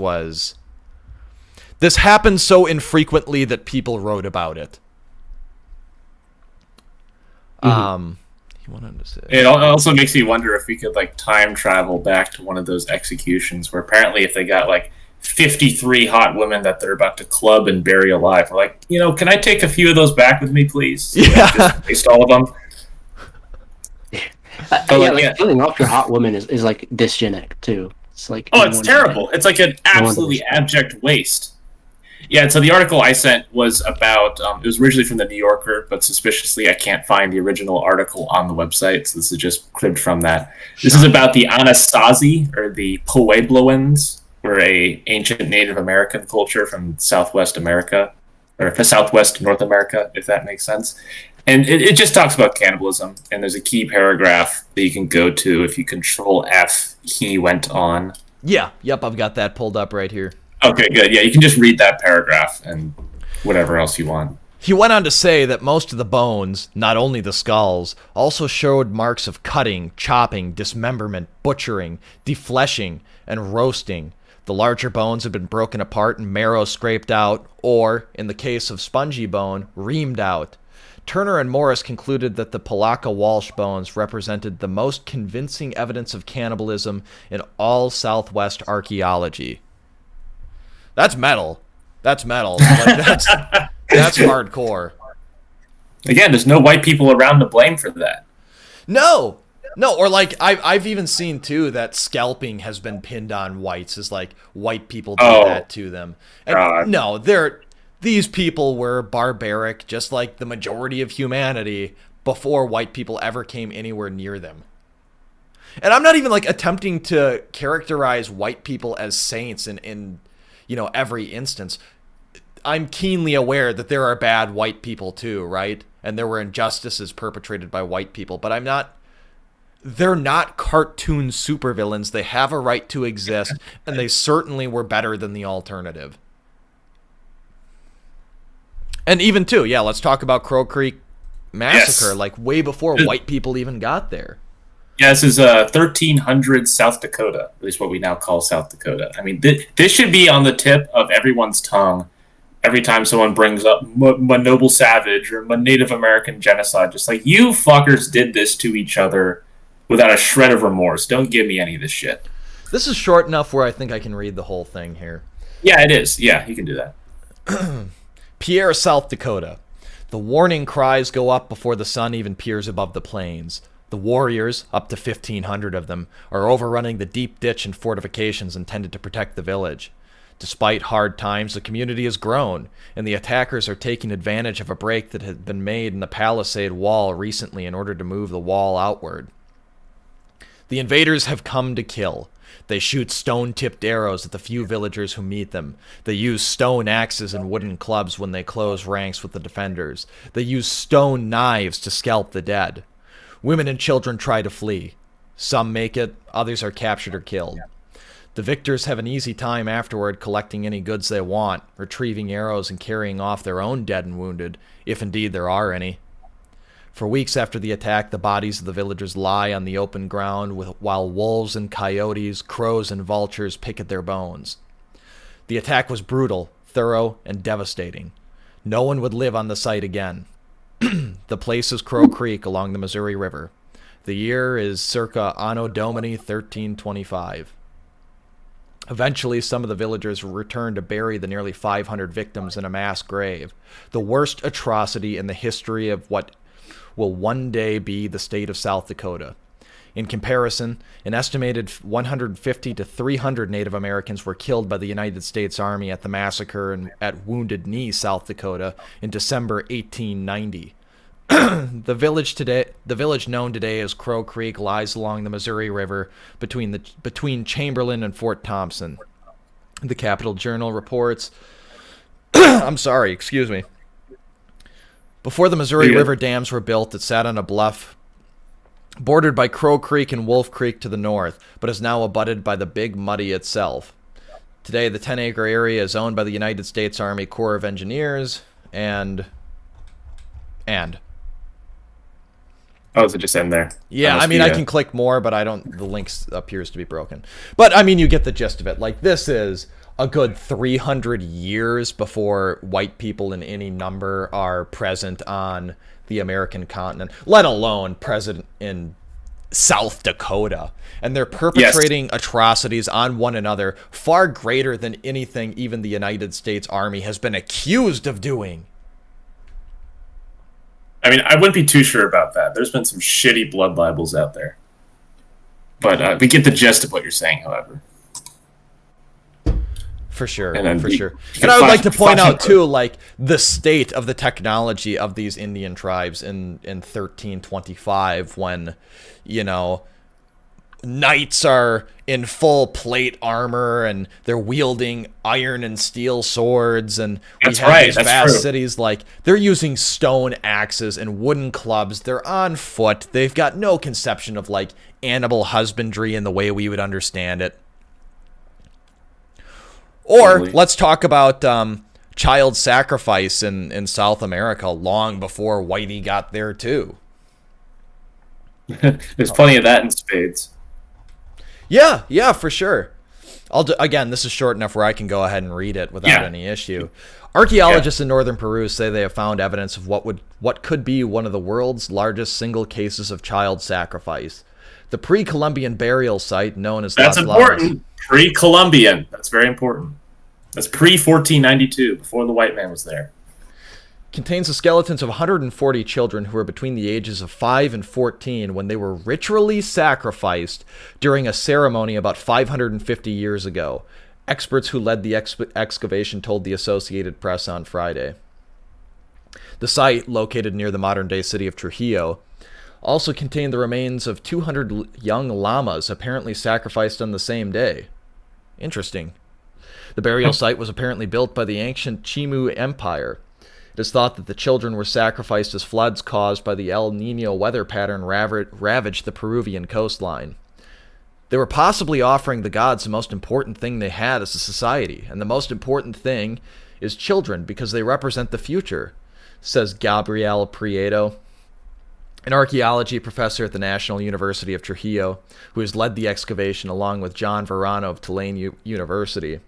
happened so infrequently that people wrote about it. It also makes me wonder if we could like time travel back to one of those executions where apparently if they got like 53 hot women that they're about to club and bury alive, we're like, you know, can I take a few of those back with me, please? Yeah. Just waste all of them. Killing off your hot woman is like dysgenic too. It's like, oh, it's terrible. It's like an absolutely abject waste. Yeah, so the article I sent was about, it was originally from the New Yorker, but suspiciously I can't find the original article on the website, so this is just cribbed from that. This is about the Anasazi, or the Puebloans, or a ancient Native American culture from Southwest America, or Southwest North America, if that makes sense. And it just talks about cannibalism, and there's a key paragraph that you can go to if you Control F, he went on. Yeah, yep, I've got that pulled up right here. Okay, good. Yeah, you can just read that paragraph and whatever else you want. He went on to say that most of the bones, not only the skulls, also showed marks of cutting, chopping, dismemberment, butchering, defleshing, and roasting. The larger bones had been broken apart and marrow scraped out, or, in the case of spongy bone, reamed out. Turner and Morris concluded that the Palaka-Walsh bones represented the most convincing evidence of cannibalism in all Southwest archaeology. That's metal. That's metal. Like, that's hardcore. Again, there's no white people around to blame for that. No, or like I've even seen too that scalping has been pinned on whites, as like white people did that to them. And no, these people were barbaric, just like the majority of humanity, before white people ever came anywhere near them. And I'm not even like attempting to characterize white people as saints in you know, every instance. I'm keenly aware that there are bad white people too, right? And there were injustices perpetrated by white people, but they're not cartoon supervillains. They have a right to exist, and they certainly were better than the alternative. And even too, yeah, let's talk about Crow Creek Massacre, like way before white people even got there. Yeah, this is 1300 South Dakota, at least what we now call South Dakota. I mean, this should be on the tip of everyone's tongue every time someone brings up my noble savage or my Native American genocide. Just like, you fuckers did this to each other without a shred of remorse. Don't give me any of this shit. This is short enough where I think I can read the whole thing here. Yeah, it is. Yeah, you can do that. Pierre, South Dakota. The warning cries go up before the sun even peers above the plains. The warriors, up to 1,500 of them, are overrunning the deep ditch and fortifications intended to protect the village. Despite hard times, the community has grown, and the attackers are taking advantage of a break that had been made in the palisade wall recently in order to move the wall outward. The invaders have come to kill. They shoot stone-tipped arrows at the few villagers who meet them. They use stone axes and wooden clubs when they close ranks with the defenders. They use stone knives to scalp the dead. Women and children try to flee. Some make it, others are captured or killed. The victors have an easy time afterward collecting any goods they want, retrieving arrows and carrying off their own dead and wounded, if indeed there are any. For weeks after the attack, the bodies of the villagers lie on the open ground while wolves and coyotes, crows and vultures pick at their bones. The attack was brutal, thorough, and devastating. No one would live on the site again. The place is Crow Creek along the Missouri River. The year is circa Anno Domini 1325. Eventually, some of the villagers returned to bury the nearly 500 victims in a mass grave, the worst atrocity in the history of what will one day be the state of South Dakota. In comparison, an estimated 150 to 300 Native Americans were killed by the United States Army at the massacre at Wounded Knee, South Dakota, in December 1890. The village known today as Crow Creek lies along the Missouri River between Chamberlain and Fort Thompson. The Capital Journal reports, excuse me. Before the Missouri River dams were built, it sat on a bluff bordered by Crow Creek and Wolf Creek to the north, but is now abutted by the Big Muddy itself. Today, the 10-acre area is owned by the United States Army Corps of Engineers and... Oh, does it just end there? Yeah, I mean, I can click more, but the link appears to be broken. But, I mean, you get the gist of it. Like, this is a good 300 years before white people in any number are present on the American continent, let alone present in South Dakota. And they're perpetrating atrocities on one another far greater than anything even the United States Army has been accused of doing. I mean, I wouldn't be too sure about that. There's been some shitty blood libels out there. But we get the gist of what you're saying, however. For sure, and for sure. And I would like to point out, too, like, the state of the technology of these Indian tribes in 1325 when, you know, knights are in full plate armor and they're wielding iron and steel swords, and we have these vast cities, like, they're using stone axes and wooden clubs. They're on foot. They've got no conception of, like, animal husbandry in the way we would understand it. Or let's talk about child sacrifice in South America long before Whitey got there, too. There's plenty of that in spades. Yeah, for sure. Again, this is short enough where I can go ahead and read it without any issue. Archaeologists in northern Peru say they have found evidence of what could be one of the world's largest single cases of child sacrifice. The pre-Columbian burial site known as That's important. Pre-Columbian. That's very important. That's pre-1492, before the white man was there. Contains the skeletons of 140 children who were between the ages of 5 and 14 when they were ritually sacrificed during a ceremony about 550 years ago. Experts who led the excavation told the Associated Press on Friday. The site, located near the modern-day city of Trujillo, also contained the remains of 200 young llamas apparently sacrificed on the same day. Interesting. The burial site was apparently built by the ancient Chimu Empire. It is thought that the children were sacrificed as floods caused by the El Nino weather pattern ravaged the Peruvian coastline. They were possibly offering the gods the most important thing they had as a society, and the most important thing is children because they represent the future, says Gabriel Prieto, an archaeology professor at the National University of Trujillo, who has led the excavation along with John Verano of Tulane University.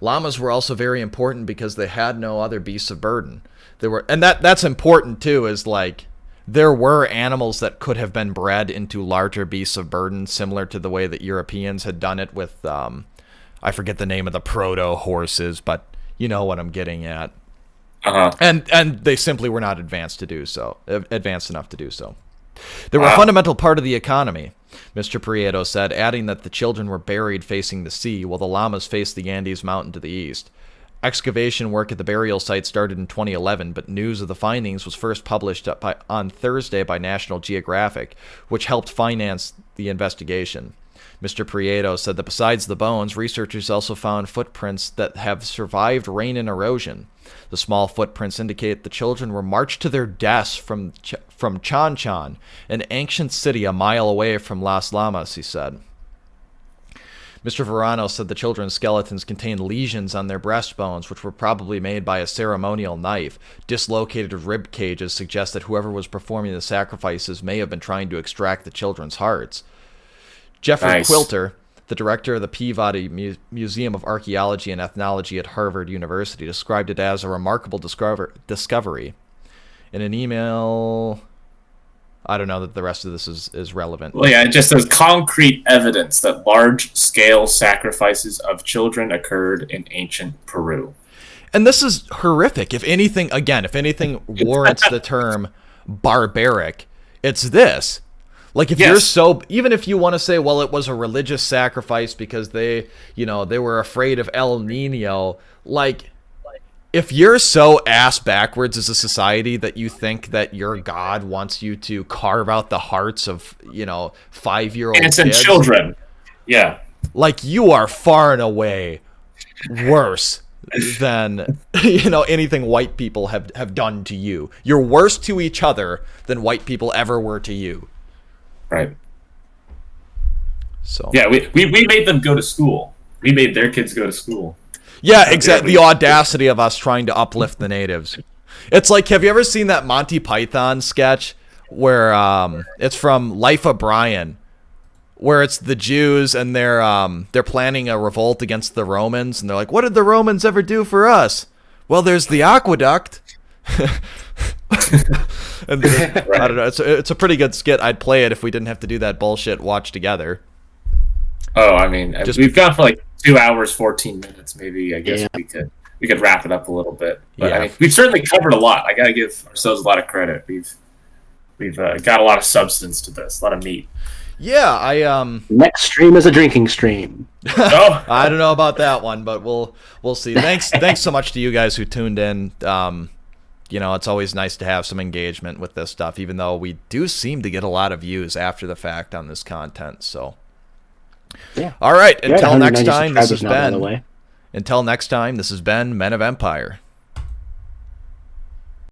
Llamas were also very important because they had no other beasts of burden. That's important too, is like there were animals that could have been bred into larger beasts of burden, similar to the way that Europeans had done it with I forget the name of the proto horses, but you know what I'm getting at. Uh-huh. And they simply were not advanced enough to do so. They were a fundamental part of the economy, Mr. Prieto said, adding that the children were buried facing the sea while the llamas faced the Andes Mountain to the east. Excavation work at the burial site started in 2011, but news of the findings was first published on Thursday by National Geographic, which helped finance the investigation. Mr. Prieto said that besides the bones, researchers also found footprints that have survived rain and erosion. The small footprints indicate the children were marched to their deaths from Chan Chan, an ancient city a mile away from Las Llamas, he said. Mr. Verano said the children's skeletons contained lesions on their breastbones, which were probably made by a ceremonial knife. Dislocated rib cages suggest that whoever was performing the sacrifices may have been trying to extract the children's hearts. Jeffrey Quilter, the director of the Peabody Museum of Archaeology and Ethnology at Harvard University, described it as a remarkable discovery. In an email, I don't know that the rest of this is relevant. Well, yeah, it just says concrete evidence that large-scale sacrifices of children occurred in ancient Peru. And this is horrific. If anything warrants the term barbaric. It's this. Like, if you're so, even if you want to say, well, it was a religious sacrifice because they were afraid of El Nino, like, if you're so ass backwards as a society that you think that your God wants you to carve out the hearts of, 5-year-old innocent kids, children, yeah, like, you are far and away worse than anything white people have done to you. You're worse to each other than white people ever were to you. Right. So yeah, we made them go to school. We made their kids go to school. yeah, exactly. The audacity of us trying to uplift the natives. It's like, have you ever seen that Monty Python sketch where it's from Life of Brian, where it's the Jews and they're planning a revolt against the Romans, and they're like, what did the Romans ever do for us? Well, there's the aqueduct. And Right. I don't know. It's a pretty good skit. I'd play it if we didn't have to do that bullshit watch together. Oh, I mean, we've gone for like 2 hours, 14 minutes. Maybe I guess Yeah. we could wrap it up a little bit. But Yeah. I mean, we've certainly covered a lot. I gotta give ourselves a lot of credit. We've got a lot of substance to this, a lot of meat. Yeah, Next stream is a drinking stream. Oh, I don't know about that one, but we'll see. Thanks so much to you guys who tuned in. It's always nice to have some engagement with this stuff, even though we do seem to get a lot of views after the fact on this content. So, Yeah. all right. You're at Until next 190 time, this has subscribers now, by the been. way. Until next time, this has been Men of Empire.